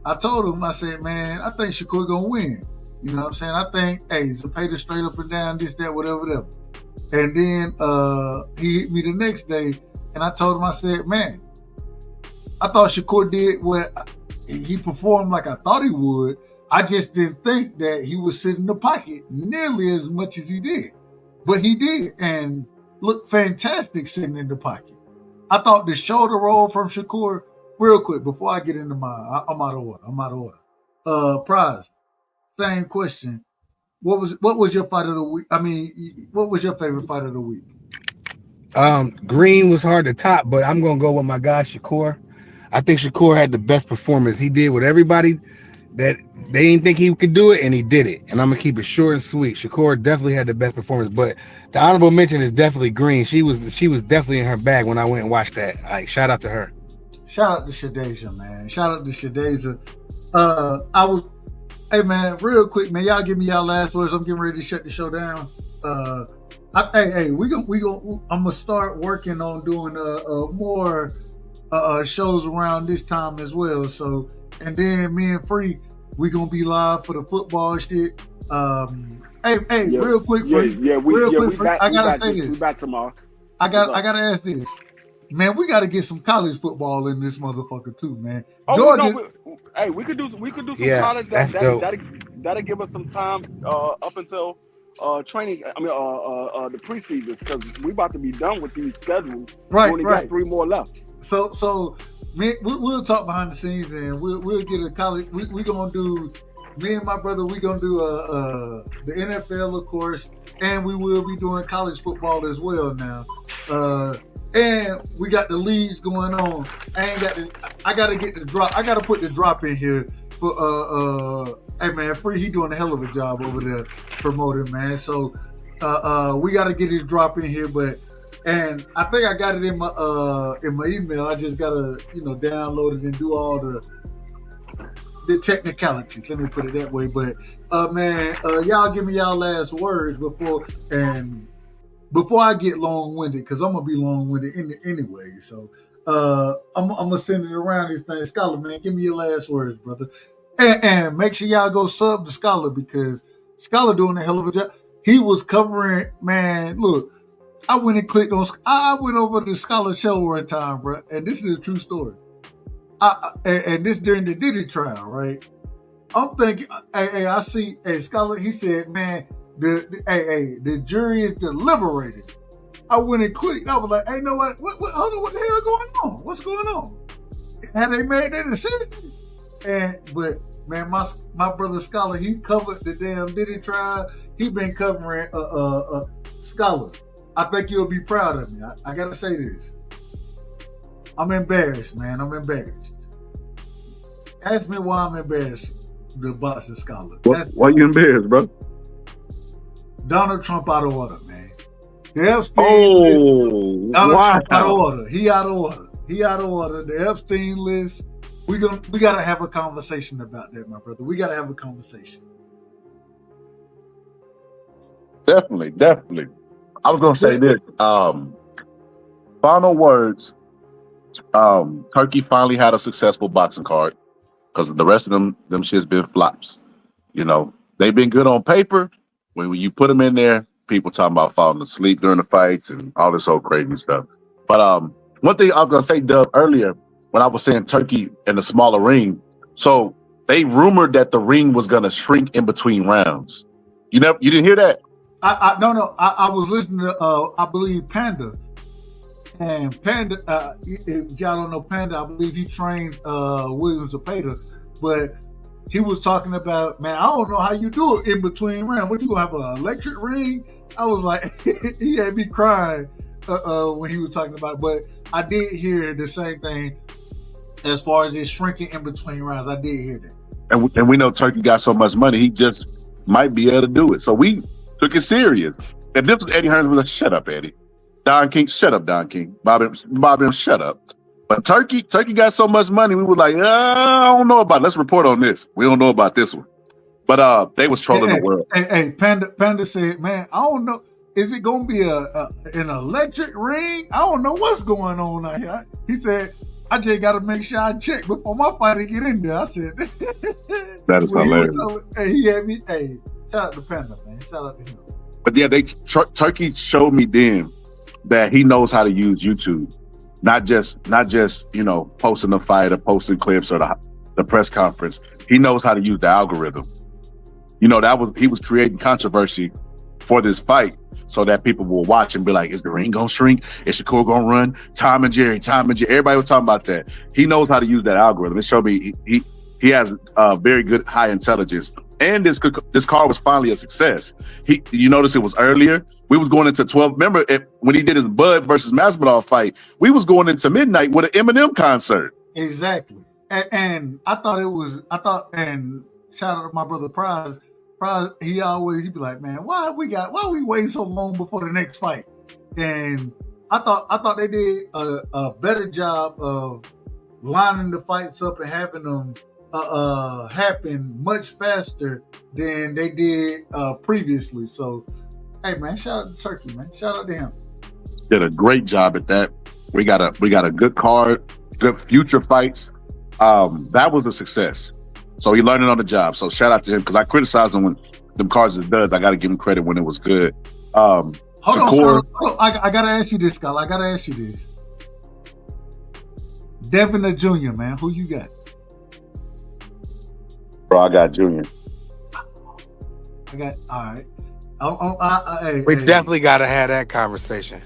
S5: I told him, I said, man, I think Shakur gonna win. You know what I'm saying? I think, hey, Zepeda straight up and down, this, that, whatever. And then he hit me the next day, and I told him, I said, man, I thought Shakur did what he performed like I thought he would. I just didn't think that he would sit in the pocket nearly as much as he did. But he did, and looked fantastic sitting in the pocket. I thought the shoulder roll from Shakur, real quick, before I get into mine, I'm out of order. Prize, same question. What was your fight of the week? I mean, what was your favorite fight of the week?
S7: Green was hard to top, but I'm going to go with my guy, Shakur. I think Shakur had the best performance. He did with everybody that they didn't think he could do it, and he did it. And I'm gonna keep it short and sweet. Shakur definitely had the best performance, but the honorable mention is definitely Green. She was definitely in her bag when I went and watched that. Like, shout out to her.
S5: Shout out to CrushDaOG, man. Shout out to CrushDaOG. Hey man, real quick, man. Y'all give me y'all last words. I'm getting ready to shut the show down. I'm gonna start working on doing more shows around this time as well. So. And then me and Free, we gonna be live for the football shit. Real quick, Free. I gotta say this.
S10: We back tomorrow.
S5: I gotta ask this, man. We gotta get some college football in this motherfucker too, man. Georgia.
S10: We could do some college.
S7: That's dope.
S10: That'll give us some time up until training. I mean, the preseason, because we about to be done with these schedules.
S5: Right.
S10: We only got 3 more left.
S5: So we'll talk behind the scenes, and we'll get a college. We're gonna do Me and my brother, we gonna do the NFL, of course, and we will be doing college football as well now. And we got the leagues going on. I gotta get the drop. I gotta put the drop in here for hey man, Free, he doing a hell of a job over there promoting, man. So we gotta get his drop in here, and I think I got it in my email. I just gotta, download it and do all the technicalities. Let me put it that way. But man, y'all give me y'all last words before I get long-winded, because I'm gonna be long-winded anyway. So I'm gonna send it around this thing. Scholar, man, give me your last words, brother. And make sure y'all go sub to Scholar, because Scholar doing a hell of a job. He was covering, man. Look, I went and clicked on. I went over to the Scholar show one time, bro, and this is a true story. And this during the Diddy trial, right? I'm thinking, I see a Scholar. He said, man, the jury is deliberated. I went and clicked. I was like, hey, know what? I don't know what the hell is going on. What's going on? Had they made that decision? But man, my brother Scholar, he covered the damn Diddy trial. He been covering Scholar. I think you'll be proud of me. I gotta say this. I'm embarrassed, man. I'm embarrassed. Ask me why I'm embarrassed. The boxing Scholar.
S13: Why you embarrassed, bro?
S5: Donald Trump out of order, man. The Epstein list, Donald Trump out of order. He out of order. He out of order. The Epstein list. We gotta have a conversation about that, my brother. We gotta have a conversation.
S13: Definitely. I was gonna say this. Final words. Turkey finally had a successful boxing card, because the rest of them shit's been flops. They've been good on paper. When you put them in there, people talking about falling asleep during the fights and all this old crazy stuff. But one thing I was gonna say, Dub, earlier when I was saying Turkey in the smaller ring, so they rumored that the ring was gonna shrink in between rounds. You didn't hear that?
S5: No. I was listening to I believe Panda. And Panda, if y'all don't know Panda, I believe he trains William Zepeda, but he was talking about, man, I don't know how you do it in between rounds. What, you gonna have an electric ring? I was like, he had me crying when he was talking about it. But I did hear the same thing as far as it shrinking in between rounds. I did hear that.
S13: And we know Turkey got so much money, he just might be able to do it. So we took it serious. If this was Eddie Hearn, we'd like, shut up, Eddie. Don King, shut up, Don King. Bobby, shut up. But Turkey got so much money, we were like, I don't know about it. Let's report on this. We don't know about this one. But they was trolling the world.
S5: Hey, Panda said, man, I don't know. Is it gonna be an electric ring? I don't know what's going on out here. He said, I just gotta make sure I check before my fighter get in there. I said,
S13: that is hilarious.
S5: He had me. Hey, shout out to Panda, man. Shout out to him.
S13: But yeah, Turkey showed me then that he knows how to use YouTube, not just posting the fight or posting clips or the press conference. He knows how to use the algorithm. He was creating controversy for this fight so that people will watch and be like, is the ring gonna shrink? Is Shakur gonna run? Tom and Jerry. Everybody was talking about that. He knows how to use that algorithm. It showed me he has very good high intelligence. And this card was finally a success. You notice it was earlier. We was going into 12. Remember when he did his Bud versus Masvidal fight, we was going into midnight with an Eminem concert.
S5: Exactly. And and shout out to my brother Prize. He'd be like, man, why we waiting so long before the next fight? And I thought they did a better job of lining the fights up and having them happen much faster than they did previously. So, hey man, shout out to Turkey, man. Shout out to him.
S13: Did a great job at that. We got a good card, good future fights. That was a success. So he learning on the job. So shout out to him, because I criticized him when them cards it does. I got to give him credit when it was good.
S5: Hold on. I gotta ask you this, Kyle. I gotta ask you this. Devin the Jr., man, who you got?
S13: Bro, I got Junior.
S5: All right.
S7: We definitely got to have that conversation.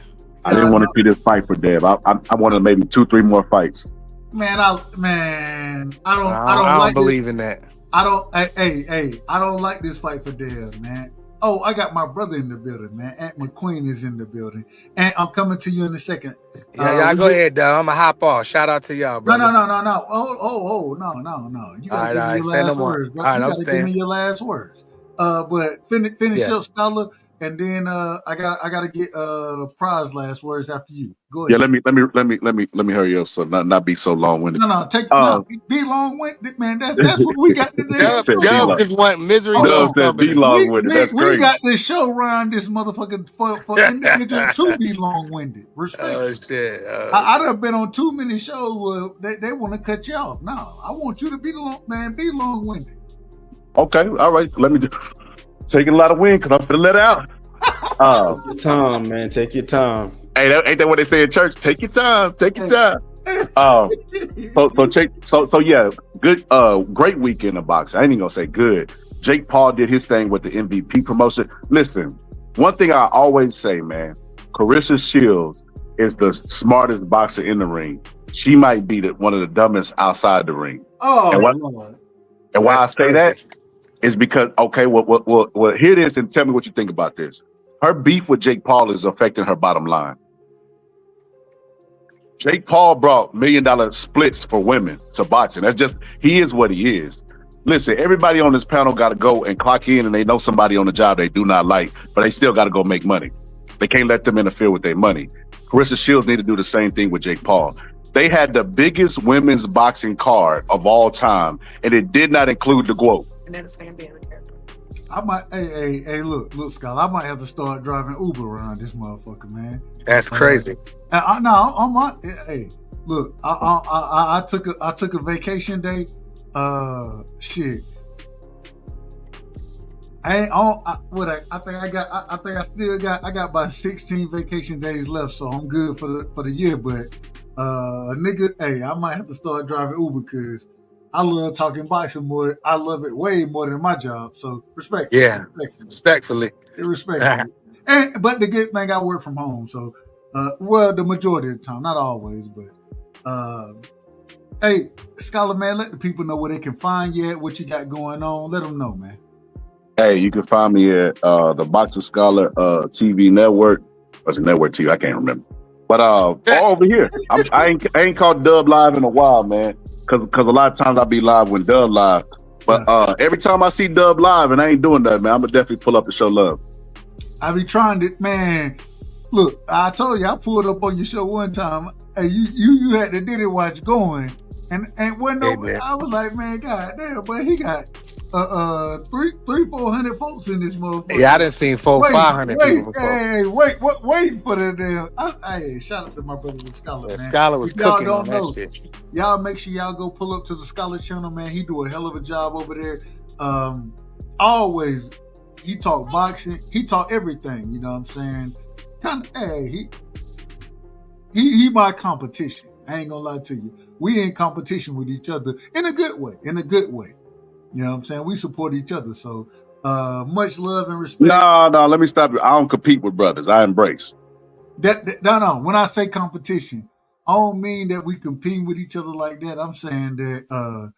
S13: I didn't want to see this fight for Dev. I wanted maybe 2-3 more fights.
S5: Man, I don't
S7: believe in that.
S5: I don't like this fight for Dev, man. Oh, I got my brother in the building, man. Aunt McQueen is in the building. And I'm coming to you in a second.
S7: Yeah, y'all go ahead, dog. I'm going to hop off. Shout out to y'all, brother.
S5: No. No. You got to give me your last words, bro. You got to give me your last words. But finish up, Scholar, and then I gotta get Prize last words after you. Go ahead.
S13: Yeah, let me hurry up so not be so long winded.
S5: No, be long winded, man. That's what we got to do.
S7: Dub just want misery.
S13: Dub said be long winded. That's crazy.
S5: We got this show around this motherfucker for individuals to be long winded. Respect.
S7: Oh shit.
S5: I done been on too many shows where they want to cut you off. No, I want you to be long winded.
S13: Okay, all right. Let me taking a lot of wind because I'm finna let out.
S3: Take your time, man. Take your time.
S13: Hey, ain't that what they say in church? Take your time. Take your time. So yeah, good. Great weekend of boxing. I ain't even gonna say good. Jake Paul did his thing with the MVP promotion. Listen, one thing I always say, man, Clarissa Shields is the smartest boxer in the ring. She might be one of the dumbest outside the ring. And why I say that is because, okay, well, here it is, and tell me what you think about this. Her beef with Jake Paul is affecting her bottom line. Jake Paul brought $1 million splits for women to boxing. He is what he is. Listen, everybody on this panel got to go and clock in, and they know somebody on the job they do not like, but they still got to go make money. They can't let them interfere with their money. Clarissa Shields need to do the same thing with Jake Paul. They had the biggest women's boxing card of all time, and it did not include the GWOAT.
S5: I might, hey, look, Scott. I might have to start driving Uber around this motherfucker, man.
S7: That's crazy.
S5: Hey, look, I took a vacation day. Shit. I got about 16 vacation days left, so I'm good for the year. But nigga, hey, I might have to start driving Uber because I love talking boxing more. I love it way more than my job. So respectfully.
S7: Yeah, respectfully.
S5: But the good thing, I work from home. So, the majority of the time, not always, but hey, Scholar, man, let the people know where they can find you at, what you got going on. Let them know, man.
S13: Hey, you can find me at the Boxing Scholar TV network. What's the network TV? I can't remember. But over here, I ain't called Dub Live in a while, man. Cause a lot of times I be live when Dub live. But every time I see Dub live and I ain't doing that, man, I'm gonna definitely pull up to show love.
S5: I be trying to, man. Look, I told you I pulled up on your show one time. Hey, you had the Diddy watch going, and when I was like, man, god damn, but he got 400 folks in this motherfucker.
S7: Yeah, I done seen 500 people before.
S5: Wait for the damn. Hey, shout out to my brother, the Scholar, man.
S7: Scholar was cooking on that shit.
S5: Y'all make sure y'all go pull up to the Scholar channel, man. He do a hell of a job over there. Always, he talk boxing. He talk everything. You know what I'm saying? He my competition. I ain't gonna lie to you. We in competition with each other in a good way. You know what I'm saying? We support each other. So much love and respect.
S13: No, let me stop you. I don't compete with brothers. I embrace.
S5: No. When I say competition, I don't mean that we compete with each other like that. I'm saying that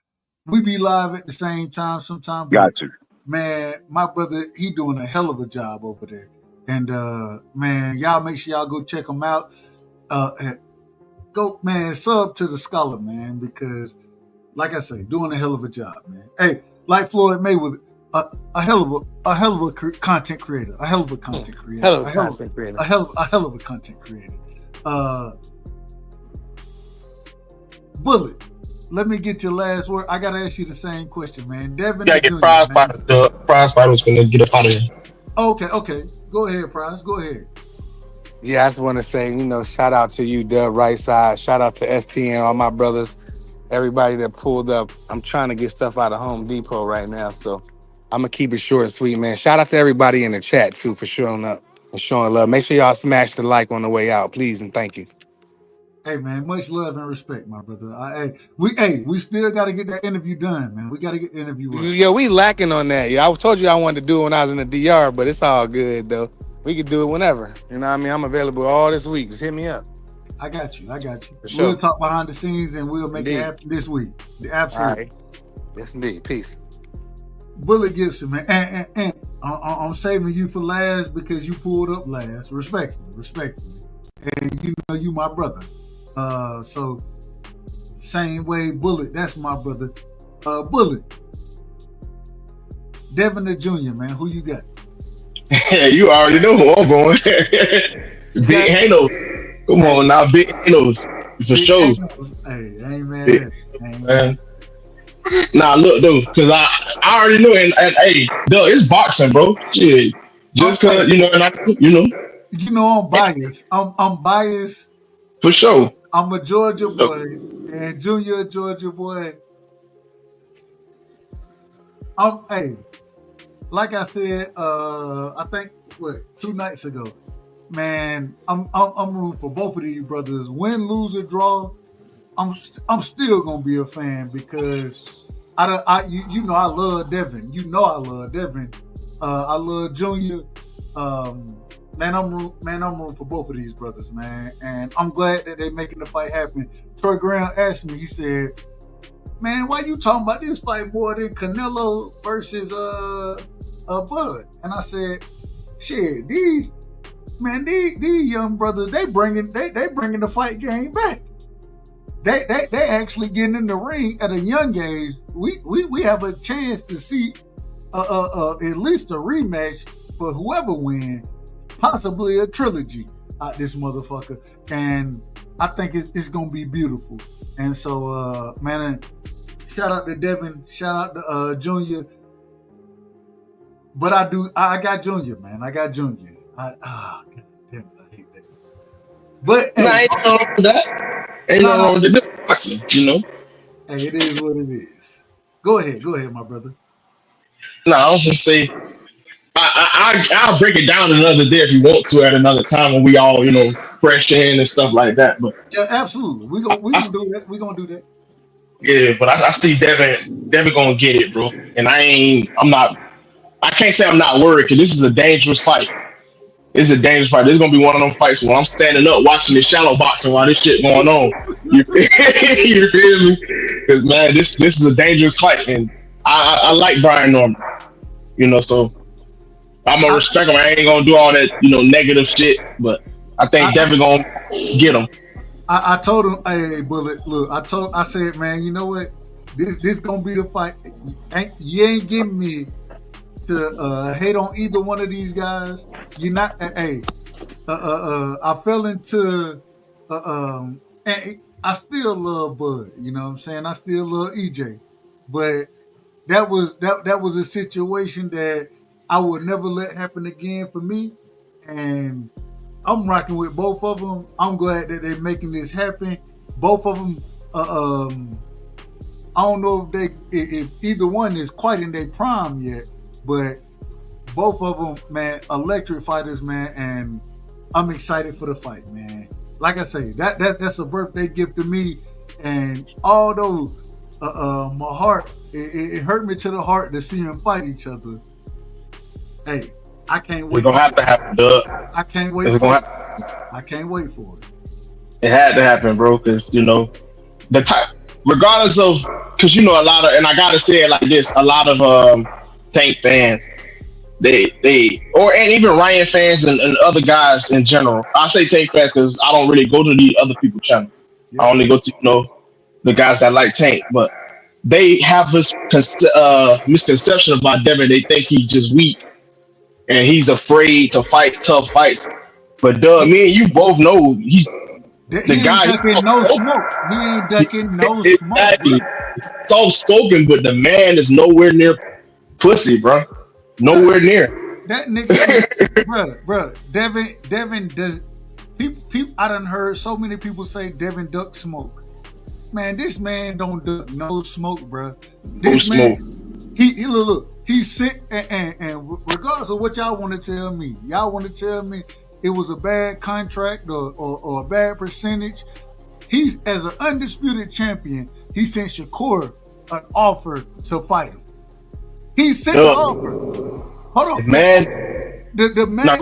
S5: we be live at the same time sometimes.
S13: Got you.
S5: Man, my brother, he doing a hell of a job over there. And man, y'all make sure y'all go check him out. Go, man, sub to the Scholar, man, because like I say, doing a hell of a job, man. Hey, like Floyd Mayweather, a hell of a content creator. A hell of a content creator. A hell of a content creator. Bullet, let me get your last word. I gotta ask you the same question, man. Devin,
S11: yeah, get Prize Fighter. The Prize Fighter was gonna get up out of here.
S5: Okay. Go ahead, Prize. Go ahead.
S7: Yeah, I just want to say, shout out to you, Dub Rightside. Shout out to STN, all my brothers, everybody that pulled up. I'm trying to get stuff out of Home Depot right now, so I'm going to keep it short and sweet, man. Shout out to everybody in the chat, too, for showing up and showing love. Make sure y'all smash the like on the way out, please, and thank you.
S5: Hey, man, much love and respect, my brother. We still got to get that interview done, man. We got to get the interview right.
S7: Yo, we lacking on that. I told you I wanted to do it when I was in the DR, but it's all good, though. We could do it whenever. You know what I mean? I'm available all this week. Just hit me up.
S5: I got you.
S7: For sure.
S5: We'll talk behind the scenes and we'll make it happen this week. Absolutely.
S7: All right. Yes, indeed. Peace.
S5: Bullet Gibson, man. And I'm saving you for last because you pulled up last. Respectfully. And you know you my brother. So same way, Bullet, that's my brother. Bullet. Devin the Jr., man, who you got?
S11: Yeah, you already know who I'm going. Big Hanos. Come on now, Big Hanos. For sure.
S5: Hey, amen.
S11: Man. Nah, look, dude, because I already know, and hey, dude, it's boxing, bro. Shit. Just because, you know, and
S5: You know I'm biased. I'm biased.
S11: For sure.
S5: I'm a Georgia boy, and Junior a Georgia boy. Hey, like I said, I think 2 nights ago, man, I'm rooting for both of these brothers. Win, lose, or draw, I'm still gonna be a fan because you know I love Devin. You know I love Devin. I love Junior. Man, I'm rooting for both of these brothers, man, and I'm glad that they're making the fight happen. Troy Graham asked me, he said, "Man, why you talking about this fight more than Canelo versus Bud?" And I said, "Shit, these young brothers, they bringing the fight game back. They actually getting in the ring at a young age. We have a chance to see at least a rematch for whoever wins, possibly a trilogy out this motherfucker. And I think it's gonna be beautiful. And so, man, shout out to Devin, shout out to Junior. But I got Junior, man. I got Junior. God damn it, I hate that. But
S11: hey, ain't nothing wrong with that. Ain't nothing wrong with this boxing, you know.
S5: Hey, it is what it is. Go ahead, my brother.
S11: No, I was just say, I'll break it down another day if you want to at another time when we all, you know, fresh in and stuff like that. But
S5: yeah, absolutely, we gonna do that. We gonna do that.
S11: Yeah, but I see Devin gonna get it, bro. And I can't say I'm not worried because this is a dangerous fight. It's a dangerous fight. This is gonna be one of them fights where I'm standing up watching the shallow boxing while this shit going on. You feel me? Because man, this is a dangerous fight, and I like Brian Norman. You know, so I'm gonna respect him. I ain't gonna do all that, you know, negative shit. But I think Devin gonna get him.
S5: I told him, hey, Bullet, look, I said, man, you know what? This gonna be the fight. You ain't giving me to hate on either one of these guys. You're not. I fell into. And I still love Bud. You know what I'm saying? I still love EJ, but that was a situation that I would never let happen again for me. And I'm rocking with both of them. I'm glad that they're making this happen. Both of them. I don't know if either one is quite in their prime yet. But both of them, man, electric fighters, man, and I'm excited for the fight, man. Like I say, that's a birthday gift to me. And although my heart, it hurt me to the heart to see them fight each other. Hey, I can't wait.
S11: It's gonna have to happen, Doug.
S5: I can't wait for it. I can't wait for it.
S11: It had to happen, bro, because you know the type, regardless of, because you know a lot of, and I gotta say it like this, a lot of Tank fans, and even Ryan fans and other guys in general. I say Tank fans because I don't really go to the other people's channel. Yeah. I only go to, you know, the guys that like Tank, but they have this misconception about Devin. They think he's just weak and he's afraid to fight tough fights. But me and you both know the guy
S5: ain't ducking no smoke. He ain't ducking no
S11: exactly.
S5: smoke.
S11: Soft spoken, but the man is nowhere near pussy, bro. Nowhere near.
S5: That nigga, bro. Devin does. People, I done heard so many people say Devin duck smoke. Man, this man don't duck no smoke, bro. This man, he look. He's sick, and regardless of what y'all want to tell me, it was a bad contract or a bad percentage. He's, as an undisputed champion, he sent Shakur an offer to fight him. He sent the offer. Hold on,
S11: man.
S5: The man,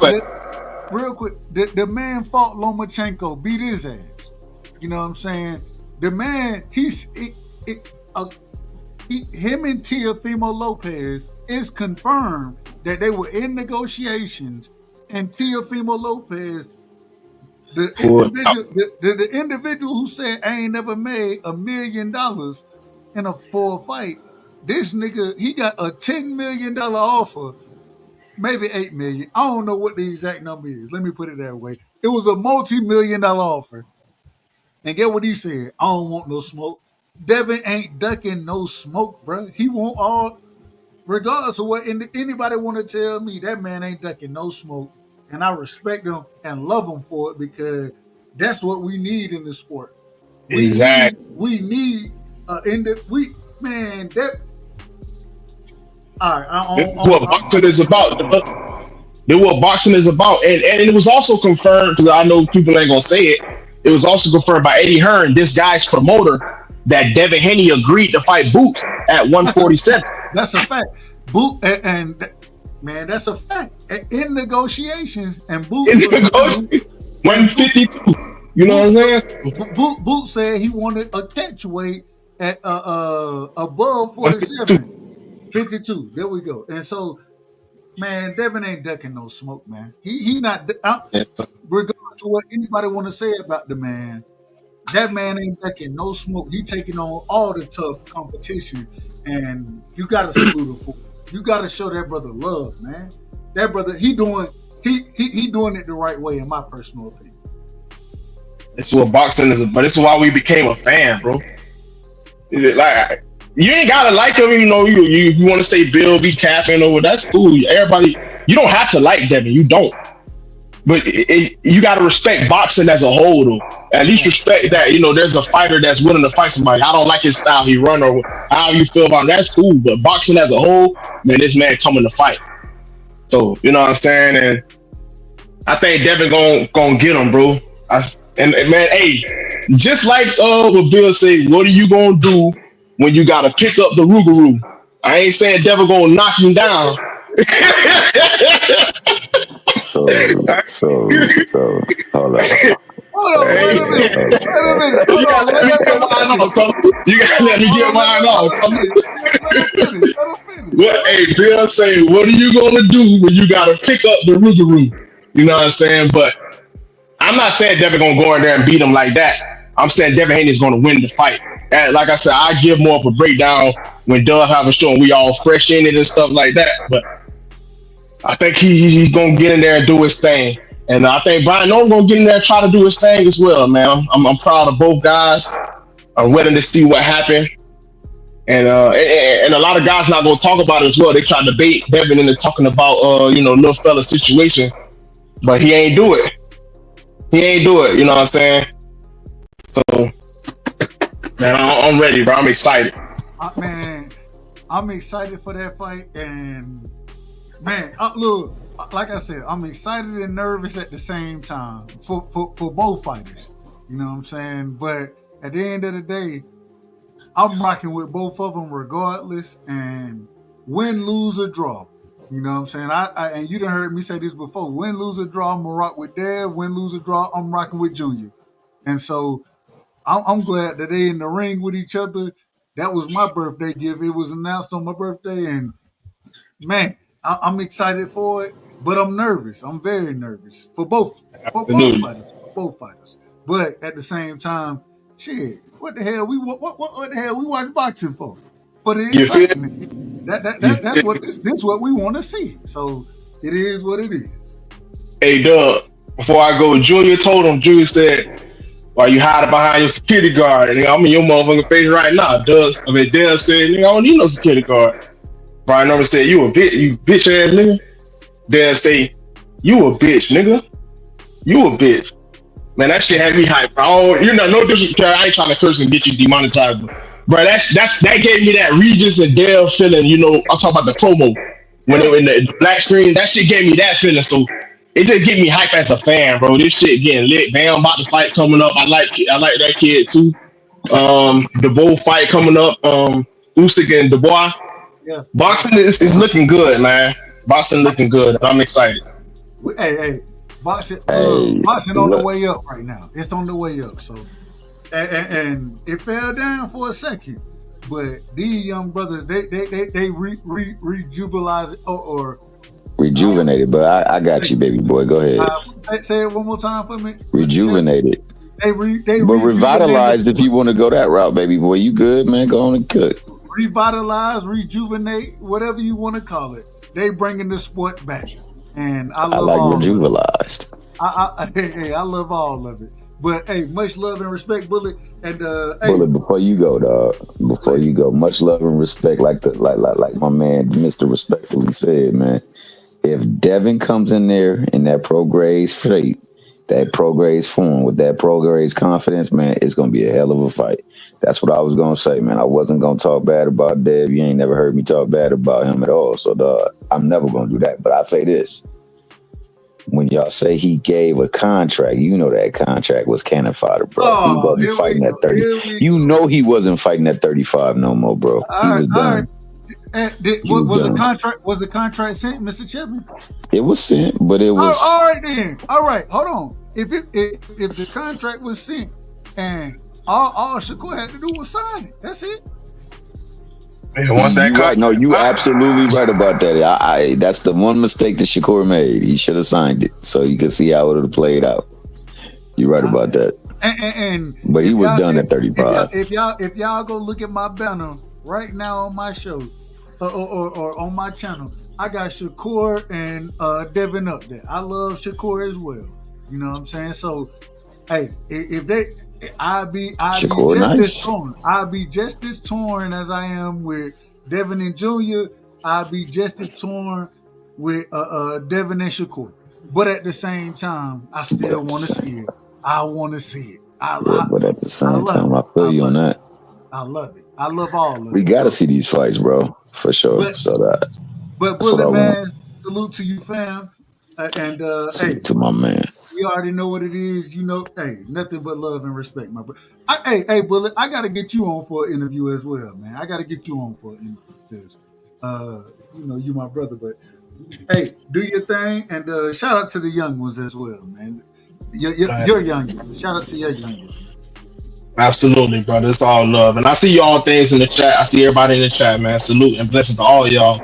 S5: real quick. The man fought Lomachenko, beat his ass. You know what I'm saying? The man, him and Teofimo Lopez, is confirmed that they were in negotiations, and Teofimo Lopez, the individual who said I ain't never made $1 million for a fight, this nigga, he got a $10 million offer, maybe $8 million. I don't know what the exact number is. Let me put it that way. It was a multi-million-dollar offer. And get what he said? I don't want no smoke. Devin ain't ducking no smoke, bro. He want all, regardless of what anybody want to tell me, that man ain't ducking no smoke. And I respect him and love him for it, because that's what we need in the sport.
S11: Exactly.
S5: We need man, that. All right,
S11: what boxing is about. That's what boxing is about, and it was also confirmed, because I know people ain't gonna say it. It was also confirmed by Eddie Hearn, this guy's promoter, that Devin Haney agreed to fight Boots at 147.
S5: That's a fact. And man, that's a fact. In negotiations, and Boots
S11: 152. You know what I'm saying?
S5: Boots said he wanted a catch weight at above 47. 52. There we go. And so, man, Devin ain't ducking no smoke, man. He not. Regardless of what anybody want to say about the man, that man ain't ducking no smoke. He taking on all the tough competition, and you got to salute him for it. You got to show that brother love, man. That brother, he doing it the right way, in my personal opinion.
S11: This is what boxing is, but this is why we became a fan, bro. Like, you ain't gotta like him, you know. You want to say Bill be capping over, that's cool. Everybody, you don't have to like Devin, you don't. But you got to respect boxing as a whole, though. At least respect that, you know, there's a fighter that's willing to fight somebody. I don't like his style he run or how you feel about him. That's cool. But boxing as a whole, man, this man coming to fight. So, you know what I'm saying? And I think Devin gonna get him, bro. And man, hey, just like what Bill said, what are you gonna do when you gotta pick up the Rougarou? I ain't saying Devin gonna knock you down.
S16: So hold on.
S5: Hold on, wait a minute.
S11: You gotta let me get mine off, Tommy. You gotta let me get mine off, Tommy. Well, hey, Bill say, what are you gonna do when you gotta pick up the Rougarou? You know what I'm saying? But I'm not saying Devin gonna go in there and beat him like that. I'm saying Devin Haney's gonna win the fight. And like I said, I give more of a breakdown when Doug have a show and we all fresh in it and stuff like that. But I think he's gonna get in there and do his thing. And I think Brian Norman gonna get in there and try to do his thing as well, man. I'm proud of both guys. I'm waiting to see what happened. And a lot of guys not gonna talk about it as well. They try to bait Devin into talking about little fella situation, but he ain't do it. He ain't do it. You know what I'm saying? So, man, I'm ready, bro. I'm excited.
S5: Man, I'm excited for that fight, and man, look, like I said, I'm excited and nervous at the same time for both fighters. You know what I'm saying? But at the end of the day, I'm rocking with both of them regardless, and win, lose, or draw. You know what I'm saying? I and you done heard me say this before. Win, lose, or draw, I'm gonna rock with Dev. Win, lose, or draw, I'm rocking with Junior. And so I'm glad that they in the ring with each other. That was my birthday gift. It was announced on my birthday, and man, I'm excited for it, but I'm nervous. I'm very nervous for both fighters. But at the same time, shit, what the hell we watch boxing for? For the excitement. That's what this what we want to see. So it is what it is.
S11: Hey, Doug, before I go, Junior said, "Why you hiding behind your security guard?" And I'm in your motherfucking face right now. Dev said, "I don't need no security guard." Brian Norman said, "You a bitch, you bitch ass nigga." Dev say, "You a bitch, nigga. You a bitch." Man, that shit had me hyped, bro. No disrespect. I ain't trying to curse and get you demonetized, bro. That gave me that Regis and Dev feeling. I'm talking about the promo when they were in the black screen. That shit gave me that feeling. So it just get me hype as a fan, bro. This shit getting lit. Bam, about the fight coming up. I like that kid too. The bull fight coming up. Usyk and Dubois.
S5: Yeah.
S11: Boxing is looking good, man. Boxing looking good. I'm excited.
S5: Hey. Boxing on the way up right now. It's on the way up. So, and it fell down for a second, But these young brothers, they rejuvenate or
S16: rejuvenated. But I got you, baby boy. Go ahead.
S5: Say it one more time for me.
S16: Rejuvenated.
S5: But
S16: revitalized if you want to go that route, baby boy. You good, man? Go on and cook.
S5: Revitalize, rejuvenate, whatever you want to call it. They bringing the sport back, and I love
S16: like
S5: all
S16: rejuvenized.
S5: I love all of it. But hey, much love and respect, Bullet. And
S16: Bullet, before you go, dog. Before you go, much love and respect, like my man, Mr. Respectfully said, man. If Devin comes in there in that pro-grade straight, that pro-grade form with that pro-grade confidence, man, it's gonna be a hell of a fight. That's what I was gonna say, man. I wasn't gonna talk bad about Dev. You ain't never heard me talk bad about him at all. So, dog, I'm never gonna do that. But I say this. When y'all say he gave a contract, you know that contract was cannon fodder, bro. He wasn't fighting at 30. You know he wasn't fighting at 35 no more, bro. He was done.
S5: Was the contract sent, Mr. Chipman?
S16: It was sent, but it was
S5: all right then. All right, hold on. If the contract was sent and all Shakur had to do was sign it, that's it.
S11: And once that
S16: right, no, you absolutely right about that. That's the one mistake that Shakur made. He should have signed it so you could see how it would have played out. You're right about that. But he was done at 35.
S5: If y'all go look at my banner right now on my show or on my channel, I got Shakur and Devin up there. I love Shakur as well. You know what I'm saying? So, hey, I'll be just as torn as I am with Devin and Junior. I'll be just as torn with Devin and Shakur. But at the same time, I still want to see it. I want to see it.
S16: But at the same time, I feel you on that.
S5: I love it. I love all of it.
S16: We got to see these fights, bro, for sure.
S5: But Bullet, man, salute to you, fam. And
S16: salute to my man.
S5: You already know what it is. You know, hey, nothing but love and respect, my brother. Hey, Bullet, I got to get you on for an interview as well, man. I got to get you on for an interview because, you my brother. But, hey, do your thing. And shout out to the young ones as well, man. Your youngest. Shout out to your youngest.
S11: Absolutely, brother. It's all love. And I see y'all things in the chat. I see everybody in the chat, man. Salute and blessings to all of y'all.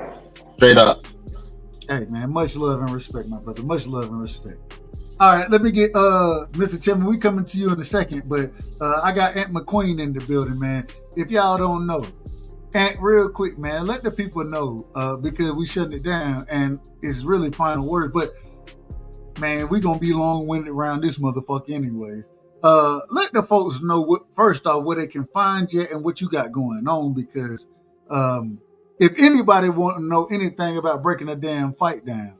S11: Straight up.
S5: Hey, man, much love and respect, my brother. Much love and respect. All right, let me get Mr. Chipman. We coming to you in a second, but I got Ant McQueen in the building, man. If y'all don't know, Ant, real quick, man, let the people know because we shutting it down and it's really final words. But man, we gonna be long-winded around this motherfucker anyway. Let the folks know first off where they can find you and what you got going on because if anybody want to know anything about breaking a damn fight down,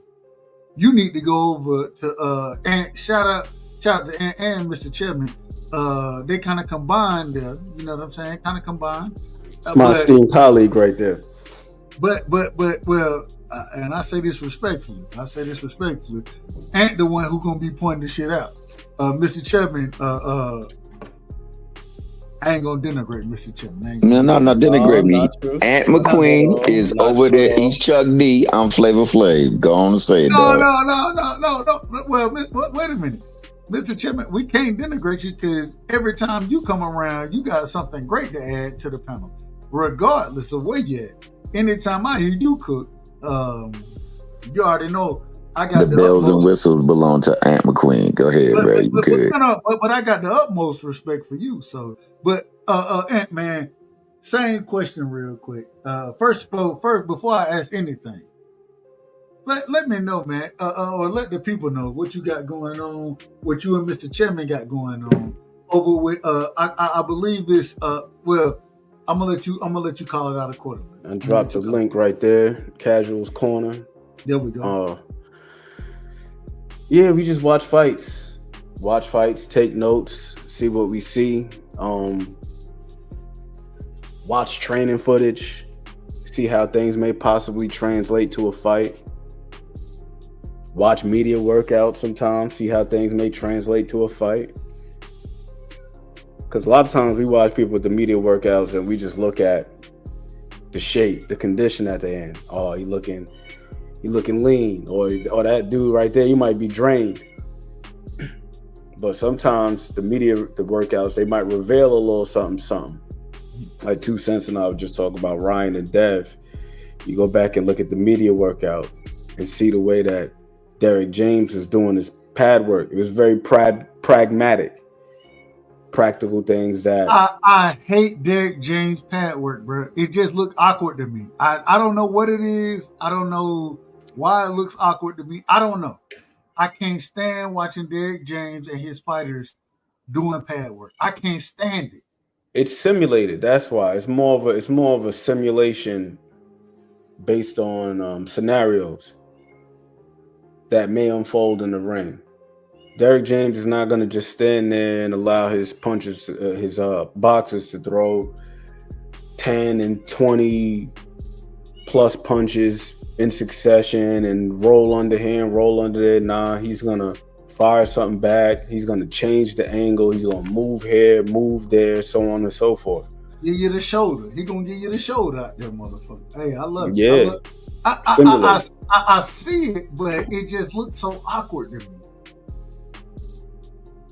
S5: you need to go over to Ant. Shout out to Ant and Mr. Chipman. They kind of combined there. You know what I'm saying? Kind of combined.
S3: It's my esteemed colleague right there.
S5: But well, and I say this respectfully. Ant the one who gonna be pointing the shit out. Mr. Chipman, I ain't gonna denigrate Mr. Chipman.
S16: No, denigrate me. Ant McQueen is over there. He's Chuck D. I'm Flavor Flav. Go on and say it, dog.
S5: No. Well, wait a minute. Mr. Chipman, we can't denigrate you because every time you come around, you got something great to add to the panel, regardless of where you at. Anytime I hear you cook, you already know I got
S16: the bells and whistles belong to Ant McQueen. Go ahead, Ray. You could.
S5: But I got the utmost respect for you. So, but Ant, man, same question real quick. First, before I ask anything, let me know, man, or let the people know what you got going on, what you and Mr. Chipman got going on over with. I believe it's well. I'm gonna let you call it out accordingly.
S3: And drop the link right there, Casuals Corner.
S5: There we go.
S3: Yeah, we just watch fights, take notes, see what we see, watch training footage, see how things may possibly translate to a fight, watch media workouts sometimes, see how things may translate to a fight. Because a lot of times we watch people with the media workouts and we just look at the shape, the condition that they're in. Oh, you looking lean, or that dude right there, you might be drained. But sometimes the workouts, they might reveal a little something. like 2 cents, and I was just talking about Ryan and Dev. You go back and look at the media workout and see the way that Derek James is doing his pad work. It was very pragmatic, practical things that
S5: I hate Derek James' pad work, bro. It just looked awkward to me. I don't know what it is. I don't know why it looks awkward to me. I don't know. I can't stand watching Derek James and his fighters doing pad work. I can't stand it.
S3: It's simulated. That's why it's more of a simulation based on scenarios that may unfold in the ring. Derek James is not going to just stand there and allow his punches, his boxers to throw 10 and 20 plus punches in succession and roll under here and roll under there. Nah, he's going to fire something back. He's going to change the angle. He's going to move here, move there, so on and so forth.
S5: Give you the shoulder. He going to give you the shoulder out there, motherfucker. Hey, I love it.
S3: Yeah.
S5: I see it, but it just looks so awkward to me.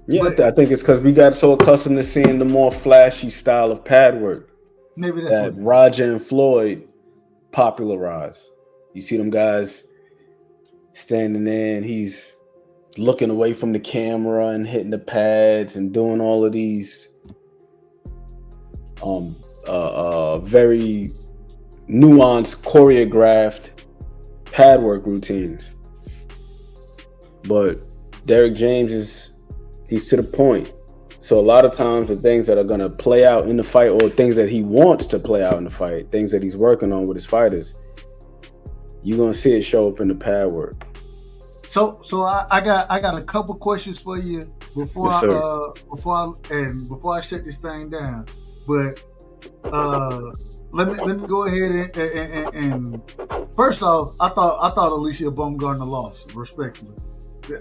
S3: Yeah, I think it's because we got so accustomed to seeing the more flashy style of pad work
S5: Maybe that's
S3: that
S5: what
S3: Roger and Floyd popularized. You see them guys standing there and he's looking away from the camera and hitting the pads and doing all of these very nuanced, choreographed pad work routines. But Derek James he's to the point. So a lot of times the things that are going to play out in the fight, or things that he wants to play out in the fight, things that he's working on with his fighters, you're going to see it show up in the pad work.
S5: So I got a couple questions for you before I shut this thing down. But let me go ahead and first off, I thought Alicia Baumgartner lost, respectfully.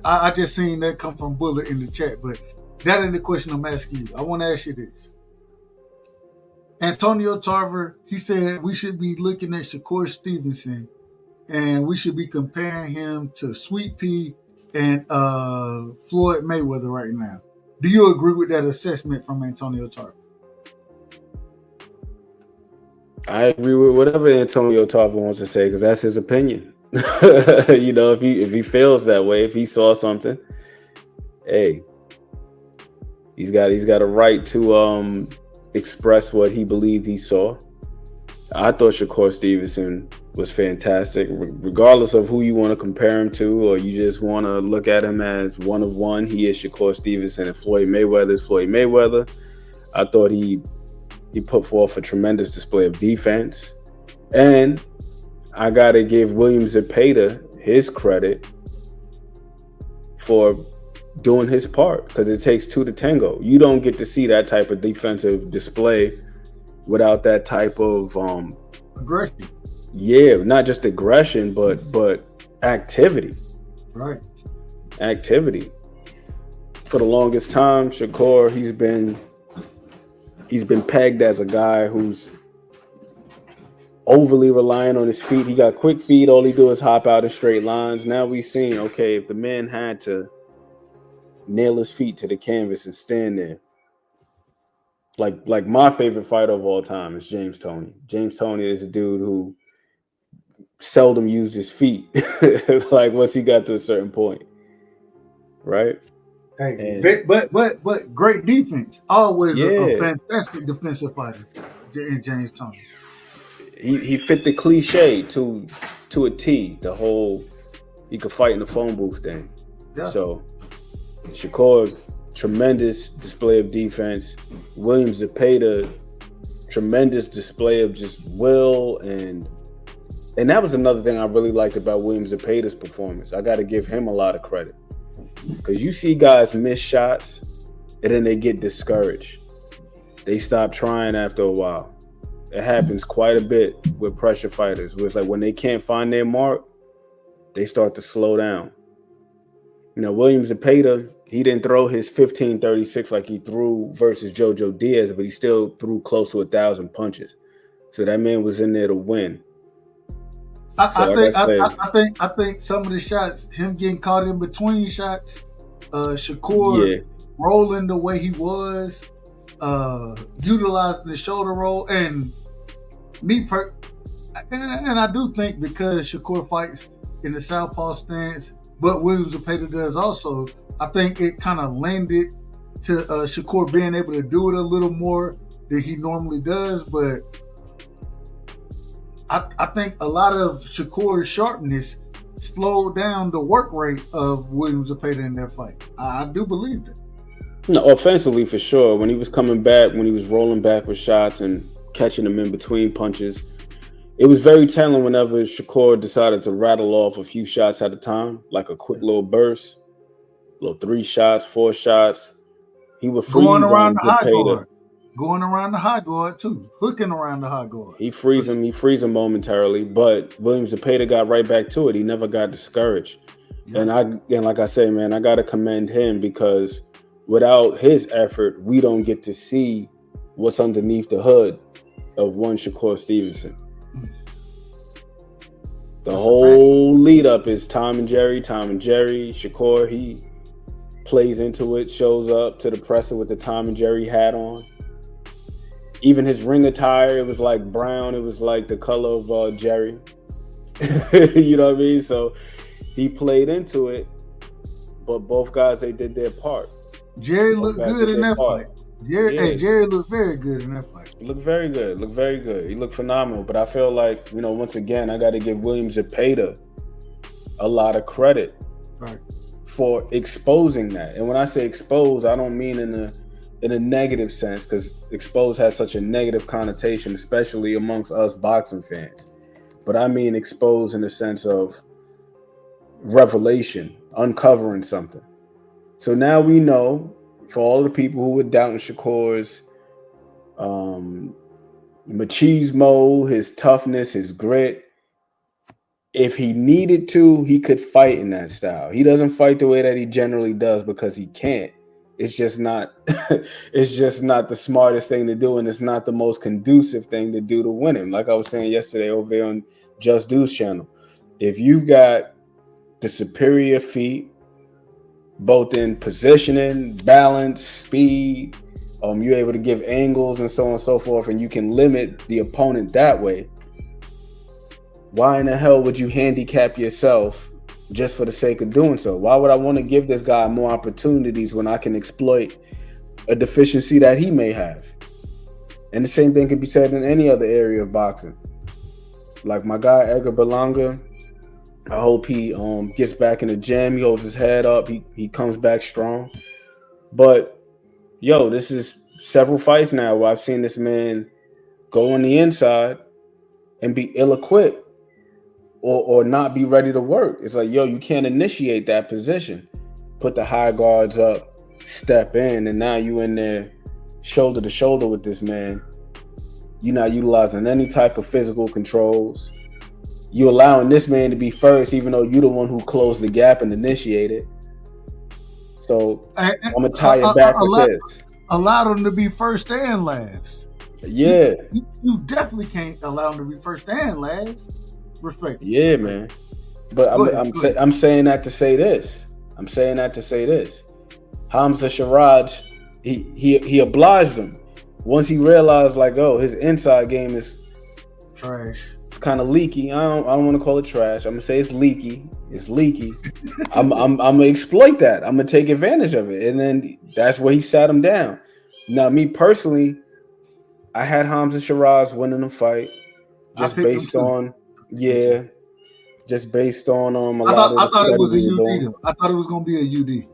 S5: I just seen that come from Bullet in the chat, but that ain't the question I'm asking you. I want to ask you this. Antonio Tarver, he said we should be looking at Shakur Stevenson and we should be comparing him to Sweet Pea and Floyd Mayweather right now. Do you agree with that assessment from Antonio Tarver?
S3: I agree with whatever Antonio Tarver wants to say, because that's his opinion. You know, if he feels that way, if he saw something, hey, he's got a right to express what he believed he saw. I thought Shakur Stevenson was fantastic, regardless of who you want to compare him to, or you just want to look at him as one of one. He is Shakur Stevenson, and Floyd Mayweather is Floyd Mayweather. I thought he put forth a tremendous display of defense, and I gotta give William Zepeda his credit for doing his part, because it takes two to tango. You don't get to see that type of defensive display without that type of
S5: aggression.
S3: Yeah, not just aggression, but activity.
S5: Right.
S3: Activity. For the longest time, Shakur, he's been pegged as a guy who's overly reliant on his feet. He got quick feet. All he do is hop out in straight lines. Now we've seen, okay, if the man had to nail his feet to the canvas and stand there, like my favorite fighter of all time is James Toney. James Toney is a dude who seldom used his feet. Like once he got to a certain point, right?
S5: Hey, but great defense. Always a fantastic defensive fighter in James Toney.
S3: He fit the cliche to a T. The whole he could fight in the phone booth thing. Yeah. So Shakur, tremendous display of defense. William Zepeda, tremendous display of just will, and that was another thing I really liked about William Zepeda's performance. I got to give him a lot of credit, because you see guys miss shots and then they get discouraged. They stop trying after a while. It happens quite a bit with pressure fighters, where it's like when they can't find their mark, they start to slow down. You know, William Zepeda, he didn't throw his 1536 like he threw versus Jojo Diaz, but he still threw close to 1,000 punches. So that man was in there to win.
S5: I think some of the shots, him getting caught in between shots, Shakur rolling the way he was, utilizing the shoulder roll, and and I do think because Shakur fights in the southpaw stance, but Williams Zepeda does also, I think it kind of lended to Shakur being able to do it a little more than he normally does. But I think a lot of Shakur's sharpness slowed down the work rate of Williams Zepeda in that fight. I do believe that.
S3: No, offensively for sure. When he was coming back, when he was rolling back with shots and catching them in between punches, it was very telling whenever Shakur decided to rattle off a few shots at a time, like a quick little burst, little 3 shots, 4 shots. He would freeze
S5: going around the high
S3: Zepeda.
S5: guard, going around the high guard too, hooking around the high guard.
S3: He frees him momentarily, but Williams Zepeda got right back to it. He never got discouraged. Yeah. And like I say, man, I gotta commend him, because without his effort, we don't get to see what's underneath the hood of one Shakur Stevenson. The whole lead up is Tom and Jerry. Shakur, he plays into it, shows up to the presser with the Tom and Jerry hat on. Even his ring attire, it was like brown. It was like the color of Jerry. You know what I mean? So he played into it, but both guys, they did their part.
S5: Jerry looked good in that fight. Jerry looked very good in that fight.
S3: He looked very good. He looked phenomenal. But I feel like, once again, I got to give Williams Zepeda a lot of credit for exposing that. And when I say expose, I don't mean in a negative sense, because expose has such a negative connotation, especially amongst us boxing fans. But I mean expose in the sense of revelation, uncovering something. So now we know, for all the people who were doubting Shakur's machismo, his toughness, his grit, if he needed to, he could fight in that style. He doesn't fight the way that he generally does because he can't. It's just not it's just not the smartest thing to do, and it's not the most conducive thing to do to win him. Like I was saying yesterday over there on Just Dude's channel, if you've got the superior feet, both in positioning, balance, speed, you're able to give angles and so on and so forth, and you can limit the opponent that way, why in the hell would you handicap yourself just for the sake of doing so? Why would I want to give this guy more opportunities when I can exploit a deficiency that he may have? And the same thing could be said in any other area of boxing. Like my guy Edgar Berlanga, I hope he gets back in the gym. He holds his head up. He comes back strong. But, this is several fights now where I've seen this man go on the inside and be ill-equipped or not be ready to work. It's like, you can't initiate that position. Put the high guards up, step in, and now you in there shoulder to shoulder with this man. You're not utilizing any type of physical controls. You allowing this man to be first, even though you're the one who closed the gap and initiated. So I'm gonna tie it back to this.
S5: Allow them to be first and last.
S3: Yeah,
S5: you definitely can't allow them to be first and last. Respect.
S3: Yeah, man. But I'm saying that to say this. Hamza Sharaj, he obliged him once he realized his inside game is
S5: trash.
S3: It's kind of leaky. I don't want to call it trash. I'm gonna say it's leaky. I'm gonna exploit that. I'm gonna take advantage of it, and then that's where he sat him down. Now, me personally, I had Hamza Shiraz winning the fight just based on a lot of the
S5: I thought it was a
S3: study
S5: UD. I thought it was gonna be a UD.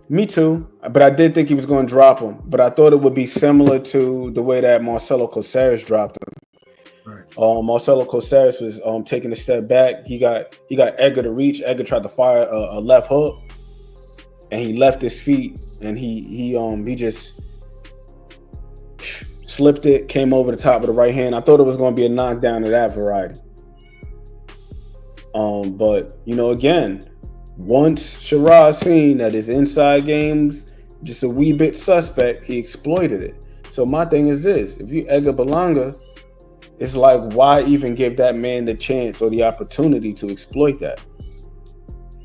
S3: Me too, but I did think he was going to drop him. But I thought it would be similar to the way that Marcelo Caceres dropped him. Right. Marcelo Caceres was taking a step back. He got Edgar to reach. Edgar tried to fire a left hook, and he left his feet, and he just slipped it, came over the top of the right hand. I thought it was going to be a knockdown of that variety. But again, once Shiraz seen that his inside game's just a wee bit suspect, he exploited it. So my thing is this: if you Edgar Berlanga, it's like, why even give that man the chance or the opportunity to exploit that?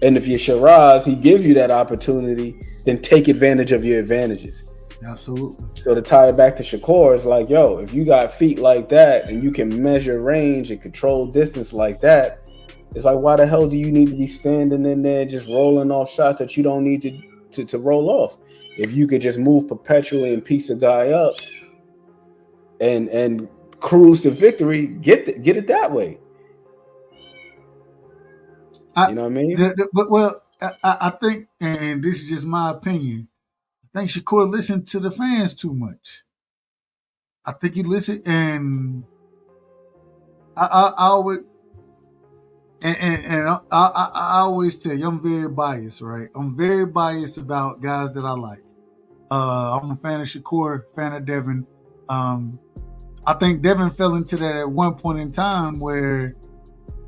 S3: And if you're Shiraz, he gives you that opportunity, then take advantage of your advantages.
S5: Absolutely.
S3: So to tie it back to Shakur, it's like, yo, if you got feet like that and you can measure range and control distance like that, it's like, why the hell do you need to be standing in there just rolling off shots that you don't need to roll off? If you could just move perpetually and piece a guy up and cruise to victory, get it that way. You know what I mean?
S5: But I think, and this is just my opinion, I think Shakur listened to the fans too much. I think he listened, and I always, and I always tell you, I'm very biased, right? I'm very biased about guys that I like. I'm a fan of Shakur, fan of Devin. I think Devin fell into that at one point in time where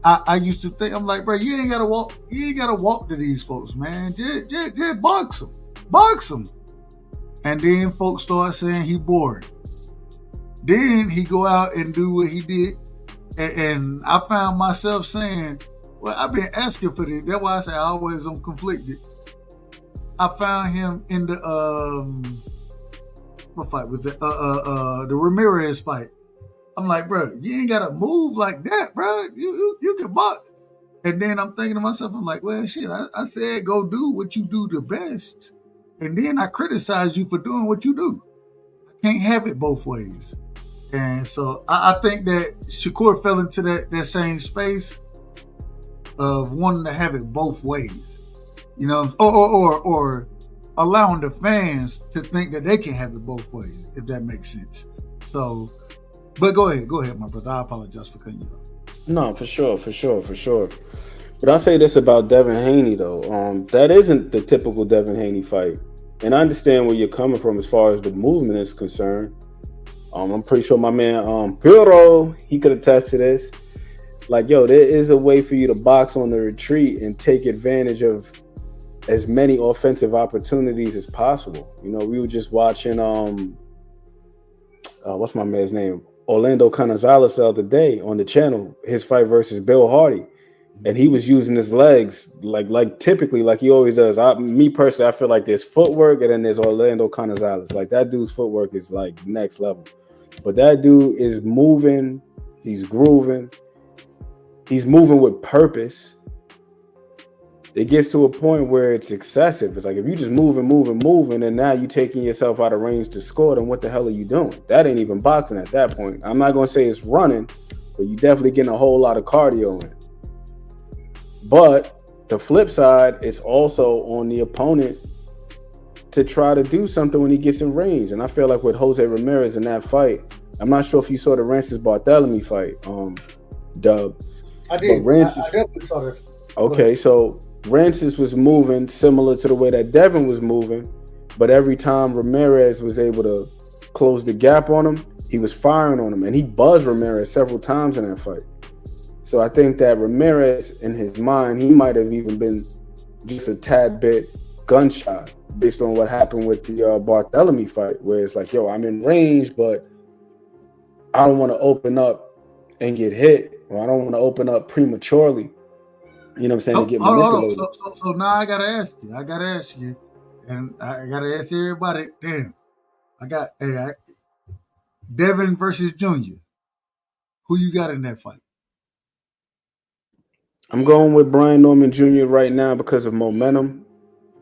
S5: I used to think, I'm like, bro, you ain't gotta walk to these folks, man. Just box them. And then folks start saying he bored. Then he go out and do what he did. And I found myself saying, well, I've been asking for this. That's why I say I always am conflicted. I found him in the what fight was it? The Ramirez fight. I'm like, bro, you ain't gotta move like that, bro. You can box. And then I'm thinking to myself, I'm like, well, shit, I said go do what you do the best. And then I criticize you for doing what you do. I can't have it both ways. And so I think that Shakur fell into that same space of wanting to have it both ways. You know, or allowing the fans to think that they can have it both ways, if that makes sense. So, but go ahead, my brother. I apologize for cutting you off.
S3: No, for sure. But I'll say this about Devin Haney though. That isn't the typical Devin Haney fight. And I understand where you're coming from as far as the movement is concerned. I'm pretty sure my man Piro, he could attest to this. Like, yo, there is a way for you to box on the retreat and take advantage of as many offensive opportunities as possible. You know, we were just watching what's my man's name? Orlando Canizales the other day on the channel, his fight versus Bill Hardy. And he was using his legs like typically like he always does. Me personally, I feel like there's footwork and then there's Orlando Canizales. Like that dude's footwork is like next level. But that dude is moving, he's grooving, he's moving with purpose. It gets to a point where it's excessive. It's like if you just moving, and now you taking yourself out of range to score, then what the hell are you doing? That ain't even boxing at that point. I'm not gonna say it's running, but you definitely getting a whole lot of cardio in. But the flip side is also on the opponent to try to do something when he gets in range. And I feel like with Jose Ramirez in that fight, I'm not sure if you saw the Rancis Barthélemy fight, Dub.
S5: I did. I definitely saw that.
S3: Okay, so Rancis was moving similar to the way that Devin was moving, but every time Ramirez was able to close the gap on him, he was firing on him, and he buzzed Ramirez several times in that fight. So I think that Ramirez, in his mind, he might have even been just a tad bit gunshot based on what happened with the Barthélemy fight, where it's like, yo, I'm in range, but I don't want to open up and get hit, or I don't want to open up prematurely. You know what I'm saying? To get manipulated.
S5: So now I gotta ask you, and I gotta ask everybody. Damn, Devin versus Junior. Who you got in that fight?
S3: I'm going with Brian Norman Jr. right now because of momentum.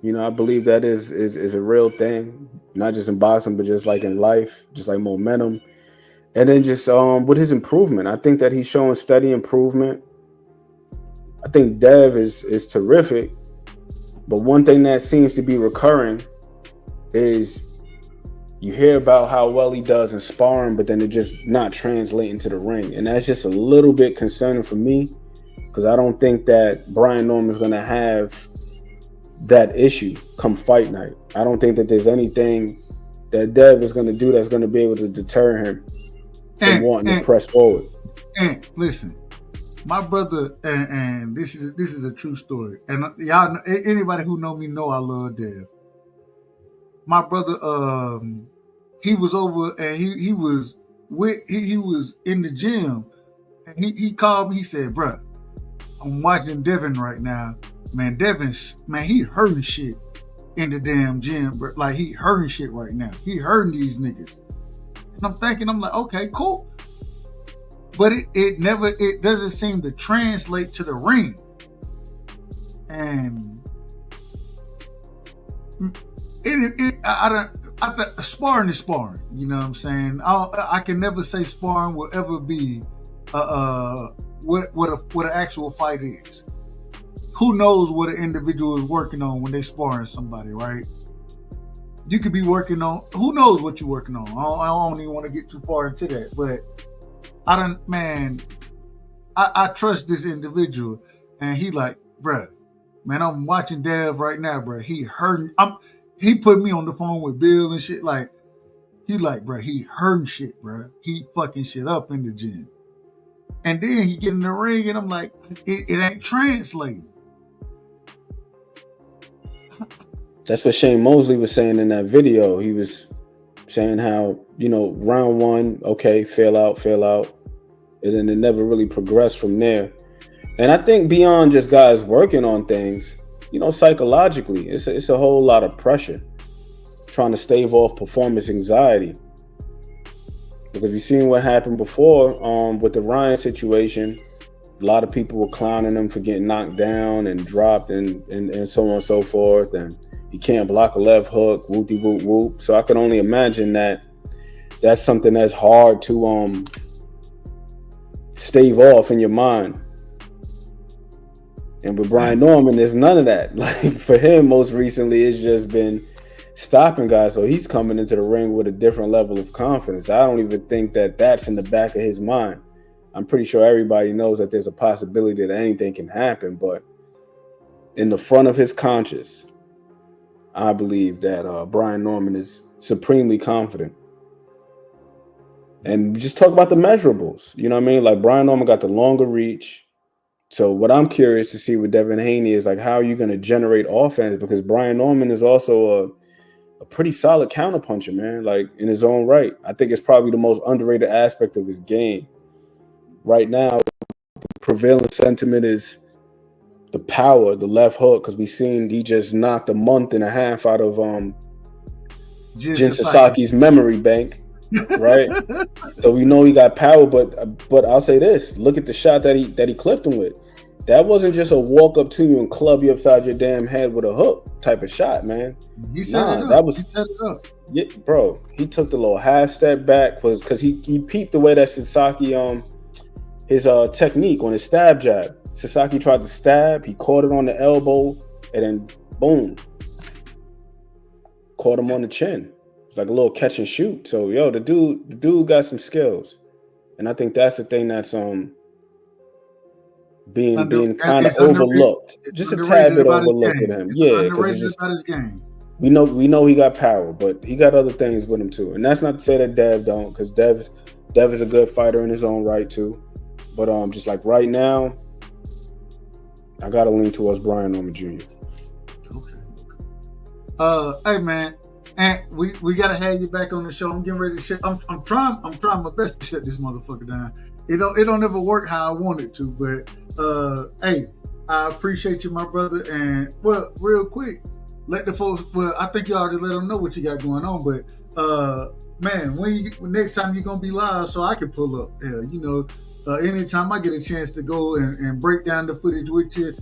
S3: You know, I believe that is a real thing, not just in boxing, but just like in life, just like momentum. And then just with his improvement, I think that he's showing steady improvement. I think Dev is terrific, but one thing that seems to be recurring is you hear about how well he does in sparring, but then it just not translating to the ring. And that's just a little bit concerning for me, because I don't think that Brian Norman is going to have that issue come fight night. I don't think that there's anything that Dev is going to do that's going to be able to deter him from wanting to press forward.
S5: And listen, my brother, and this is a true story. And y'all, anybody who know me know I love Dev. My brother, he was over and he was in the gym, and he called me. He said, "Bruh, I'm watching Devin right now. Man, he hurting shit in the damn gym, bro. Like he hurting shit right now. He hurting these niggas. And I'm thinking, I'm like, okay, cool. But it doesn't seem to translate to the ring. And sparring is sparring. You know what I'm saying? I can never say sparring will ever be what an actual fight is. Who knows what an individual is working on when they sparring somebody, right? You could be working on, who knows what you're working on. I don't even want to get too far into that, but I trust this individual, and he like, bruh, man, I'm watching Dev right now, bruh. He hurting. He put me on the phone with Bill and shit. Like, he like, bruh, he hurting shit, bruh. He fucking shit up in the gym. And then he get in the ring, and I'm like, it ain't translating.
S3: That's what Shane Mosley was saying in that video. He was saying how, round one, okay, fail out. And then it never really progressed from there. And I think beyond just guys working on things, psychologically, it's a whole lot of pressure trying to stave off performance anxiety. Because we've seen what happened before with the Ryan situation. A lot of people were clowning him for getting knocked down and dropped and so on and so forth. And he can't block a left hook, whoopty whoop whoop. So I can only imagine that that's something that's hard to stave off in your mind. And with Brian Norman, there's none of that. Like for him, most recently, it's just been stopping guys. So he's coming into the ring with a different level of confidence. I don't even think that that's in the back of his mind. I'm pretty sure everybody knows that there's a possibility that anything can happen, but in the front of his conscience, I believe that Brian Norman is supremely confident. And just talk about the measurables. You know what I mean? Like Brian Norman got the longer reach. So what I'm curious to see with Devin Haney is like, how are you going to generate offense? Because Brian Norman is also a pretty solid counterpuncher, man, like in his own right. I think it's probably the most underrated aspect of his game. Right now, the prevailing sentiment is the power, the left hook, because we've seen he just knocked a month and a half out of Jin Sasaki's memory bank, right? So we know he got power, but I'll say this: look at the shot that he clipped him with. That wasn't just a walk up to you and club you upside your damn head with a hook type of shot, man.
S5: He set it up. He set it up.
S3: Yeah, bro. He took the little half step back because he peeped the way that Sasaki his technique on his stab jab. Sasaki tried to stab, he caught it on the elbow, and then boom, caught him on the chin. It's like a little catch and shoot. So the dude got some skills, and I think that's the thing that's being kind of overlooked, just a tad bit overlooked with him. Yeah, because it's
S5: about his game.
S3: We know he got power, but he got other things with him too, and that's not to say that Dev don't, because Dev is a good fighter in his own right too. But just like right now, I gotta lean towards Brian Norman Jr.
S5: Okay. Hey man, and we gotta have you back on the show. I'm getting ready to shut. I'm trying my best to shut this motherfucker down. It don't ever work how I want it to, but hey, I appreciate you, my brother. And well, real quick, let the folks. Well, I think you already let them know what you got going on, but man, when next time you're gonna be live, so I can pull up. Anytime I get a chance to go and break down the footage with you,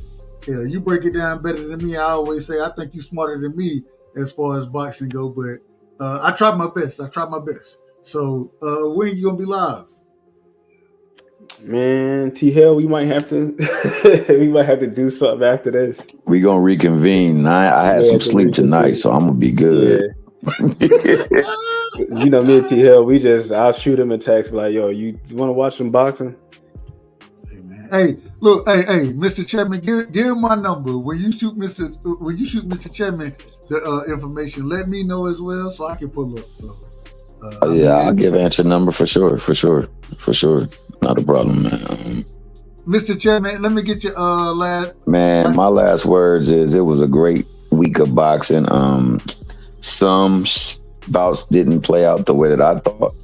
S5: you break it down better than me. I always say I think you're smarter than me as far as boxing go, but I tried my best. So when you gonna be live?
S3: Man, T Hill, we might have to do something after this.
S16: We gonna reconvene. I had some sleep tonight, so I'm gonna be good.
S3: Yeah. Me and T Hill, I'll shoot him a text, be like, yo, you want to watch some boxing?
S5: Hey, look, hey, Mr. Chapman, give him my number. When you shoot Mr. Chapman the information, let me know as well so I can pull up. So
S16: I'll give Ant your number for sure. Not a problem, man.
S5: Mr. Chapman, let me get your last.
S16: Man, my last words is it was a great week of boxing. Some bouts didn't play out the way that I thought,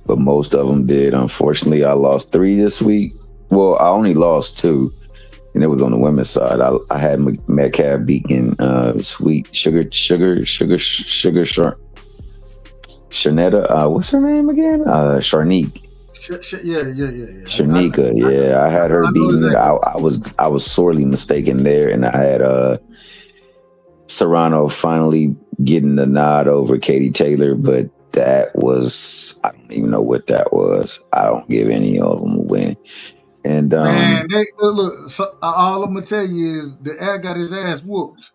S16: but most of them did. Unfortunately, I lost 3 this week. Well, I only lost 2, and it was on the women's side. I had Metcalf beating Sweet Shanetta. What's her name again? Sharnique.
S5: Yeah.
S16: Shanika, I had her beating it. I was sorely mistaken there, and I had Serrano finally getting the nod over Katie Taylor, but that was, I don't even know what that was. I don't give any of them a win. And
S5: man, look. So, all I'm gonna tell you is the Air got his ass whooped.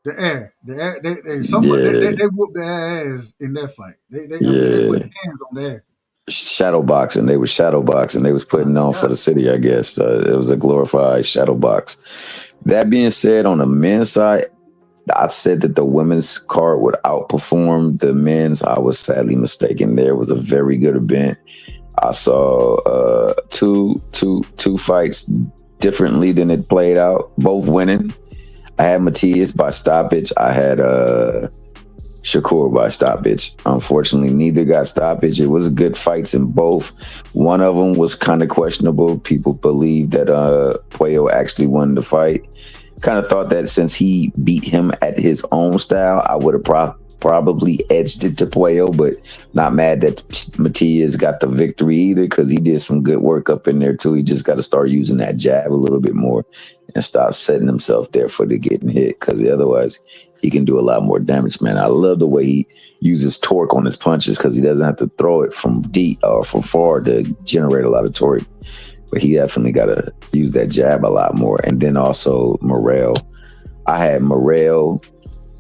S5: The Air, they whooped the ass in that fight. They put hands on the Air.
S16: Shadow boxing. They were shadow boxing. They was putting on for the city, I guess. It was a glorified shadow box. That being said, on the men's side, I said that the women's card would outperform the men's. I was sadly mistaken. There was a very good event. I saw two fights differently than it played out, both winning. I had Matias by stoppage. I had Shakur by stoppage. Unfortunately, neither got stoppage. It was good fights in both. One of them was kind of questionable. People believe that Puello actually won the fight. Kind of thought that since he beat him at his own style, I would have probably edged it to Puello, but not mad that Matias got the victory either, because he did some good work up in there too. He just got to start using that jab a little bit more and stop setting himself there for the getting hit, because otherwise he can do a lot more damage, man. I love the way he uses torque on his punches, because he doesn't have to throw it from deep or from far to generate a lot of torque. But he definitely got to use that jab a lot more. And then also Morrell. I had Morrell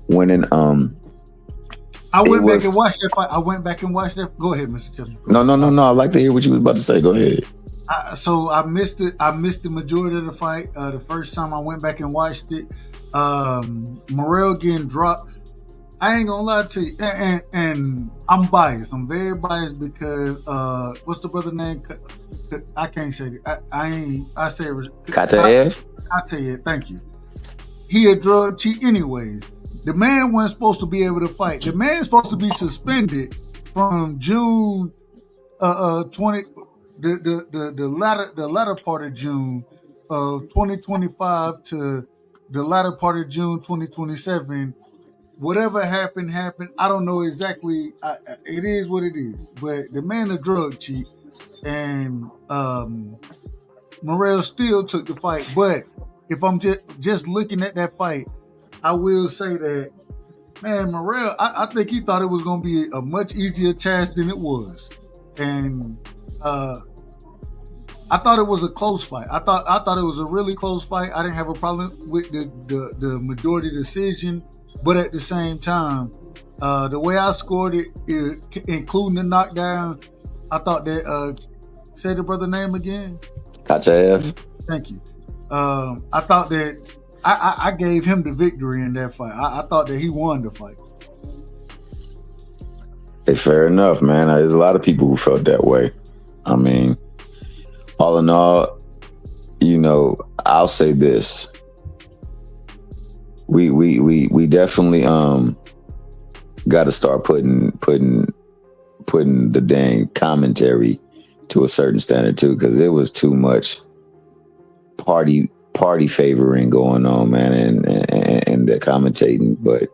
S16: winning.
S5: I went back and watched that fight. Go ahead, Mr. Chester.
S16: No. I like to hear what you was about to say. Go ahead.
S5: So I missed it. I missed the majority of the fight. The first time I went back and watched it, Morrell getting dropped. I ain't gonna lie to you, and I'm biased. I'm very biased because what's the brother name? I can't say it. I say it was
S16: Kataev.
S5: Thank you. He a drug cheat anyways. The man wasn't supposed to be able to fight. The man's supposed to be suspended from June 20, the latter part of June of 2025 to the latter part of June 2027. Whatever happened. I don't know exactly. It is what it is. But the man a drug cheat, and Morrell still took the fight. But if I'm just looking at that fight, I will say that, man, Morrell, I think he thought it was going to be a much easier task than it was. And I thought it was a close fight. I thought it was a really close fight. I didn't have a problem with the majority decision. But at the same time, the way I scored it, including the knockdown, I thought that, say the brother name again?
S16: Kachaev.
S5: Thank you. I thought that I gave him the victory in that fight. I thought that he won the fight.
S16: Hey, fair enough, man. There's a lot of people who felt that way. I mean, all in all, I'll say this. We definitely got to start putting the dang commentary to a certain standard too, because it was too much party favoring going on, man, and the commentating. But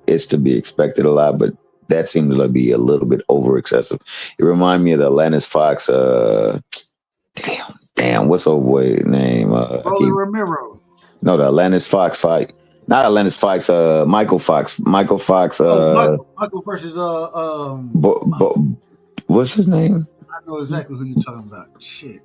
S16: it's to be expected a lot, but that seemed to be a little bit over excessive. It reminded me of the Atlantis Fox. Damn, what's old boy name?
S5: Romero.
S16: No, the Atlantis Fox fight. Not Atlantis Fox. Michael Fox. Michael Fox.
S5: Michael versus
S16: what's his name?
S5: I know exactly who you're talking about. Shit.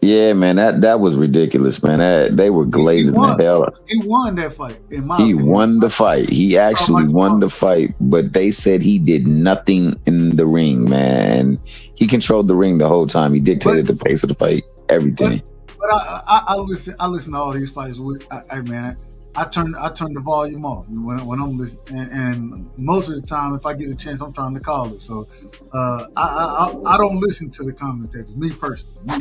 S16: Yeah, man, that was ridiculous, man. They were glazing the hell out.
S5: He won that fight.
S16: He won the fight. He actually won the fight, but they said he did nothing in the ring, man. He controlled the ring the whole time. He dictated the pace of the fight, everything.
S5: But I listen to all these fights. I turn the volume off when I'm listening, and most of the time, if I get a chance, I'm trying to call it. So I don't listen to the commentators. Me personally.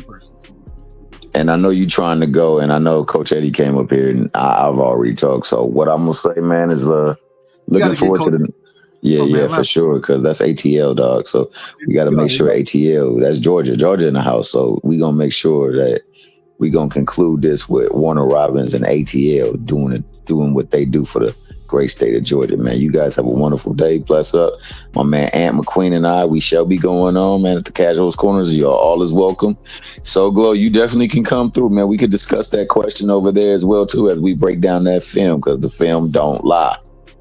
S16: And I know you trying to go, and I know Coach Eddie came up here, and I've already talked. So what I'm gonna say, man, is looking forward to the. Yeah, for sure, because that's ATL, dog. So we got to make sure ATL. That's Georgia in the house. So we gonna make sure that we gonna conclude this with Warner Robins and ATL doing what they do for the great state of Georgia, man. You guys have a wonderful day. Bless up. My man Ant McQueen and I, we shall be going on, man, at the Casuals Corners. You're all is welcome. So Glow, you definitely can come through, man. We could discuss that question over there as well, too, as we break down that film, because the film don't lie.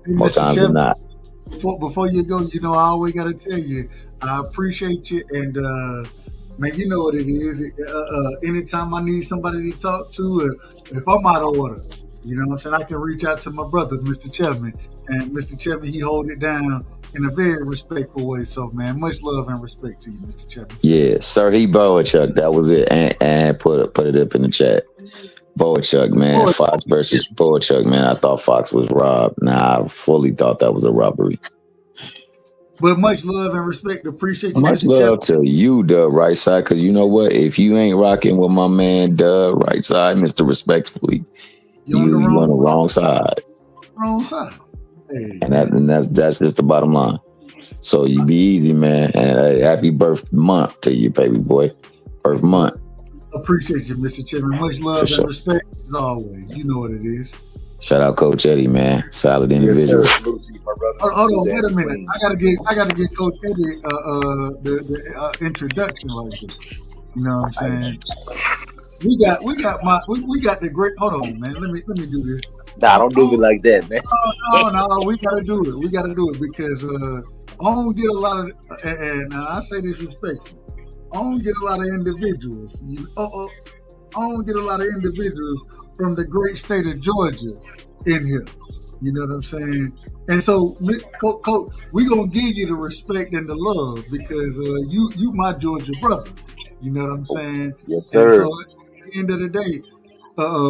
S16: More times than not.
S5: Before you go, you know, I always got to tell you, I appreciate you. And, man, you know what it is. Anytime I need somebody to talk to, if I'm out of order, you know what I'm saying, I can reach out to my brother, Mr. Chapman. And Mr. Chapman, he hold it down in a very respectful way. So, man, much love and respect to you, Mr. Chapman.
S16: Yeah, Sir, he Boachuk. That was it. And put it up in the chat. Boachuk, man. Fox versus Boachuk, man. I thought Fox was robbed. Nah, I fully thought that was a robbery.
S5: But much love and respect. Appreciate you.
S16: Much love to you, Dub Rightside, because you know what? If you ain't rocking with my man Dub Rightside, Mr. Respectfully, you on the wrong side.
S5: Wrong side. Hey.
S16: And that's just the bottom line. So you be easy, man. And happy birth month to you, baby boy. Birth month.
S5: Appreciate you, Mr. Chapman. Much love and respect as always. You know what it is.
S16: Shout out Coach Eddie, man. Solid individual.
S5: Yes, hold on, wait a minute. I gotta get Coach Eddie the introduction like this. You know what I'm saying? We got the great. Hold on, man. Let me do this.
S17: Nah, don't do me like that, man.
S5: No, we gotta do it. We gotta do it because I don't get a lot of, and I say this respectfully. I don't get a lot of individuals. I don't get a lot of individuals from the great state of Georgia in here. You know what I'm saying? And so, Coach, we gonna give you the respect and the love because you my Georgia brother. You know what I'm saying?
S17: Yes, sir.
S5: And so at the end of the day,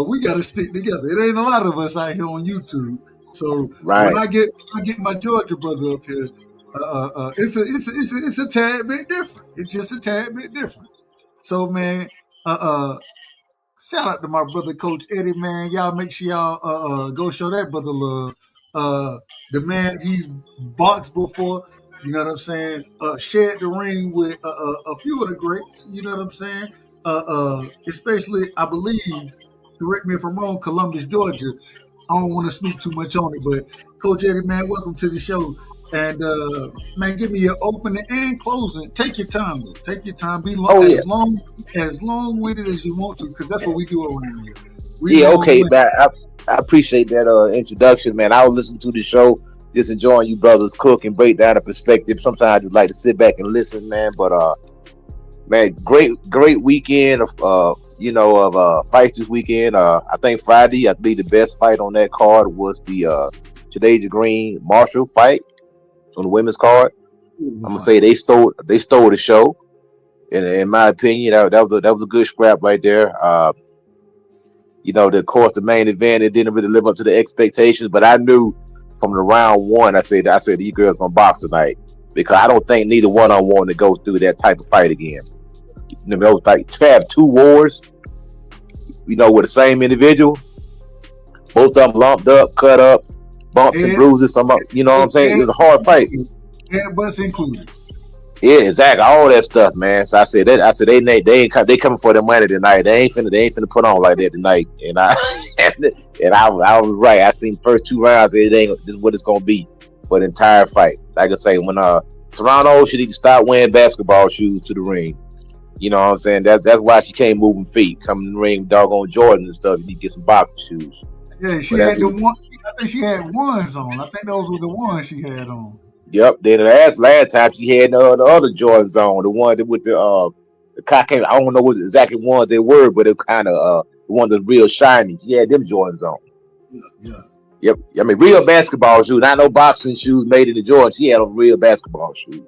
S5: we gotta stick together. It ain't a lot of us out here on YouTube. So when I get my Georgia brother up here, it's a tad bit different. It's just a tad bit different. So man, shout out to my brother Coach Eddie, man. Y'all make sure y'all go show that brother love. The man, he's boxed before, you know what I'm saying? Shared the ring with a few of the greats, you know what I'm saying? Especially, I believe, correct me if I'm wrong, Columbus, Georgia. I don't want to speak too much on it, but Coach Eddie, man, welcome to the show. And man, give me your opening and closing. Take your time, though. Take your time. Be long, as long-winded as you want to, because that's what we do around here.
S17: Okay, man. I appreciate that introduction, man. I was listening to the show, just enjoying you brothers cook and break down a perspective. Sometimes I just like to sit back and listen, man. But man, great weekend of fights this weekend. I think Friday, I believe the best fight on that card was the Shadasia Green Marshall fight on the women's card. I'm gonna say they stole the show. In my opinion, that was a good scrap right there. Of course, the main event, it didn't really live up to the expectations, but I knew from the round one, I said these girls gonna box tonight because I don't think neither one of them want to go through that type of fight again. Like to have two wars, with the same individual, both of them lumped up, cut up, bumps and bruises. You know what I'm saying? It was a hard fight.
S5: Butts included.
S17: Yeah, exactly. All that stuff, man. So I said they coming for their money tonight. They ain't finna put on like that tonight. And I was right. I seen the first 2 rounds. This is what it's gonna be for the entire fight. Like I say, when Serrano should need to start wearing basketball shoes to the ring. You know what I'm saying? That's why she can't move feet. Coming in the ring, doggone Jordan and stuff. You need to get some boxing shoes.
S5: Yeah, she had the one. I think she had ones on. I think those were the ones she had on.
S17: Yep. Then last time she had the other Jordans on, the one that with the cockade. I don't know what exactly ones they were, but it kind of the one that's real shiny. She had them Jordans on.
S5: Yeah.
S17: Yep. I mean, real basketball shoes, not no boxing shoes made in the Jordan. She had on real basketball shoes.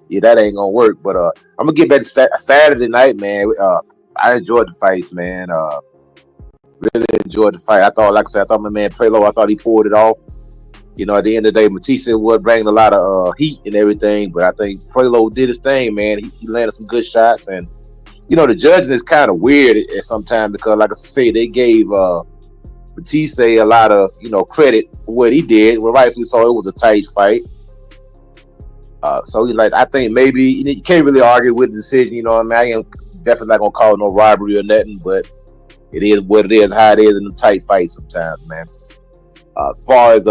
S17: That ain't gonna work. But I'm gonna get back to Saturday night, man. I enjoyed the fights, man. Really enjoyed the fight. I thought my man Prelo, I thought he pulled it off. At the end of the day, Matisse was bringing a lot of heat and everything, but I think Prelo did his thing, man. He landed some good shots, and the judging is kind of weird at sometimes because, like I say, they gave Matisse a lot of credit for what he did. Well, rightfully so, it was a tight fight. So I think maybe you can't really argue with the decision. I definitely not gonna call it no robbery or nothing, but it is what it is, how it is in the tight fights sometimes, man. As far as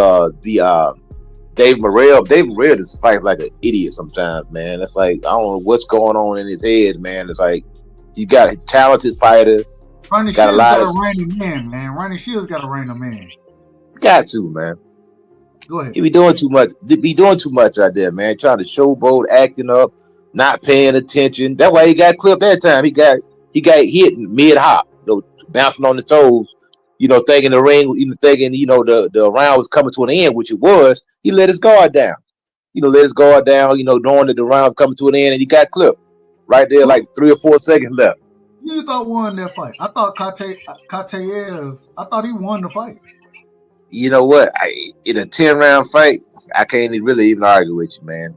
S17: Dave Morrell just fights like an idiot sometimes, man. It's like I don't know what's going on in his head, man. It's like he's got a talented fighter.
S5: Ronnie Shields got to rein him in, man. Ronnie Shields got to rein him in.
S17: Got to, man.
S5: Go ahead.
S17: He be doing too much. Be doing too much out there, man. Trying to showboat, acting up, not paying attention. That's why he got clipped that time. He got hit mid hop, bouncing on the toes. Thinking the ring, thinking the round was coming to an end, which it was. He let his guard down. Knowing that the round was coming to an end, and he got clipped right there, like 3 or 4 seconds left.
S5: You thought won that fight? I thought Katayev. I thought he won the fight.
S17: You know what? In a 10-round fight, I can't really even argue with you, man.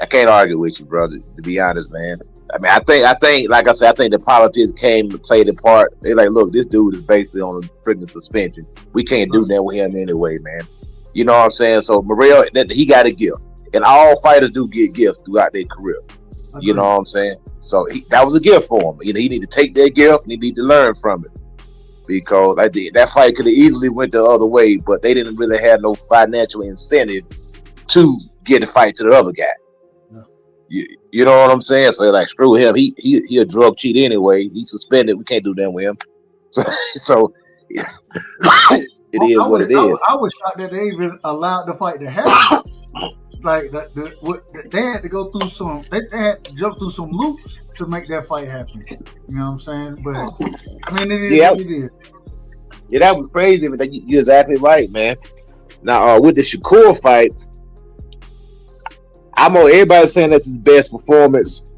S17: I can't argue with you, brother. To be honest, man. I think, like I said, I think the politics came to play the part. They like, look, this dude is basically on a freaking suspension. We can't do that with him anyway, man. You know what I'm saying? So Morrell, he got a gift, and all fighters do get gifts throughout their career. You know what I'm saying? So that was a gift for him. He need to take that gift and he need to learn from it. Because that fight could have easily went the other way, but they didn't really have no financial incentive to get the fight to the other guy. No. You know what I'm saying? So like, screw him. He a drug cheat anyway. He's suspended. We can't do that with him. So it is what it is.
S5: I was shocked that they even allowed the fight to happen. Like they had to go through some. They had to jump through some loops to make that fight happen. You know what I'm saying? But it is what it is.
S17: Yeah, that was crazy. But you're exactly right, man. Now with the Shakur fight, everybody's saying that's his best performance.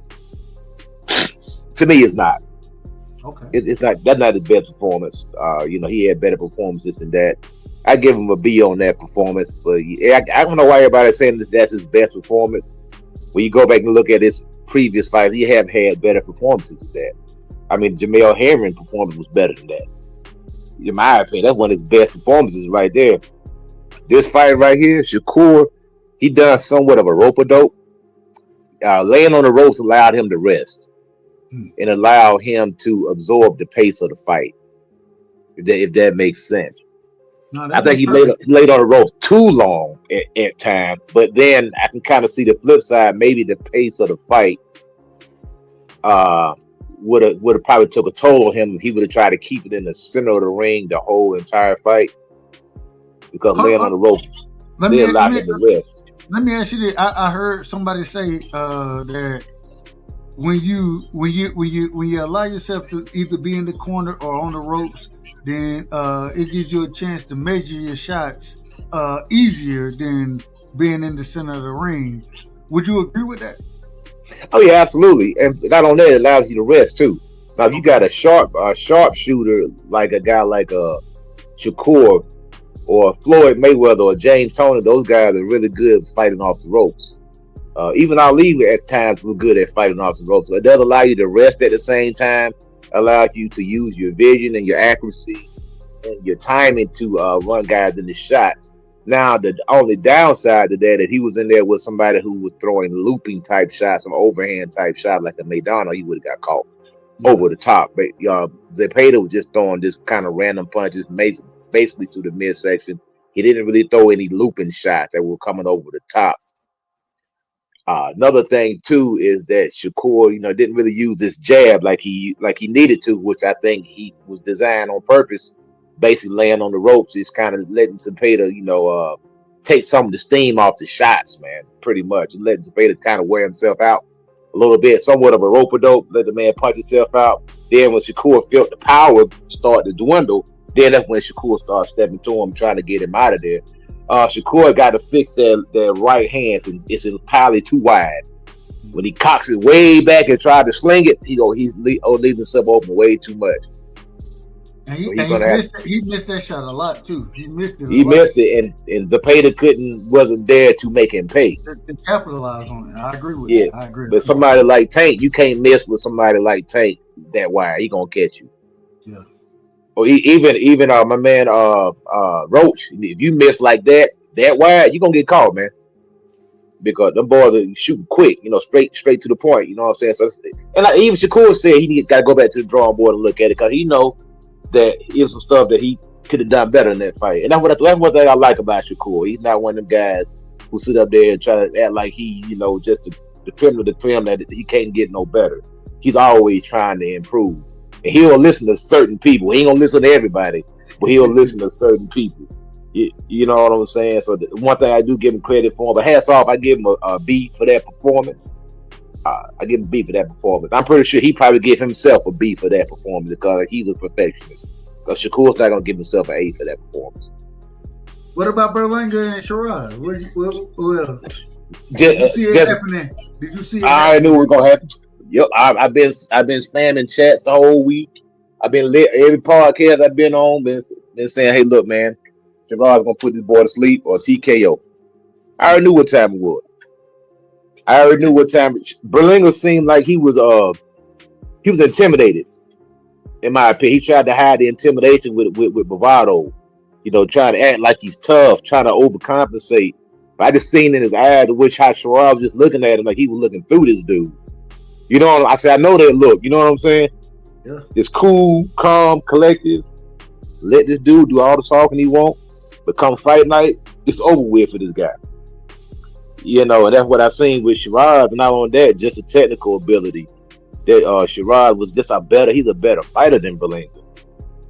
S17: To me, it's not.
S5: Okay,
S17: it's not. That's not his best performance. He had better performances than that. I give him a B on that performance, but I don't know why everybody's saying that's his best performance. When you go back and look at his previous fights, he have had better performances than that. Jamel Herring performance was better than that. In my opinion, that's one of his best performances right there. This fight right here, Shakur, he done somewhat of a rope-a-dope. Laying on the ropes allowed him to rest and allowed him to absorb the pace of the fight, if that makes sense. No, I think he laid on the ropes too long at times, but then I can kind of see the flip side. Maybe the pace of the fight would have probably took a toll on him if he would have tried to keep it in the center of the ring the whole entire fight, because laying on the ropes they allowed him to rest.
S5: Let me ask you this: I heard somebody say that when you allow yourself to either be in the corner or on the ropes, then it gives you a chance to measure your shots easier than being in the center of the ring. Would you agree with that?
S17: Oh yeah, absolutely. And not only that, it allows you to rest too. Now, if you got a sharp shooter like a guy like Shakur or Floyd Mayweather or James Toney, those guys are really good fighting off the ropes. Even Ali at times were good at fighting off the ropes. So it does allow you to rest at the same time, allows you to use your vision and your accuracy and your timing to run guys in the shots. Now, the only downside to that, if he was in there with somebody who was throwing looping type shots, some overhand type shot like a Maidana, he would have got caught over the top. But Zepeda was just throwing this kind of random punches, basically to the midsection. He didn't really throw any looping shots that were coming over the top. Another thing too is that Shakur, didn't really use this jab like he needed to, which I think he was designed on purpose. Basically, laying on the ropes is kind of letting Zepeda, take some of the steam off the shots, man. Pretty much, and letting Zepeda kind of wear himself out a little bit, somewhat of a rope-a-dope. Let the man punch himself out. Then when Shakur felt the power start to dwindle, then that's when Shakur started stepping to him, trying to get him out of there. Shakur got to fix their right hand, and it's entirely too wide. When he cocks it way back and tried to sling it, he's leaving himself open way too much.
S5: And he missed that shot a lot too. He missed it.
S17: Missed it, and Zepeda wasn't there to make him pay.
S5: To capitalize on it. I agree with you. I agree.
S17: But somebody like Tank, you can't miss with somebody like Tank that wide. He gonna catch you.
S5: Yeah.
S17: Or even my man Roach, if you miss like that wide, you gonna get caught, man. because them boys are shooting quick, straight to the point. You know what I'm saying? So, and like even Shakur said, he got to go back to the drawing board and look at it because he know that here's some stuff that he could have done better in that fight. And that's one thing I like about Shakur. He's not one of them guys who sit up there and try to act like he, just the creme of the creme that he can't get no better. He's always trying to improve. And he'll listen to certain people. He ain't gonna listen to everybody, but he'll listen to certain people. You know what I'm saying? So the one thing I do give him credit for, but hats off, I give him a B for that performance. I give him a B for that performance. I'm pretty sure he probably give himself a B for that performance because he's a perfectionist. Because Shakur's not gonna give himself an A for that performance.
S5: What about Berlanga and Sherrod? Did you see it happening? Did you see it?
S17: I knew it was gonna happen. Yep, I've been spamming chats the whole week. I've been every podcast I've been on, been saying, "Hey, look, man, Sherrod's gonna put this boy to sleep or TKO." I already knew what time it was. Berlanga seemed like he was intimidated. In my opinion, he tried to hide the intimidation with bravado. Trying to act like he's tough, trying to overcompensate. But I just seen in his eyes which how Sherrod was just looking at him like he was looking through this dude. I said, I know that look. You know what I'm saying?
S5: Yeah.
S17: It's cool, calm, collective. Let this dude do all the talking he want. But come fight night, it's over with for this guy. And that's what I seen with Sherrod. And not only that, just a technical ability. That Sherrod was just he's a better fighter than Berlanga.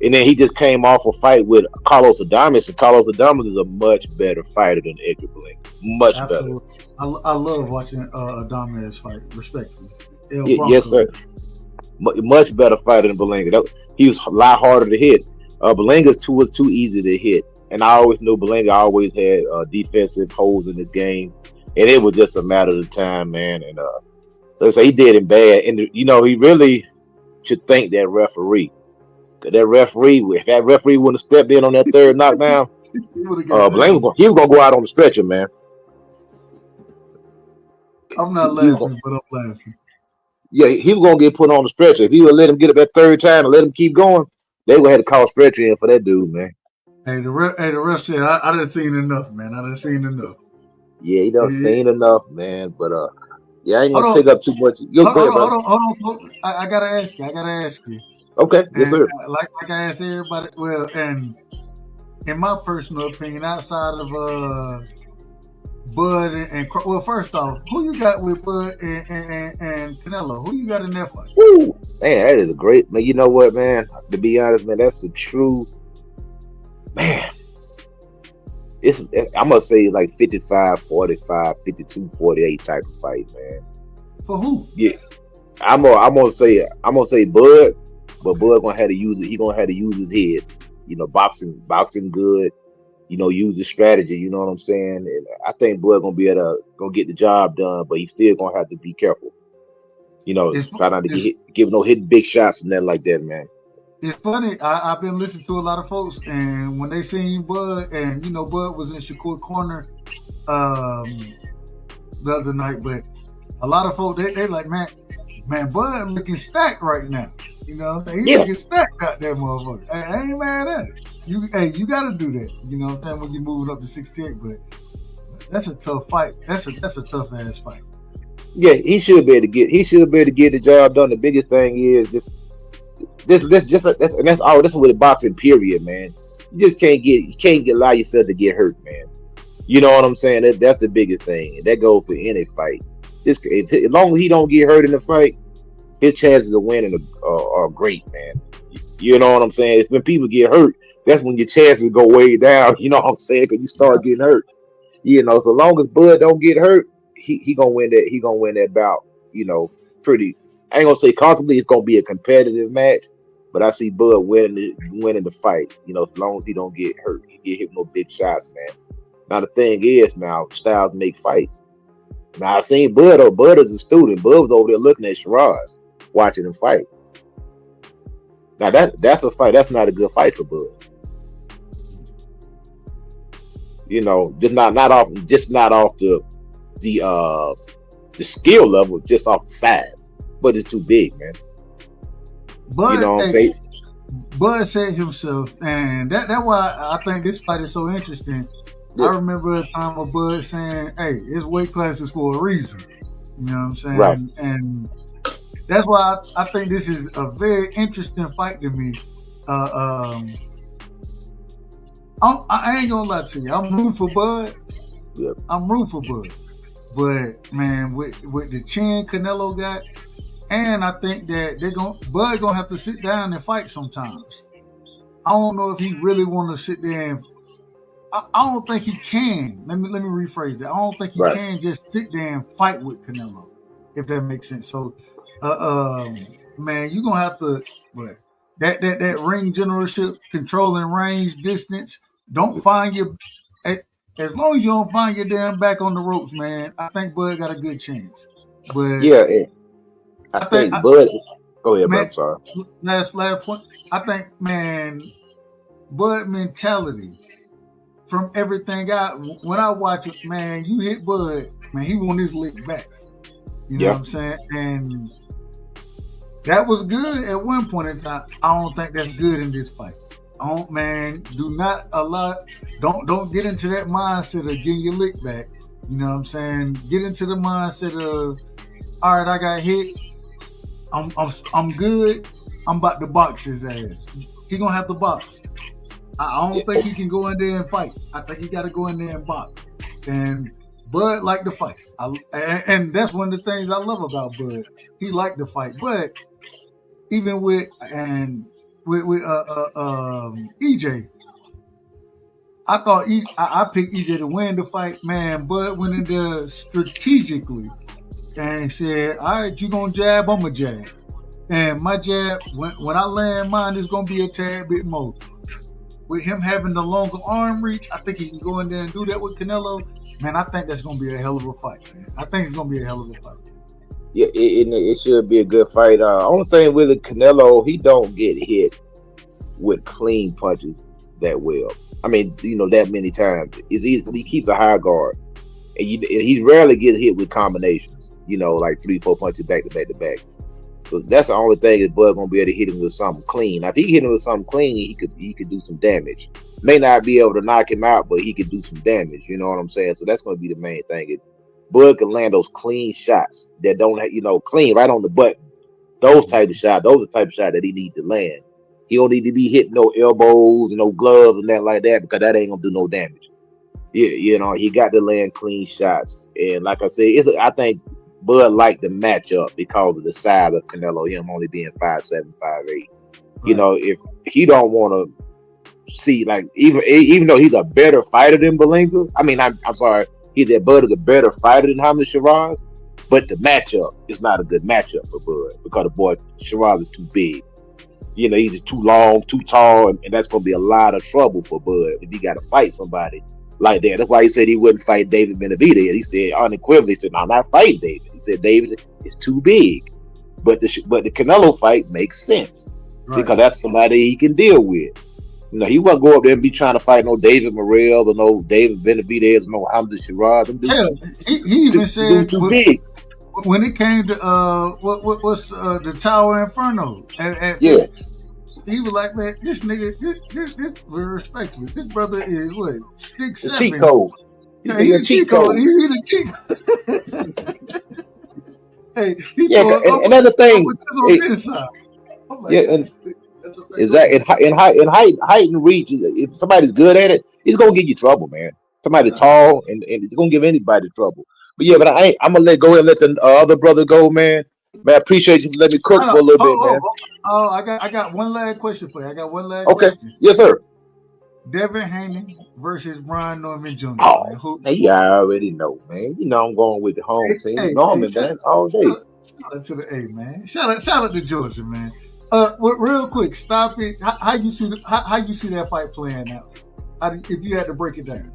S17: And then he just came off a fight with Carlos Adames, and Carlos Adames is a much better fighter than Edgar Berlanga. Much better.
S5: I love watching Adames fight, respectfully.
S17: Yes, sir. Much better fighter than Berlanga. He was a lot harder to hit. Berlanga's was too easy to hit. And I always knew Berlanga always had defensive holes in his game. And it was just a matter of time, man. And let's say he did him bad. And, he really should thank that referee. If that referee wouldn't have stepped in on that third knockdown, Berlanga, he was going to go out on the stretcher, man.
S5: I'm not laughing, but I'm laughing.
S17: Yeah, he was going to get put on the stretcher. If he would let him get up that third time and let him keep going, they would have had to call stretcher in for that dude, man.
S5: Hey, the ref said, I done seen enough, man. I done seen enough.
S17: Yeah, he done seen enough, man. But, I ain't going to take up too much.
S5: Hold on. I got to ask you.
S17: Okay, yes, sir.
S5: Like I asked everybody, well, and in my personal opinion, outside of Bud and first off, who you got with Bud and Canelo? Who you got in that fight?
S17: Ooh, man, that is a great man. You know what, man? To be honest, man, that's a true man. I'm gonna say like 55-45, 52-48 type of fight, man.
S5: For who?
S17: Yeah, I'm gonna say Bud. But Bud gonna have to use it. He gonna have to use his head. Boxing good. Use his strategy. You know what I'm saying? And I think Bud gonna be able to get the job done, but he's still gonna have to be careful. Try not to give no hitting big shots and nothing like that, man.
S5: It's funny. I've been listening to a lot of folks, and when they seen Bud, and Bud was in Shakur corner the other night, but a lot of folks they like, man, Bud looking stacked right now. He looking stacked, goddamn motherfucker. I ain't mad at it. You got to do that. You know what I'm saying? When you're moving up to 68, but that's a tough fight. That's a tough ass fight.
S17: Yeah, he should be able to get the job done. The biggest thing is that's with boxing. Period, man. You just can't allow yourself to get hurt, man. You know what I'm saying? That's the biggest thing, and that goes for any fight. As long as he don't get hurt in the fight, his chances of winning are great, man. You know what I'm saying? When people get hurt, that's when your chances go way down. You know what I'm saying? Because you start getting hurt. So long as Bud don't get hurt, he gonna win that. He gonna win that bout. Pretty. I ain't gonna say comfortably. It's gonna be a competitive match, but I see Bud winning the fight. As long as he don't get hurt, he get hit with no big shots, man. Now the thing is, styles make fights. Now I seen Bud though. Bud is a student. Bud was over there looking at Sherrod, watching him fight. Now that's a fight. That's not a good fight for Bud. Just not off the skill level, just off the size. But it's too big, man.
S5: Bud, I'm saying? Bud said himself, and that's why I think this fight is so interesting. I remember a time of Bud saying, "Hey, it's weight classes for a reason." You know what I'm saying?
S17: Right.
S5: And that's why I think this is a very interesting fight to me. I ain't gonna lie to you. I'm rooting for Bud.
S17: Yep.
S5: I'm rooting for Bud. But man, with the chin Canelo got, and I think that Bud gonna have to sit down and fight sometimes. I don't know if he really want to sit there and. I don't think he can. Let me rephrase that. I don't think he can just sit there and fight with Canelo, if that makes sense. So, man, you're gonna have to. But that ring generalship, controlling range, distance. Don't find your. As long as you don't find your damn back on the ropes, man, I think Bud got a good chance. But
S17: yeah, I think Bud. Go ahead, man, bro. I'm sorry.
S5: Last point. I think, man, Bud mentality from everything when I watch it, man, you hit Bud, man, he want his lick back. You know what I'm saying? And that was good at one point in time. I don't think that's good in this fight. Do not allow. Don't get into that mindset of getting your lick back. You know what I'm saying? Get into the mindset of, all right, I got hit. I'm good. I'm about to box his ass. He gonna have to box. I don't think he can go in there and fight. I think he got to go in there and box. And Bud liked to fight. And that's one of the things I love about Bud. He liked to fight. But even with EJ, I thought I picked EJ to win the fight. Man, Bud went in there strategically and said, all right, you going to jab, I'm going to jab. And my jab, when I land mine, it's going to be a tad bit more. With him having the longer arm reach, I think he can go in there and do that with Canelo. Man, I think that's going to be a hell of a fight, man. I think it's going to be a hell of a fight.
S17: Yeah, it should be a good fight. Only thing with the Canelo, he don't get hit with clean punches that well. I mean, that many times. He keeps a high guard. And he rarely gets hit with combinations, like 3-4 punches back to back to back. So that's the only thing is Bud gonna be able to hit him with something clean. Now, if he hit him with something clean, he could do some damage. May not be able to knock him out, but he could do some damage. You know what I'm saying? So that's gonna be the main thing. Is Bud can land those clean shots that don't have, clean right on the button. Those type of shots, those are the type of shots that he needs to land. He don't need to be hitting no elbows and no gloves and that like that, because that ain't gonna do no damage. Yeah, he got to land clean shots. And like I said, I think Bud liked the matchup because of the size of Canelo, him only being 5'7", 5'8". Right. If he don't want to see, like, even though he's a better fighter than Berlanga, I mean, I'm sorry, Bud is a better fighter than Hamza Shiraz, but the matchup is not a good matchup for Bud because the boy Shiraz is too big. He's just too long, too tall, and that's going to be a lot of trouble for Bud if he got to fight somebody like that. That's why he said he wouldn't fight David Benavidez. He said unequivocally, he said, "No, I'm not fighting David." He said David is too big, but the Canelo fight makes sense because that's somebody he can deal with. He won't go up there and be trying to fight no David Morrell or no David Benavidez or no Hamza Shiraz.
S5: Hell, he even said too big when it came to what's the Tower Inferno.
S17: Yeah.
S5: He was like, man, this nigga, this respectfully, this brother is what, 6'7".
S17: Cheat code.
S5: Yeah, he's a cheat code. He's a cheat code. Hey,
S17: another thing. Exactly. In height and reach, if somebody's good at it, he's gonna give you trouble, man. Somebody tall and he's gonna give anybody trouble. But yeah, I'm gonna go ahead and let the other brother go, man. Man, I appreciate you for letting me cook for a little bit, man.
S5: I got one last question for you. Okay.
S17: Yes, sir.
S5: Devin Haney versus Brian Norman Jr.
S17: You already know, man. I'm going with the home team. Norman, man, all day.
S5: Shout out to the A, man. Shout out to Georgia, man. Real quick, stop it. How you see that fight playing out? If you had to break it down.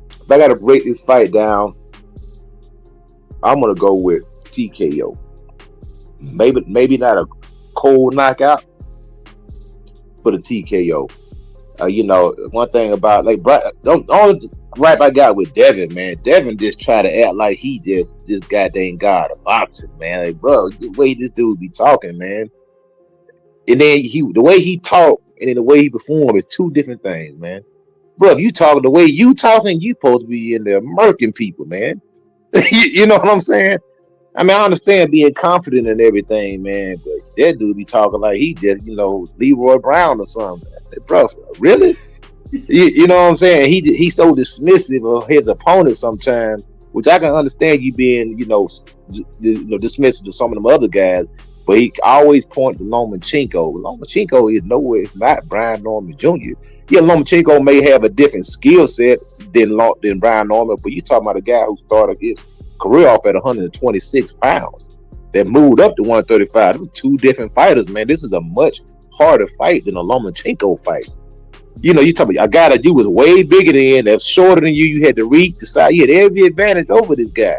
S17: If I got to break this fight down, I'm gonna go with TKO. Maybe not a cold knockout, but a TKO. One thing about the only gripe I got with Devin, man, Devin just try to act like he just this goddamn god of boxing, man. Like, bro, the way this dude be talking, man, and then the way he talk and then the way he perform is two different things, man. bro, if you talk the way you talking, you supposed to be in there murking people, man. You know what I'm saying? I mean, I understand being confident in everything, man, but that dude be talking like he just, Leroy Brown or something. I said, bro, really? You know what I'm saying? He's so dismissive of his opponent sometimes, which I can understand you being, dismissive of some of them other guys, but he always points to Lomachenko. Lomachenko is nowhere, it's not Brian Norman Jr. Yeah, Lomachenko may have a different skill set than Brian Norman, but you're talking about a guy who started his career off at 126 pounds that moved up to 135. Those two different fighters, man. This is a much harder fight than a Lomachenko fight. You talking about a guy that you was way bigger than, that's shorter than you. You had to reach the side. You had every advantage over this guy,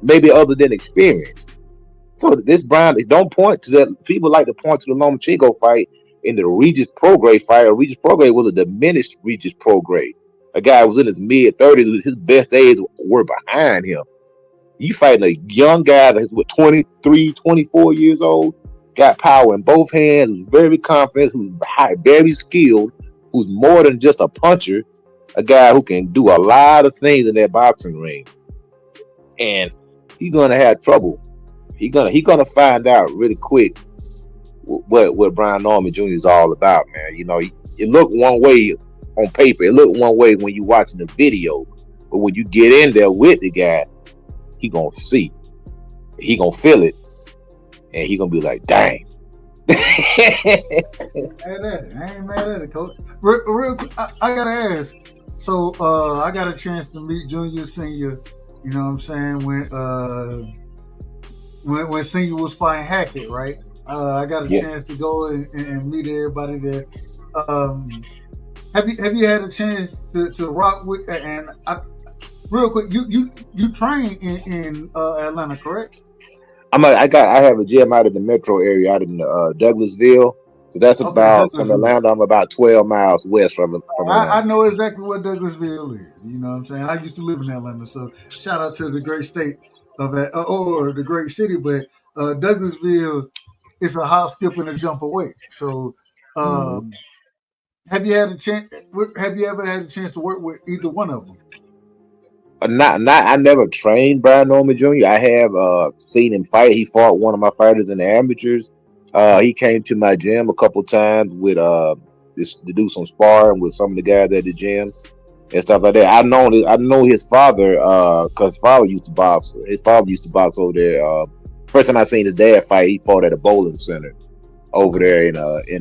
S17: maybe other than experience. So this Brian, don't point to that. People like to point to the Lomachenko fight in the Regis Prograis fight. Regis Prograis was a diminished Regis Prograis. A guy who was in his mid-30s. His best days were behind him. You fighting a young guy that's 23, 24 years old, got power in both hands, who's very confident, who's very skilled, who's more than just a puncher, a guy who can do a lot of things in that boxing ring. And he's gonna have trouble. He's gonna find out really quick what Brian Norman Jr. is all about, man. It looked one way on paper, it looked one way when you watching the video, but when you get in there with the guy, he gonna see, he gonna feel it, and he gonna be like, dang.
S5: I ain't mad at it, Coach. Real quick, I gotta ask. So I got a chance to meet Junior Senior. You know what I'm saying? When Senior was fighting Hackett, right? I got a chance to go and meet everybody there. Have you had a chance to rock with? And real quick, you train in Atlanta, correct?
S17: I have a gym out in the metro area, out in Douglasville. So that's about from Atlanta. I'm about 12 miles west from Atlanta.
S5: I know exactly what Douglasville is. You know what I'm saying? I used to live in Atlanta, so shout out to the great state of that, or the great city. But Douglasville is a hop, skip, and a jump away. So, have you had a chance? Have you ever had a chance to work with either one of them?
S17: I never trained Brian Norman Jr. I have seen him fight. He fought one of my fighters in the amateurs. He came to my gym a couple times with to do some sparring with some of the guys at the gym and stuff like that. I know his father because his father used to box. His father used to box over there. First time I seen his dad fight, he fought at a bowling center over there in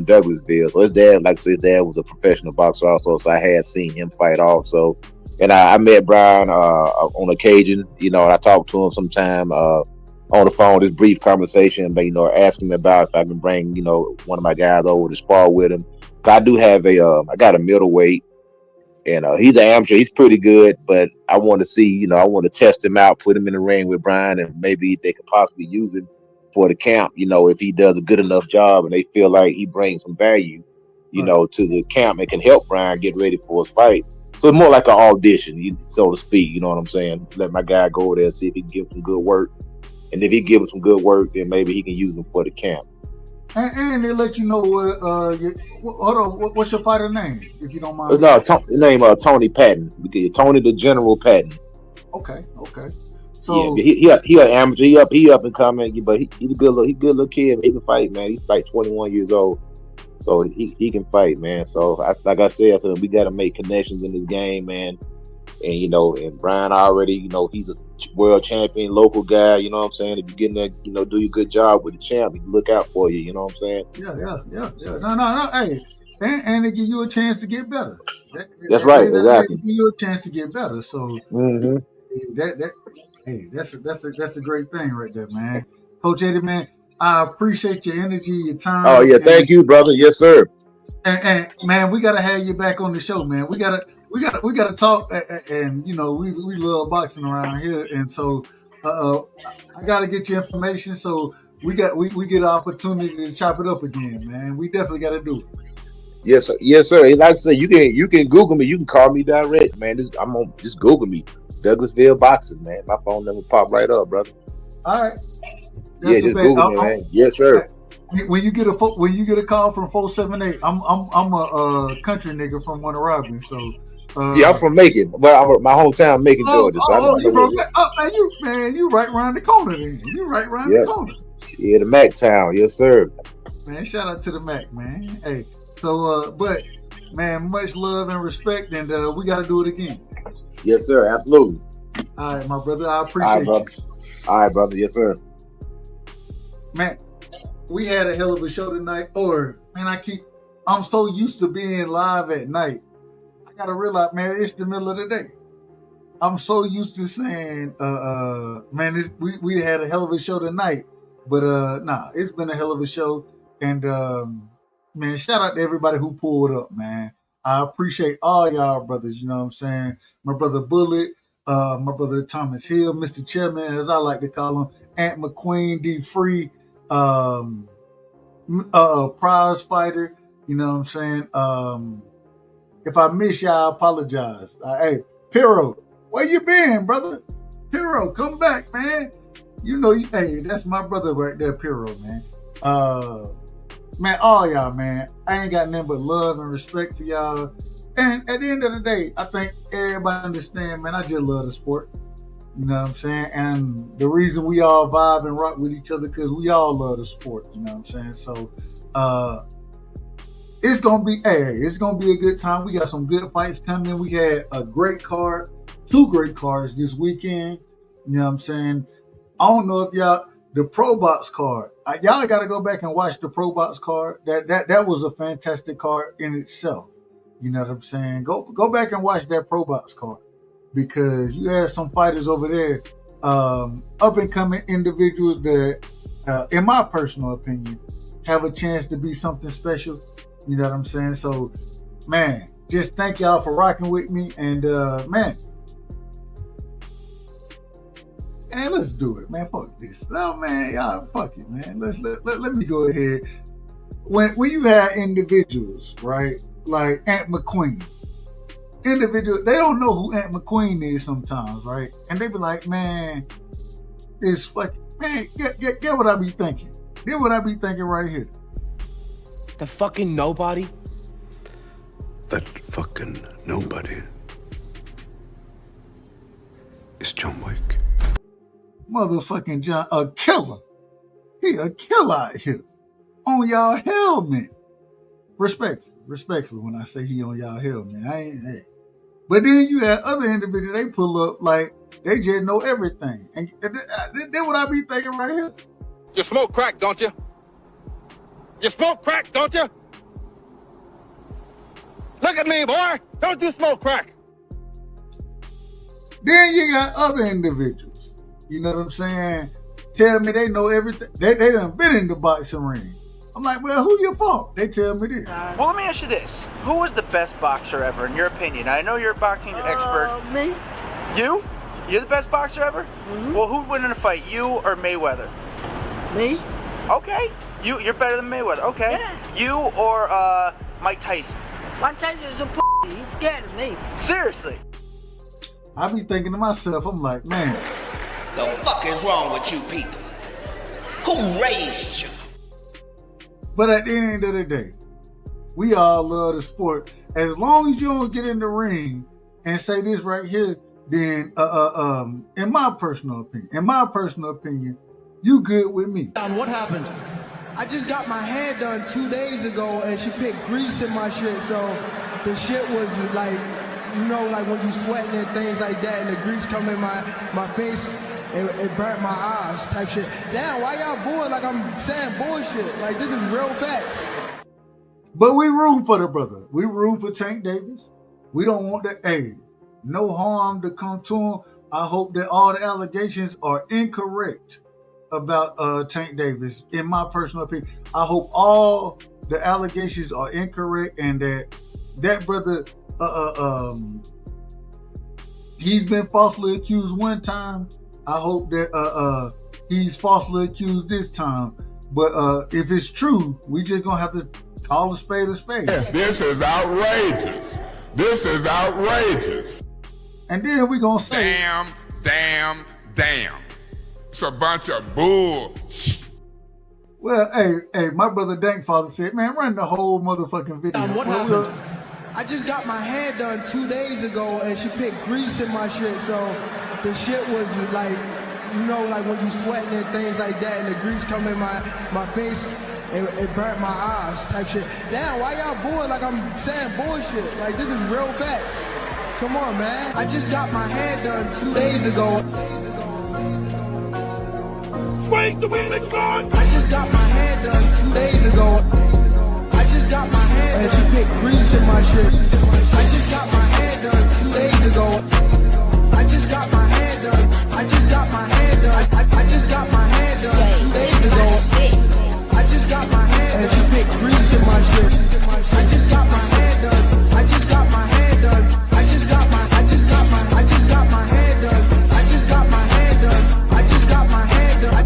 S17: Douglasville. So his dad, like I said, his dad was a professional boxer also. So I had seen him fight also. And I met Brian on occasion, and I talked to him sometime on the phone, this brief conversation, but, asking him about if I can bring, one of my guys over to spar with him. I do have I got a middleweight, and he's an amateur. He's pretty good, but I want to see, I want to test him out, put him in the ring with Brian, and maybe they could possibly use him for the camp, if he does a good enough job and they feel like he brings some value, to the camp and can help Brian get ready for his fight. So it's more like an audition, so to speak. You know what I'm saying? Let my guy go there and see if he can give some good work. And if he gives him some good work, then maybe he can use him for the camp.
S5: And they let you know what. Hold on, what's your fighter name, if you don't mind?
S17: No, his name Tony Patton. Tony the General Patton.
S5: Okay. So
S17: yeah, he an amateur. He up and coming, but he's a good little kid. He can fight, man. He's like 21 years old. So he can fight, man. So like I said, we got to make connections in this game, man. And and Brian already, he's a world champion, local guy. You know what I'm saying? If you get in there, do your good job with the champ, he can look out for you. You know what I'm saying?
S5: Yeah. No. Hey, and they give you a chance to get better.
S17: That's right, exactly.
S5: They give you a chance to get better. So that's a great thing right there, man. Coach Eddie, man, I appreciate your energy, your time.
S17: Oh yeah, thank you, brother. Yes, sir.
S5: And man, we gotta have you back on the show, man. We gotta talk, and we love boxing around here, and so I gotta get your information so we get an opportunity to chop it up again, man. We definitely gotta do it.
S17: Yes, sir. Like I said, you can Google me, you can call me direct, man. Just Google me, Douglasville Boxing, man. My phone number pop right up, brother.
S5: All right.
S17: Just Google me, man. Yes, sir.
S5: When you get a call from 478, I'm a country nigga from Warner Robins, so
S17: Yeah, I'm from Macon. Well, my hometown, Macon, Georgia. So
S5: you from you right around the corner then. You right around the corner.
S17: Yeah, the Mac town. Yes, sir.
S5: Man, shout out to the Mac, man. Hey, so but man, much love and respect, and we got to do it again.
S17: Yes, sir. Absolutely.
S5: All right, my brother. I appreciate
S17: you. All right, brother. Yes, sir.
S5: Man, we had a hell of a show tonight. I'm so used to being live at night. I gotta realize, man, it's the middle of the day. I'm so used to saying, man, we had a hell of a show tonight. But it's been a hell of a show. And man, shout out to everybody who pulled up, man. I appreciate all y'all brothers, you know what I'm saying? My brother Bullet, my brother Thomas Hill, Mr. Chairman, as I like to call him, Aunt McQueen, D Free, prize fighter, you know what I'm saying? If I miss y'all, I apologize. Hey, Piro, where you been, brother? Piro, come back, man. You know, hey, that's my brother right there, Piro, man. Man, all y'all, man. I ain't got nothing but love and respect for y'all. And at the end of the day, I think everybody understand, man, I just love the sport. You know what I'm saying? And the reason we all vibe and rock with each other, because we all love the sport, you know what I'm saying? So, it's gonna be a good time. We got some good fights coming. We had a great card, 2 great cards this weekend. You know what I'm saying? I don't know if the Pro Box card. Y'all got to go back and watch the Pro Box card. That was a fantastic card in itself. You know what I'm saying? Go back and watch that Pro Box card, because you had some fighters over there, up and coming individuals that, in my personal opinion, have a chance to be something special. You know what I'm saying? So, man, just thank y'all for rocking with me, and man, let's do it, man. Fuck this. Oh man, y'all, fuck it, man. Let me go ahead. When you have individuals, right, like Aunt McQueen, individuals, they don't know who Aunt McQueen is sometimes, right? And they be like, man, it's fucking, man, get what I be thinking. Get what I be thinking right here.
S18: The fucking nobody?
S19: That fucking nobody is John Wick.
S5: Motherfucking John, a killer. He a killer out here. On y'all helmet. Respectfully when I say he on y'all helmet. I ain't, hey. But then you have other individuals, they pull up like they just know everything. And then what I be thinking right here.
S20: You smoke crack, don't you? You smoke crack, don't you? Look at me, boy. Don't you smoke crack?
S5: Then you got other individuals. You know what I'm saying? Tell me they know everything. They done been in the boxing ring. I'm like, well, who your fault? They tell me this.
S21: Well, let me ask you this. Who was the best boxer ever, in your opinion? I know you're a boxing expert.
S22: Me.
S21: You? You're the best boxer ever? Mm-hmm. Well, who'd win in a fight, you or Mayweather?
S22: Me.
S21: Okay. You're better than Mayweather. Okay.
S22: Yeah.
S21: You or Mike Tyson?
S22: Mike Tyson is a He's scared of me.
S21: Seriously.
S5: I be thinking to myself, I'm like, man.
S23: The fuck is wrong with you people? Who raised you?
S5: But at the end of the day, we all love the sport. As long as you don't get in the ring and say this right here, then in my personal opinion, you good with me.
S24: What happened? I just got my hair done 2 days ago and she put grease in my shit, so the shit was like, you know, like when you sweating and things like that and the grease come in my face, it burnt my eyes type shit. Damn, why y'all booing like I'm saying bullshit? Like, this is real facts.
S5: But we room for the brother. We room for Tank Davis. We don't want that, hey, no harm to come to him. I hope that all the allegations are incorrect about Tank Davis, in my personal opinion. I hope all the allegations are incorrect and that brother, he's been falsely accused one time. I hope that he's falsely accused this time. But if it's true, we just gonna have to call a spade a spade.
S8: This is outrageous. This is outrageous.
S5: And then we gonna say,
S8: damn. It's a bunch of bull.
S5: Well, hey, my brother Dankfather said, man, run the whole motherfucking video.
S24: What happened? I just got my hair done 2 days ago, and she put grease in my shit, so the shit was like, you know, like when you sweating and things like that, and the grease come in my face, it burnt my eyes type shit. Damn, why y'all booing like I'm saying bullshit? Like, this is real facts. Come on, man. I just got my hair done 2 days ago.
S8: Wait, the women's gone!
S24: I just got my hair done 2 days ago. I just got my hair done. And she put grease in my shit. I just got my hair done 2 days ago. I just got my hair done. I just got my hair done. I just got my hair done 2 days ago. I just got my hair done. And she put grease in my shit. I just got my hair done. I just got my hair done. I just got my hair done. I just got my hair done. I just got my hair done. I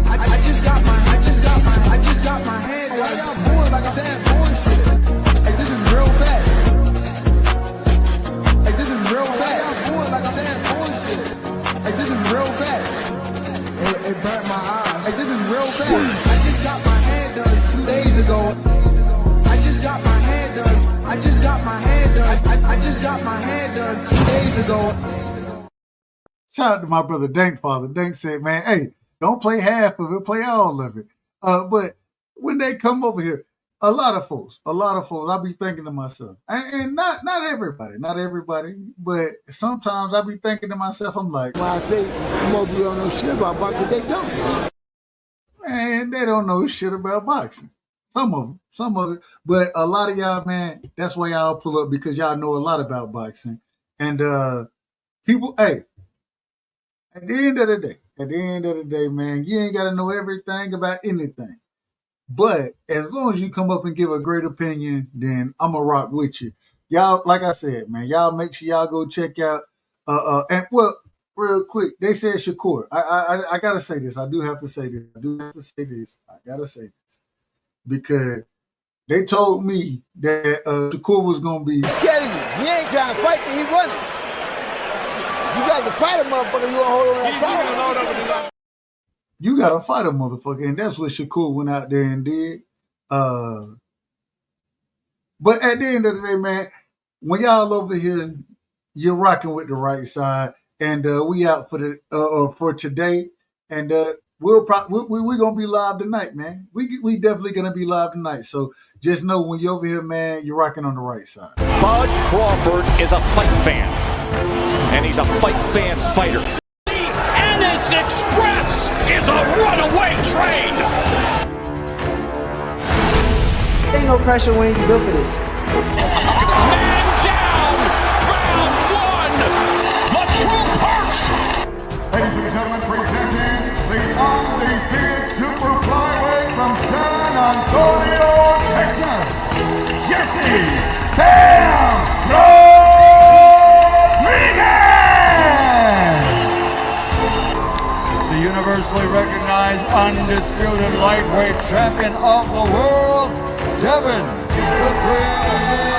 S24: just got my hair done. Why y'all booing like I'm saying bullshit? Like, this is real fast. Like, this is real fast. Why y'all booing like I'm saying bullshit? Like, this is real fast. It burnt my eyes. Like, this is real fast. I just got my hair done 2 days ago. I just got my hair done. I just got my hair done. I just got my hair done 2 days ago.
S5: Shout out to my brother Dank Father. Dank said, man, hey, don't play half of it, play all of it. But when they come over here, a lot of folks, I'll be thinking to myself, and not everybody, but sometimes I'll be thinking to myself, I'm like,
S14: When I say most people don't know shit about boxing, they don't.
S5: man, they don't know shit about boxing. Some of it, but a lot of y'all, man, that's why y'all pull up, because y'all know a lot about boxing. And people, hey, at the end of the day, man, you ain't got to know everything about anything. But as long as you come up and give a great opinion, then I'm going to rock with you. Y'all, like I said, man, y'all make sure y'all go check out, and well, real quick, they said Shakur. I got to say this. I do have to say this. Because they told me that Shakur was going to be...
S14: He's scared of you. He ain't trying to fight, but he running. You got to fight a motherfucker, you want to hold on that title.
S5: You got to fight a motherfucker, and that's what Shakur went out there and did. But at the end of the day, man, when y'all over here, you're rocking with the right side, and we out for the for today, and we're gonna be live tonight, man. We definitely gonna be live tonight. So just know when you're over here, man, you're rocking on the right side.
S1: Bud Crawford is a fight fan, and he's a fight fan's fighter. Ennis Express is a runaway train.
S4: Ain't no pressure when you built for this.
S1: Man down, round one. The truth hurts.
S8: Ladies and gentlemen, presenting the undefeated super flyweight from San Antonio, Texas, Jesse Bam Rodriguez!
S9: The universally recognized undisputed lightweight champion of the world, Devin the Dream